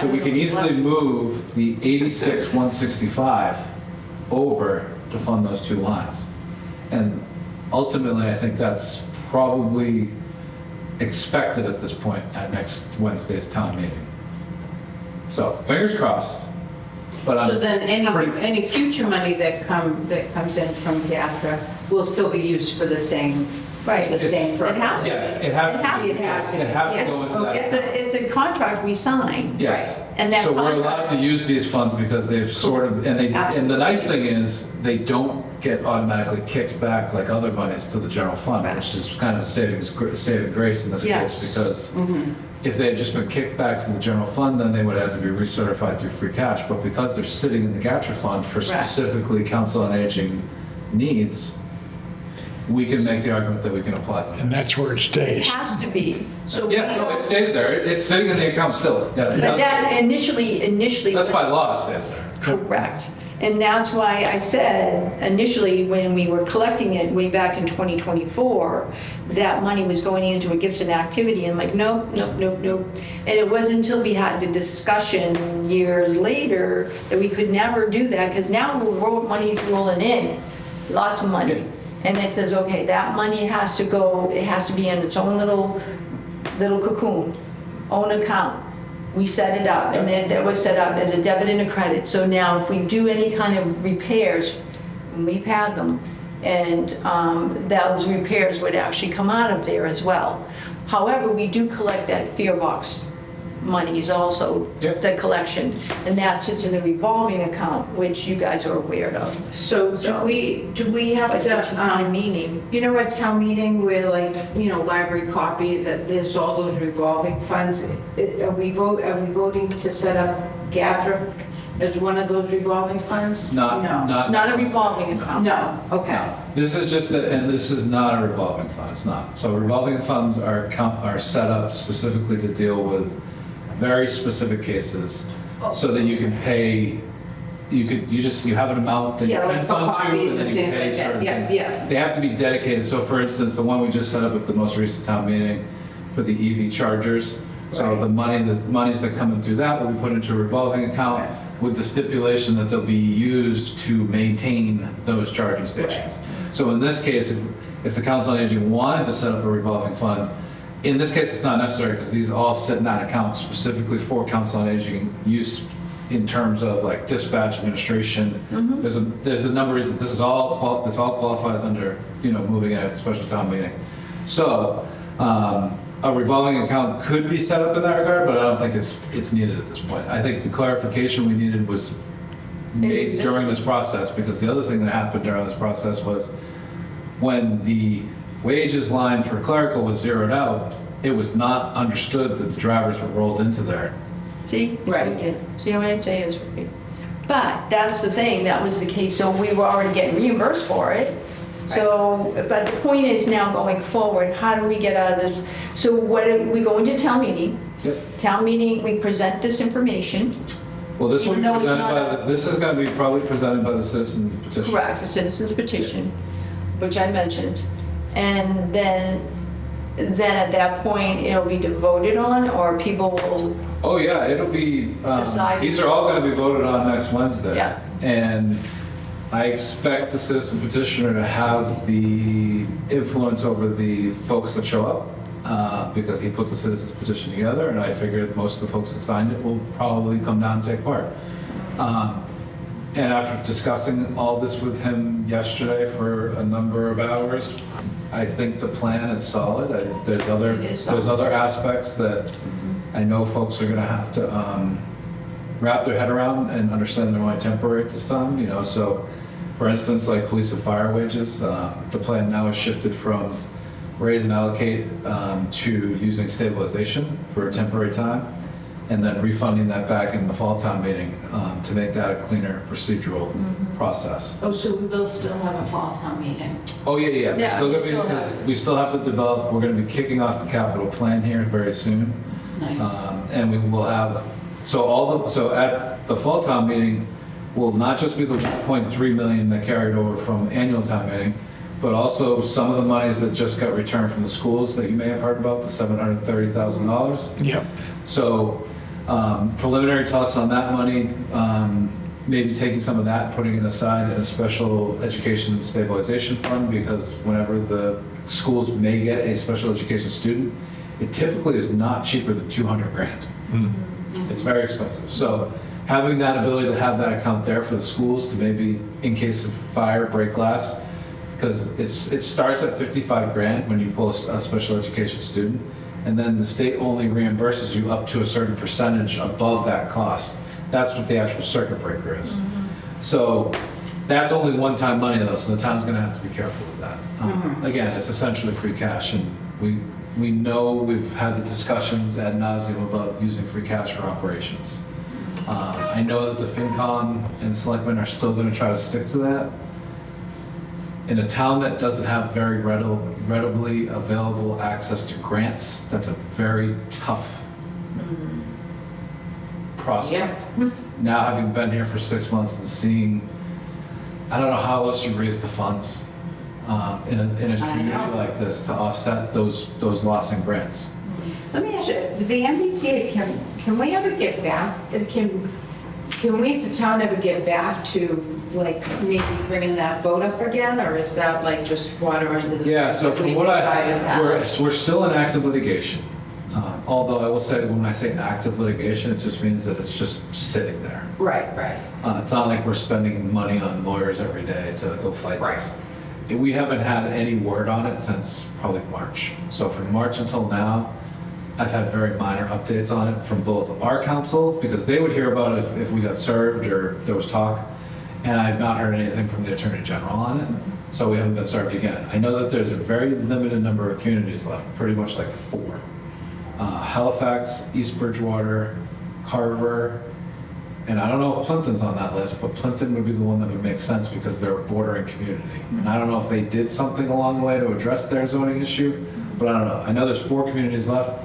So we can easily move the 86,165 over to fund those 2 lines. And ultimately, I think that's probably expected at this point at next Wednesday's town meeting. So fingers crossed. But So then any future money that comes in from GATRA will still be used for the same, Right. the same It purpose? has to. Yes, it has to. It has to. It has to go into that. It's a contract we signed. Yes. And that So we're allowed contract- to use these funds because they've sort of, and the nice thing is, they don't get automatically kicked back like other monies to the general fund, which is kind of saving grace in this Yes. case, because if they had just been kicked back to the general fund, then they would have to be recertified through free cash. But because they're sitting in the GATRA fund for specifically Council on Aging needs, we can make the argument that we can apply them. And that's where it It stays. has to be. So Yeah, no, it stays there. It's sitting in the account still. Yeah, it But does. that initially. That's by law, it stays there. Correct. And that's why I said initially, when we were collecting it way back in 2024, that money was going into a gifts and activity, and I'm like, nope, nope, nope, nope. And it wasn't until we had the discussion years later that we could never do that, because now the money's rolling in, lots of money. And it says, okay, that money has to go, it has to be in its own little cocoon, own account. We set it up, and then that was set up as a debit and a credit. So now if we do any kind of repairs, and we've had them, and those repairs would actually come out of there as well. However, we do collect that fear box monies also, Yep. the collection, and that sits in the revolving account, which you guys are aware of. So do we have But to, it's a town meeting. you know, at town meeting where like, you know, library copy, that there's all those revolving funds, are we voting to set up GATRA As one of those revolving funds? Not, No. not. It's not a revolving account. No, okay. This is just, and this is not a revolving fund, it's not. So revolving funds are set up specifically to deal with very specific cases so that you can pay, you have an amount that you Yeah, like can for fund to, copies and and then you things pay like that. certain Yeah, things. yeah. They have to be dedicated, so for instance, the one we just set up at the most recent town meeting for the EV chargers, so Right. the monies that come in through that will be put into a revolving account Right. with the stipulation that they'll be used to maintain those charging stations. So in this case, if the Council on Aging wanted to set up a revolving fund, in this case, it's not necessary because these all sit in that account specifically for Council on Aging use in terms of like dispatch administration. There's a number of reasons, this all qualifies under, moving it at the special town meeting. So, a revolving account could be set up in that regard, but I don't think it's needed at this point. I think the clarification we needed was made during this process, because the other thing that happened during this process was when the wages line for clerical was zeroed out, it was not understood that the drivers were rolled into there. See? Right. See what I'm saying is right. But that's the thing, that was the case, so we were already getting reimbursed for it. So, but the point is now going forward, how do we get out of this? So we go into town meeting. Yep. Town meeting, we present this information. Well, this will be Even though it's presented not by, this is going to be probably presented by the citizen petition. Correct, a citizen's petition, which I mentioned. And then at that point, it'll be voted on, or people will, Oh, yeah, it'll be, Decide. these are all going to be voted on next Wednesday. Yeah. And I expect the citizen petitioner to have the influence over the folks that show up, because he put the citizen petition together, and I figured most of the folks that signed it will probably come down and take part. And after discussing all this with him yesterday for a number of hours, I think the plan is solid. There's It is solid. other aspects that I know folks are gonna have to wrap their head around and understand they're only temporary at this time, so for instance, like police and fire wages, the plan now is shifted from raise and allocate to using stabilization for a temporary time, and then refunding that back in the fall town meeting to make that a cleaner procedural process. Oh, so we will still have a fall town meeting? Oh, yeah. Yeah, We're still we gonna be, still because have- we still have to develop, we're gonna be kicking off the capital plan here very soon. Nice. And we will have, so at the fall town meeting will not just be the 1.3 million that carried over from annual town meeting, but also some of the monies that just got returned from the schools that you may have heard about, the $730,000. Yep. So preliminary talks on that money, maybe taking some of that, putting it aside in a special education stabilization fund, because whenever the schools may get a special education student, it typically is not cheaper than 200 grand. It's very expensive. So having that ability to have that account there for the schools to maybe, in case of fire, break glass, because it starts at 55 grand when you pull a special education student, and then the state only reimburses you up to a certain percentage above that cost. That's what the actual circuit breaker is. So that's only one-time money though, so the town's gonna have to be careful with that. Again, it's essentially free cash, and we know we've had the discussions ad nauseum about using free cash for operations. I know that the FinCom and Selectmen are still gonna try to stick to that. In a town that doesn't have very readily available access to grants, that's a very tough prospect. Now, having been here for 6 months and seeing, I don't know how else you raise the funds in a community like this to offset those loss in grants. Let me ask you, the MBTA, can we ever get back, can we as a town ever get back to like maybe bringing that vote up again, or is that like just water under the? Yeah, so if from we what decided that? we're still in active litigation. Although I will say, when I say active litigation, it just means that it's just sitting there. Right. It's not like we're spending money on lawyers every day to go fight this. We haven't had any word on it since probably March. So from March until now, I've had very minor updates on it from both our council, because they would hear about it if we got served or there was talk, and I've not heard anything from the Attorney General on it, so we haven't been served again. I know that there's a very limited number of communities left, pretty much like 4. Halifax, East Bridgewater, Carver, And I don't know if Plimpton's on that list, but Plimpton would be the one that would make sense because they're a bordering community. And I don't know if they did something along the way to address their zoning issue, but I don't know. I know there's 4 communities left.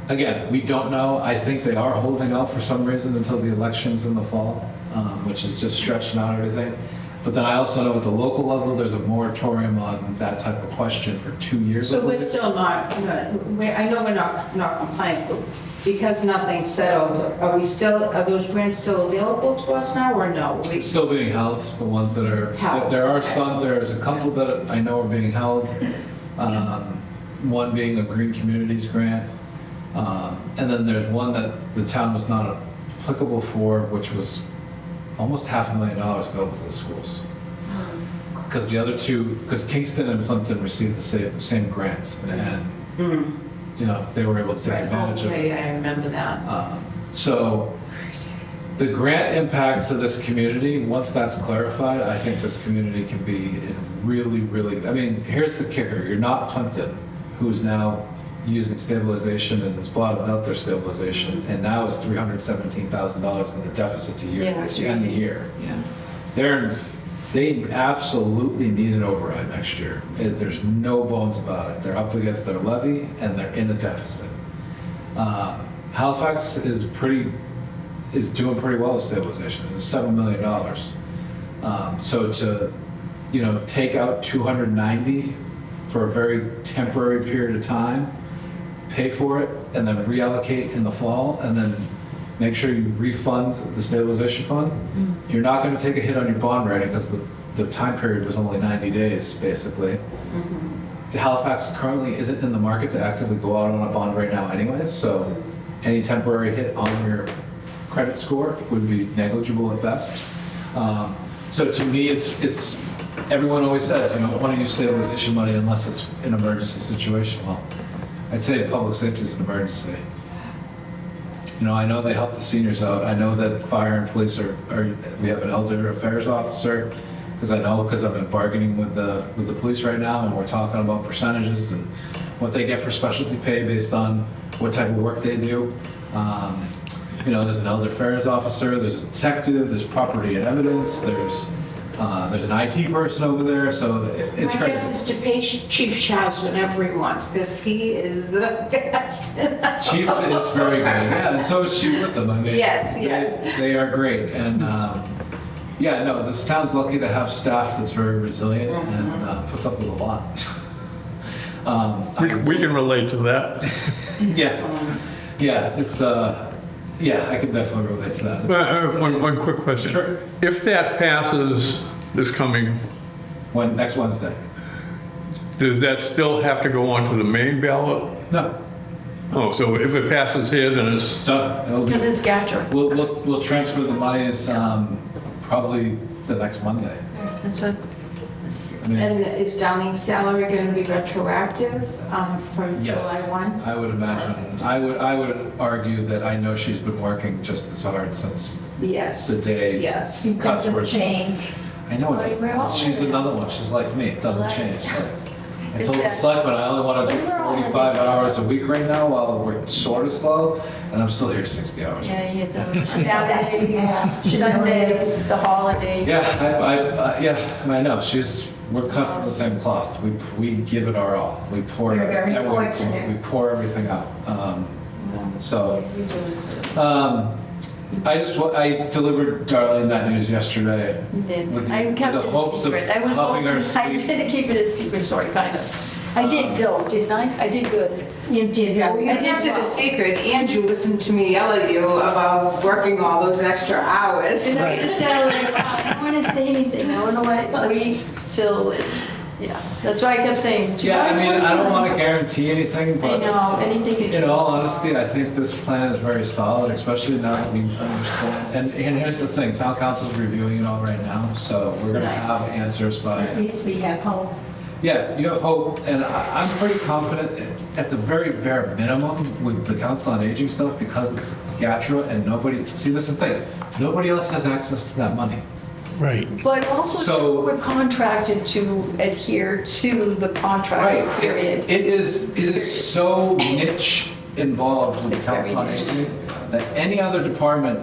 Again, we don't know. I think they are holding out for some reason until the elections in the fall, which is just stretching out everything. But then I also know at the local level, there's a moratorium on that type of question for 2 years. So we're still not, I know we're not compliant, but because nothing's settled, are those grants still available to us now, or no? It's still being held, the ones that are, Held, there are okay. some, there's a couple that I know are being held. One being a Green Communities grant. And then there's one that the town was not applicable for, which was almost $500,000 available to the schools. Because the other two, because Kingston and Plimpton received the same grants, and, you know, they were able to take advantage of it. Yeah, I remember that. So the grant impact to this community, once that's clarified, I think this community can be in really, really, I mean, here's the kicker. You're not Plimpton, who's now using stabilization and has bottomed out their stabilization, and now is $317,000 in the deficit to year, Yeah, to end the year. Yeah. They absolutely need an override next year. There's no bones about it. They're up against their levy and they're in a deficit. Halifax is doing pretty well with stabilization. It's $7 million. So to, you know, take out 290 for a very temporary period of time, pay for it, and then reallocate in the fall, and then make sure you refund the stabilization fund. You're not going to take a hit on your bond rating because the time period was only 90 days, basically. Halifax currently isn't in the market to actively go out on a bond right now anyways, so any temporary hit on your credit score would be negligible at best. So to me, it's everyone always says, you don't want to use stabilization money unless it's an emergency situation. Well, I'd say public safety is an emergency. You know, I know they help the seniors out. I know that fire and police we have an elder affairs officer, because I've been bargaining with the police right now, and we're talking about percentages and what they get for specialty pay based on what type of work they do. You know, there's an elder affairs officer, there's a detective, there's property and evidence, there's an IT person over there, so it's My great. guess is to pay Chief Shouse whenever he wants, because he is the best. Chief is very good, yeah, and so is Chief Witham. I mean, Yes. They are great, and yeah, no, this town's lucky to have staff that's very resilient and puts up with a lot. We can relate to that. Yeah, it's yeah, I can definitely relate to that. One quick question. Sure. If that passes this coming, Next Wednesday? does that still have to go on to the main ballot? No, Oh, so if it passes here, then it's, it's done. It'll be- Because it's GATRA. We'll transfer the monies probably the next Monday. That's what, I mean, And is Darlene's salary going to be retroactive from Yes. July 1? I would imagine. I would argue that I know she's been working just as hard since Yes. the day Yes. It cuts were. doesn't change. I know it We're all- doesn't. She's another one. She's like me. It doesn't change. I told the Exactly. selectmen I only want to do We're all 45 hours a week right now while we're sort of slow, and I'm still here 60 hours. yeah, you have That's- yeah, she Sundays, the holiday. Yeah, I know. We're cut from the same cloth. We give it our all. We pour We're very everything- fortunate. We pour everything out. I delivered Darlene that news yesterday. You did. With I kept the it hopes a of secret. I was helping her hoping, I sleep. did keep it a secret, sorry, kind of. I did go, didn't I? I did good. You did, Well, you kept it a secret, and you listened to me yell at you about working all those extra hours. Didn't I just say, I don't want to say anything, I want to wait till, yeah. That's why I kept saying. Yeah, I mean, July I don't 24th. want to guarantee anything, I but know, anything can change. in all honesty, I think this plan is very solid, especially now that we understand. And here's the thing, town council's reviewing it all right now, so we're gonna have Nice. answers by. At least we have hope. Yeah, you have hope, and I'm pretty confident at the very bare minimum with the Council on Aging stuff, because it's GATRA and this is the thing, nobody else has access to that money. Right. But also, So- we're contracted to adhere to the contract period. It is so niche involved with the It's very Council on niche. Aging that any other department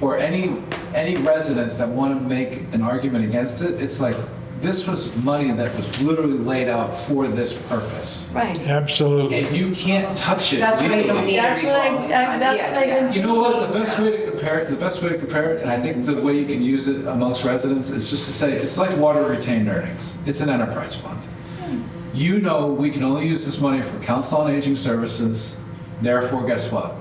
or any residents that want to make an argument against it, it's like, this was money that was literally laid out for this purpose. Right. Absolutely. And you can't touch it That's why you don't legally. need a That's what revolving fund. that's what I've been You saying. know what, the best way to compare it, and I think the way you can use it amongst residents is just to say, it's like water retained earnings. It's an enterprise fund. You know, we can only use this money for council on aging services, therefore, guess what?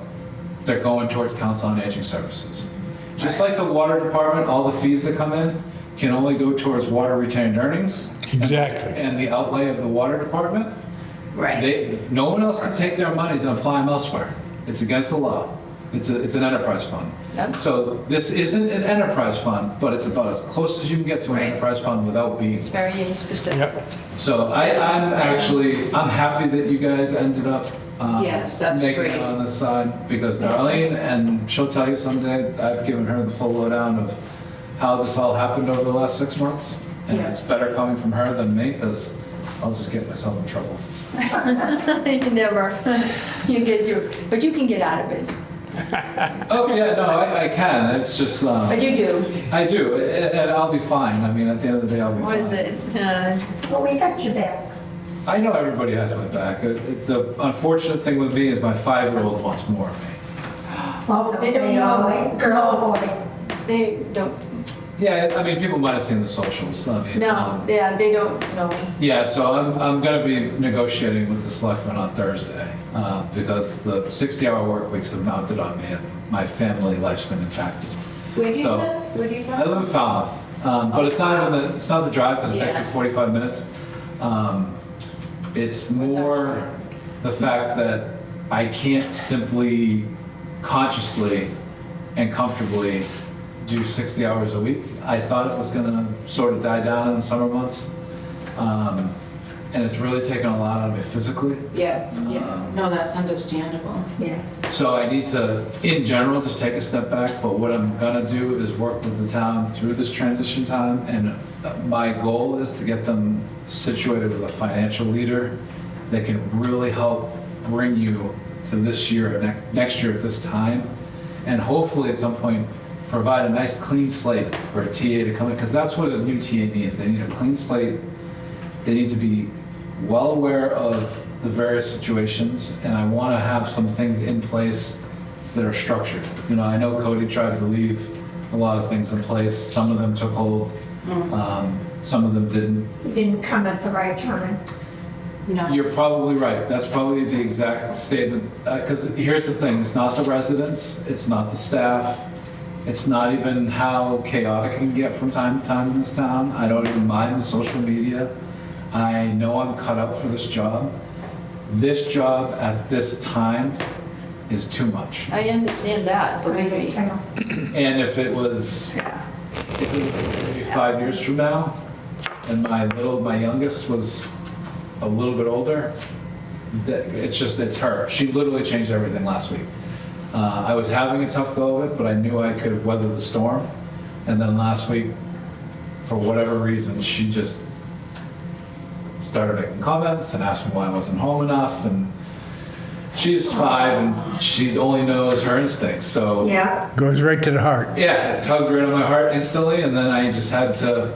They're going towards council on aging services. Just like the water department, all the fees that come in can only go towards water retained earnings. Exactly. And the outlay of the water department. Right. No one else can take their monies and apply them elsewhere. It's against the law. It's an enterprise fund. Yep. So this isn't an enterprise fund, but it's about as close as you can get to an Right. enterprise fund without being. It's very specific. Yep. So I'm happy that you guys ended up Yes, that's making great. it on this side, because Darlene, and she'll tell you someday, I've given her the full lowdown of how this all happened over the last 6 months. And Yeah. it's better coming from her than me, because I'll just get myself in trouble. You never, you get your, but you can get out of it. Oh, yeah, no, I can. It's just, But you do. I do, and I'll be fine. I mean, at the end of the day, I'll be fine. What is it? Well, we got you back. I know everybody has my back. The unfortunate thing with me is my 5-year-old wants more of me. Well, They don't they know. always, girl or boy. They don't, Yeah, I mean, people might have seen the socials. I mean, no, yeah, they don't know. Yeah, so I'm going to be negotiating with the selectmen on Thursday, because the 60-hour work weeks have mounted on me, and my family life's been impacted. Where do you So- live? Where do you I live? live in Falmouth, but it's not the drive, because it takes me Yeah. 45 minutes. It's more the fact that I can't simply consciously and comfortably do 60 hours a week. I thought it was going to sort of die down in the summer months. And it's really taken a lot out of me physically. Yeah, yeah. No, that's understandable. Yes. So I need to, in general, just take a step back, but what I'm gonna do is work with the town through this transition time, and my goal is to get them situated with a financial leader that can really help bring you to this year, next year at this time, and hopefully at some point, provide a nice clean slate for a TA to come in, because that's what a new TA needs. They need a clean slate. They need to be well aware of the various situations, and I want to have some things in place that are structured. You know, I know Cody tried to leave a lot of things in place. Some of them took hold, some of them didn't. You didn't come at the right time. No. You're probably right. That's probably the exact statement. Because here's the thing, it's not the residents, it's not the staff, it's not even how chaotic it can get from time to time in this town. I don't even mind the social media. I know I'm cut out for this job. This job at this time is too much. I understand that, believe me. And if it was maybe 5 years from now, and my youngest was a little bit older, it's her. She literally changed everything last week. I was having a tough go of it, but I knew I could weather the storm. And then last week, for whatever reason, she just started making comments and asked me why I wasn't home enough. And she's 5 and she only knows her instincts. So Yeah. Goes right to the heart. yeah, it tugged right on my heart instantly. And then I just had to,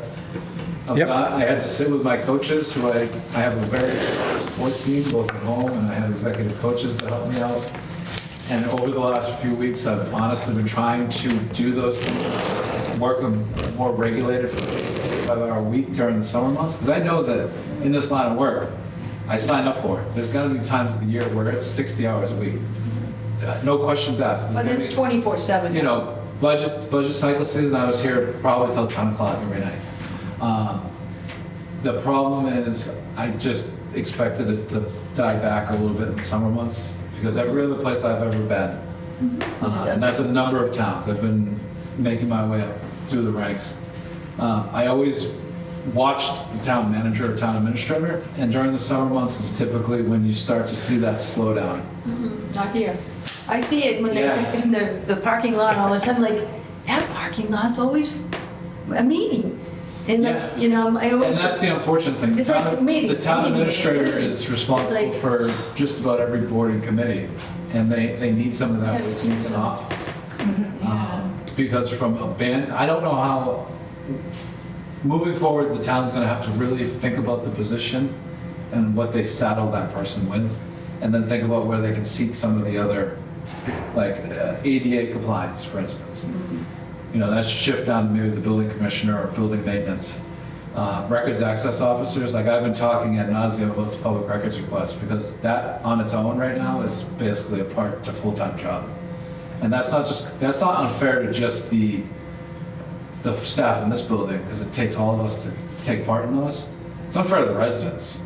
Yep. I had to sit with my coaches, who I have a very strong support team, both at home, and I have executive coaches to help me out. And over the last few weeks, I've honestly been trying to do those things, work a more regulated 5-hour week during the summer months, because I know that in this line of work, I signed up for it. There's gonna be times of the year where it's 60 hours a week. No questions asked. There's But gonna it's be- 24/7. you know, budget cycle season, I was here probably till 10 o'clock every night. The problem is, I just expected it to die back a little bit in the summer months, because every other place I've ever been, and that's a number of towns, I've been making my way up through the ranks. I always watched the town manager or town administrator, and during the summer months is typically when you start to see that slow down. Not here. I see it when Yeah. they're in the parking lot all the time, like, that parking lot's always a meeting. And, Yeah. you know, I always. And that's the unfortunate thing. It's like meeting, The town meeting. administrator is responsible It's like- for just about every board and committee, and they need some of that Yeah, taken off. because from a band, I don't know how, moving forward, the town's gonna have to really think about the position and what they saddle that person with, and then think about where they can seek some of the other, like ADA compliance, for instance. You know, that should shift down to maybe the building commissioner or building maintenance. Records access officers, like I've been talking ad nauseam about the public records request, because that on its own right now is basically a part, a full-time job. And that's not unfair to just the staff in this building, because it takes all of us to take part in those. It's unfair to the residents,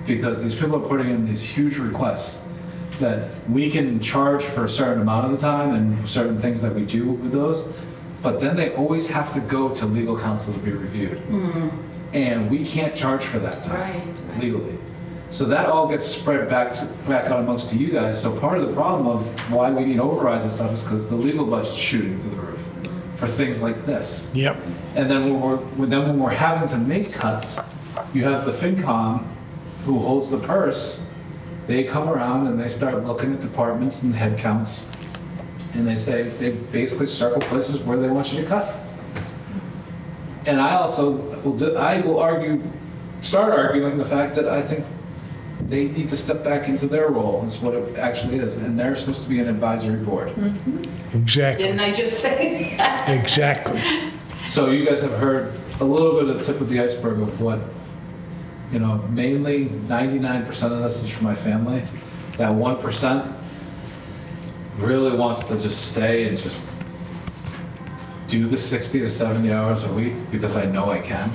because these people are putting in these huge requests that we can charge for a certain amount of the time and certain things that we do with those, but then they always have to go to legal counsel to be reviewed. And we can't charge for that time legally. So that all gets spread back out amongst to you guys. So part of the problem of why we need overrides and stuff is because the legal budget's shooting through the roof for things like this. Yep. And then when we're having to make cuts, you have the FinCom who holds the purse. They come around and they start looking at departments and head counts, and they basically circle places where they want you to cut. And I will start arguing the fact that I think they need to step back into their role, is what it actually is, and they're supposed to be an advisory board. Exactly. Didn't I just say that? Exactly. So you guys have heard a little bit of the tip of the iceberg of what, you know, mainly 99% of this is for my family. That 1% really wants to just stay and just do the 60 to 70 hours a week because I know I can.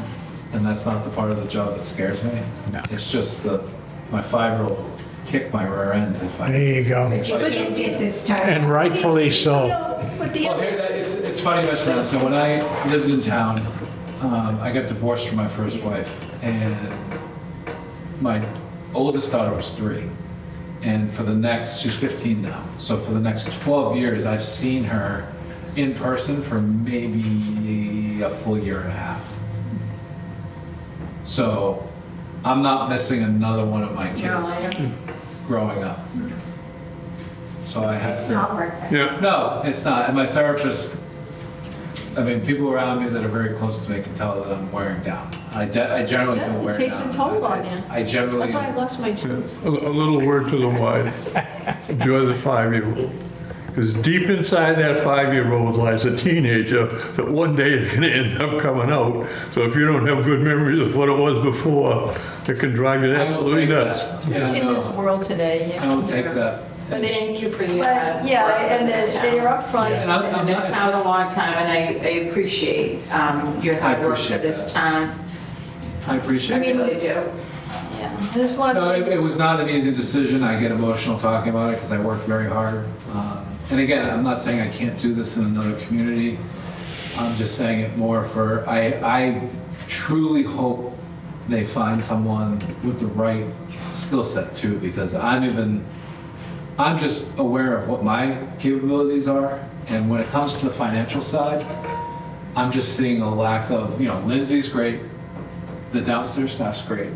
And that's not the part of the job that scares me. No. It's just my 5-year-old kick my rear end if I. There you go. But you did this time. And rightfully so. But the Well, it's funny you mention that. So when I lived in town, I got divorced from my first wife, and my oldest daughter was 3. And she's 15 now. So for the next 12 years, I've seen her in person for maybe a full year and a half. So I'm not missing another one of my kids growing up. So I had It's to. not worth it. Yeah, No, it's not. And my therapist, I mean, people around me that are very close to me can tell that I'm wearing down. I generally feel It wearing down. takes a toll on you. I generally. That's why I lost my tooth. a little word to the wise. Enjoy the 5-year-old. Because deep inside that 5-year-old lies a teenager that one day is going to end up coming out. So if you don't have good memories of what it was before, it can drive you I will absolutely take nuts. that. Yeah, In this no, world today. I will take that. But thank you for your But, work yeah, for and this they're town. upfront. And I'm In the not- town a long time, and I appreciate your hard work for appreciate this that. town. I appreciate I it. really do. Yeah, there's a lot No, of it was not an easy decision. I get emotional talking about it because I worked very hard. And again, I'm not saying I can't do this in another community. I'm just saying it more for, I truly hope they find someone with the right skill set too, because I'm just aware of what my capabilities are. And when it comes to the financial side, I'm just seeing a lack of, Lindsay's great. The downstairs staff's great.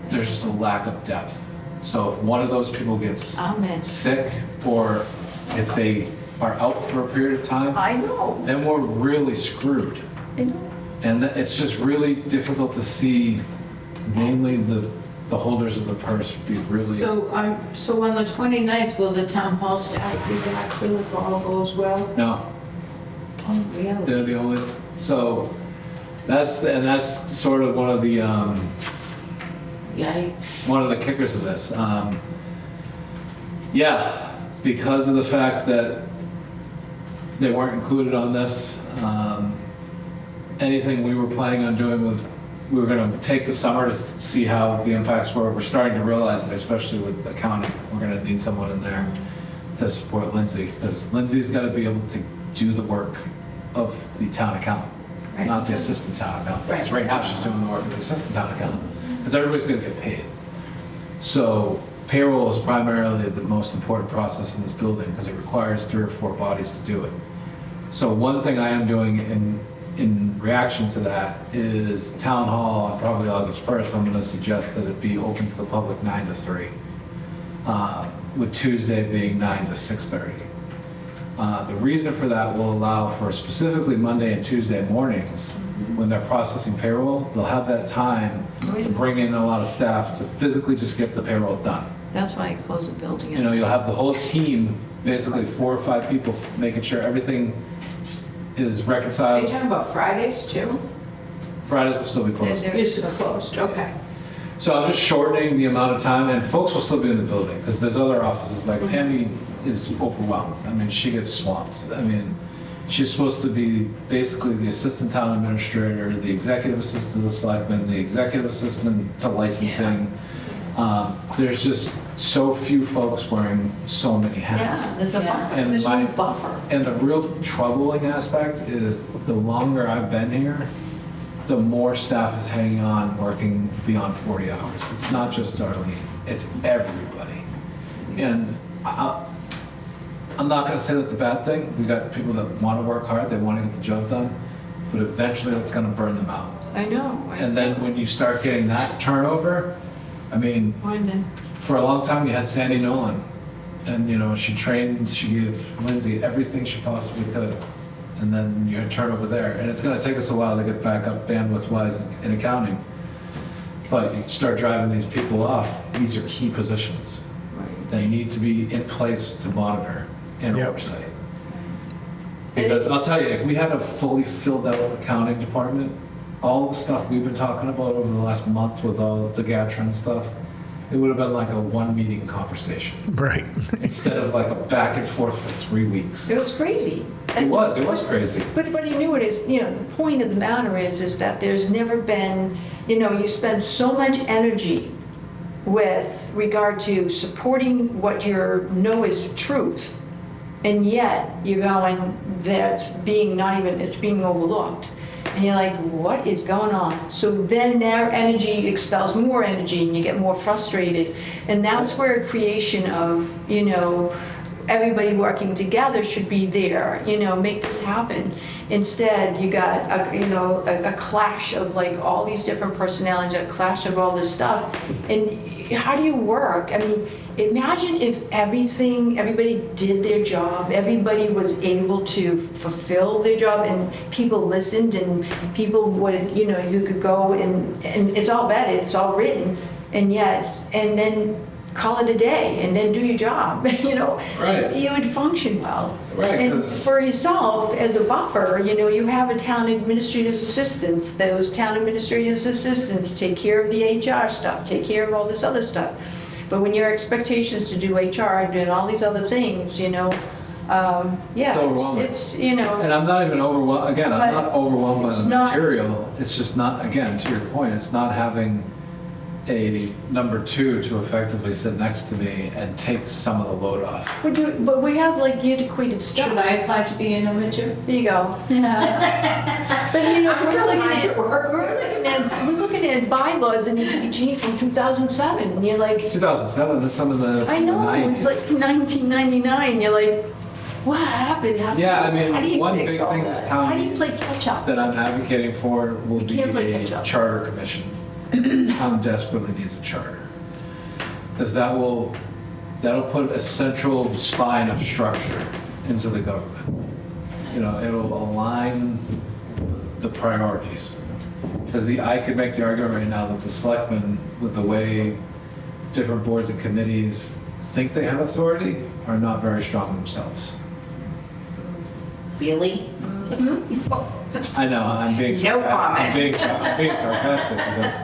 There's just a lack of depth. So if one of those people gets Amen. sick, or if they are out for a period of time, I know. then we're really screwed. I know. And it's just really difficult to see mainly the holders of the purse be really. So on the 29th, will the town hall staff be back too if all goes well? No, Oh, really? they're the only, so that's sort of one of the, Yikes. one of the kickers of this. Yeah, because of the fact that they weren't included on this, anything we were planning on doing we were going to take the summer to see how the impacts were. We're starting to realize that, especially with accounting, we're going to need someone in there to support Lindsay, because Lindsay's got to be able to do the work of the town accountant, not the assistant town accountant. Because right now she's doing the work of the assistant town accountant, because everybody's going to get paid. So payroll is primarily the most important process in this building because it requires 3 or 4 bodies to do it. So one thing I am doing in reaction to that is town hall on probably August 1st, I'm going to suggest that it be open to the public 9 to 3, with Tuesday being 9 to 6:30. The reason for that will allow for specifically Monday and Tuesday mornings, when they're processing payroll, they'll have that time to bring in a lot of staff to physically just get the payroll done. That's why I closed the building. You know, you'll have the whole team, basically 4 or 5 people, making sure everything is Are you reconciled. talking about Fridays too? Fridays will still be closed. Used to be closed, okay. So I'm just shortening the amount of time, and folks will still be in the building, because there's other offices, like Pammy is overwhelmed. I mean, she gets swamped. I mean, she's supposed to be basically the assistant town administrator, the executive assistant to the selectman, the executive assistant to licensing. There's just so few folks wearing so many hats. Yeah, there's a buffer. And There's my- no buffer. And the real troubling aspect is the longer I've been here, the more staff is hanging on, working beyond 40 hours. It's not just Darlene, it's everybody. And I'm not gonna say that's a bad thing. We got people that wanna work hard, they wanna get the job done, but eventually that's gonna burn them out. I know. And then when you start getting that turnover, I mean, When for a long time, you had Sandy Nolan. And, you know, she trained, she gave Lindsay everything she possibly could. And then you had turnover there. And it's gonna take us a while to get back up bandwidth-wise in accounting. But you start driving these people off, these are key positions that need to be in place to monitor and Yep. oversight. Because I'll tell you, if we had a fully filled out accounting department, all the stuff we've been talking about over the last month with all the Gatron stuff, it would have been like a one-meeting conversation Right. instead of like a back and forth for 3 weeks. it was crazy. It was crazy. But he knew it is, you know, the point of the matter is that there's never been, you know, you spend so much energy with regard to supporting what you know is truth, and yet you're going, that's being not even, it's being overlooked. And you're like, what is going on? So then their energy expels more energy and you get more frustrated. And that's where creation of, you know, everybody working together should be there, you know, make this happen. Instead, you got a clash of like all these different personalities, a clash of all this stuff. And how do you work? I mean, imagine if everybody did their job, everybody was able to fulfill their job, and people listened, and people would, you know, you could go and it's all vetted, it's all written, and then call it a day and then do your job, you know. Right. You would function well. Right, And 'cause- for yourself, as a buffer, you know, you have a town administrator's assistants. Those town administrator's assistants take care of the HR stuff, take care of all this other stuff. But when your expectations to do HR and all these other things, you know, It's overwhelming. it's, you know, And I'm not even overwhelmed, again, I'm But not overwhelmed by it's the not- material. It's just not, again, to your point, it's not having a number 2 to effectively sit next to me and take some of the load off. but we have like antiquated stuff. Should I apply to be a number 2? There you go. But you know, we're looking at bylaws in EPG from 2007, and you're like, 2007 is some of the I know, it's 90s. like 1999, you're like, what happened? Yeah, I mean, How do you one fix big all thing that? this town How do you play needs catch up? that I'm advocating for will You be can't play a catch up. charter commission. This town desperately needs a charter. Because that'll put a central spine of structure into the government. You know, it'll align the priorities. Because I could make the argument right now that the selectmen, with the way different boards and committees think they have authority, are not very strong themselves. Really? I know, I'm being No comment. I'm being sarcastic because,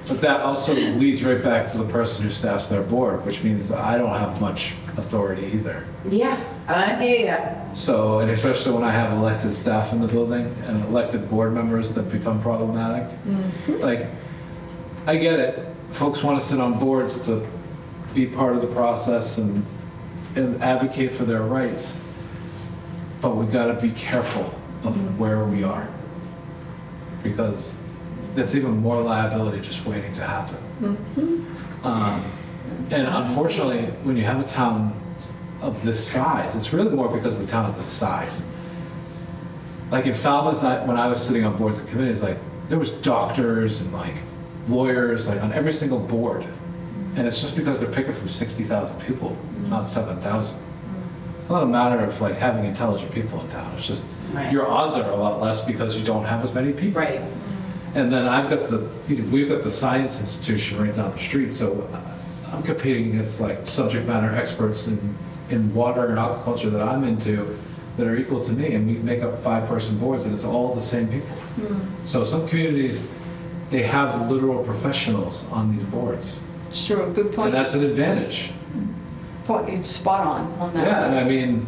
but that also leads right back to the person who staffs their board, which means that I don't have much authority either. Yeah, I hear ya. So, and especially when I have elected staff in the building and elected board members that become problematic. Like, I get it, folks want to sit on boards to be part of the process and advocate for their rights. But we gotta be careful of where we are. Because that's even more liability just waiting to happen. And unfortunately, when you have a town of this size, it's really more because of the town of this size. Like in Falmouth, when I was sitting on boards and committees, like there was doctors and like lawyers like on every single board. And it's just because they're picking from 60,000 people, not 7,000. It's not a matter of like having intelligent people in town. It's just Right. your odds are a lot less because you don't have as many people. Right. And then we've got the science institution right down the street, so I'm competing against like subject matter experts in water and aquaculture that I'm into that are equal to me, and we make up 5-person boards, and it's all the same people. So some communities, they have literal professionals on these boards, Sure, good and point. that's an advantage. It's spot on that. Yeah, and I mean,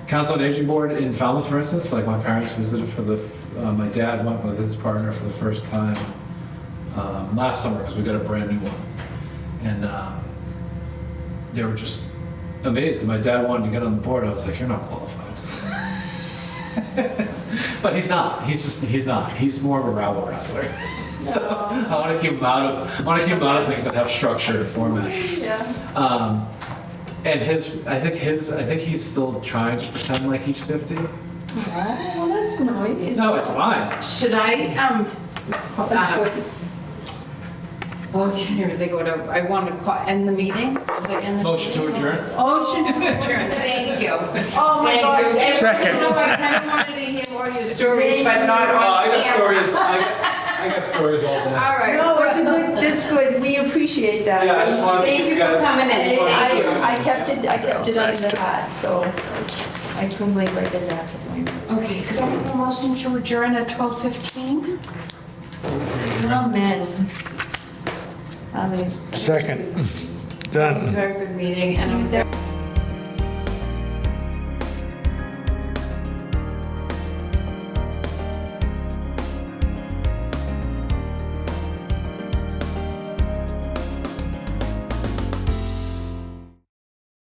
Council on Aging Board in Falmouth, for instance, like my parents visited for my dad went with his partner for the first time last summer because we got a brand new one. And they were just amazed. And my dad wanted to get on the board. I was like, you're not qualified. But he's not. He's not. He's more of a rabble rouser. So I want to keep him out of things that have structure and format. Yeah. And I think he's still trying to pretend like he's 50. Well, that's nice. No, it's fine. Should I, That's good. well, I can't even think of what I want to call, end the meeting? Should I end the Motion to meeting? adjourn. Motion to adjourn, thank you. Oh my Thank gosh. you. And, Second. You know, I kind of wanted to hear more of your stories, but not on I got camera. stories. I got stories all day. All right. No, that's good. We appreciate that. Yeah, I just wanted to Thank give you you for guys. coming in. Thank you. I kept it under the hat, so I couldn't believe I did that. Okay, could I have a motion to adjourn at 12:15? Amen. Second. Done. Very good meeting, and I'm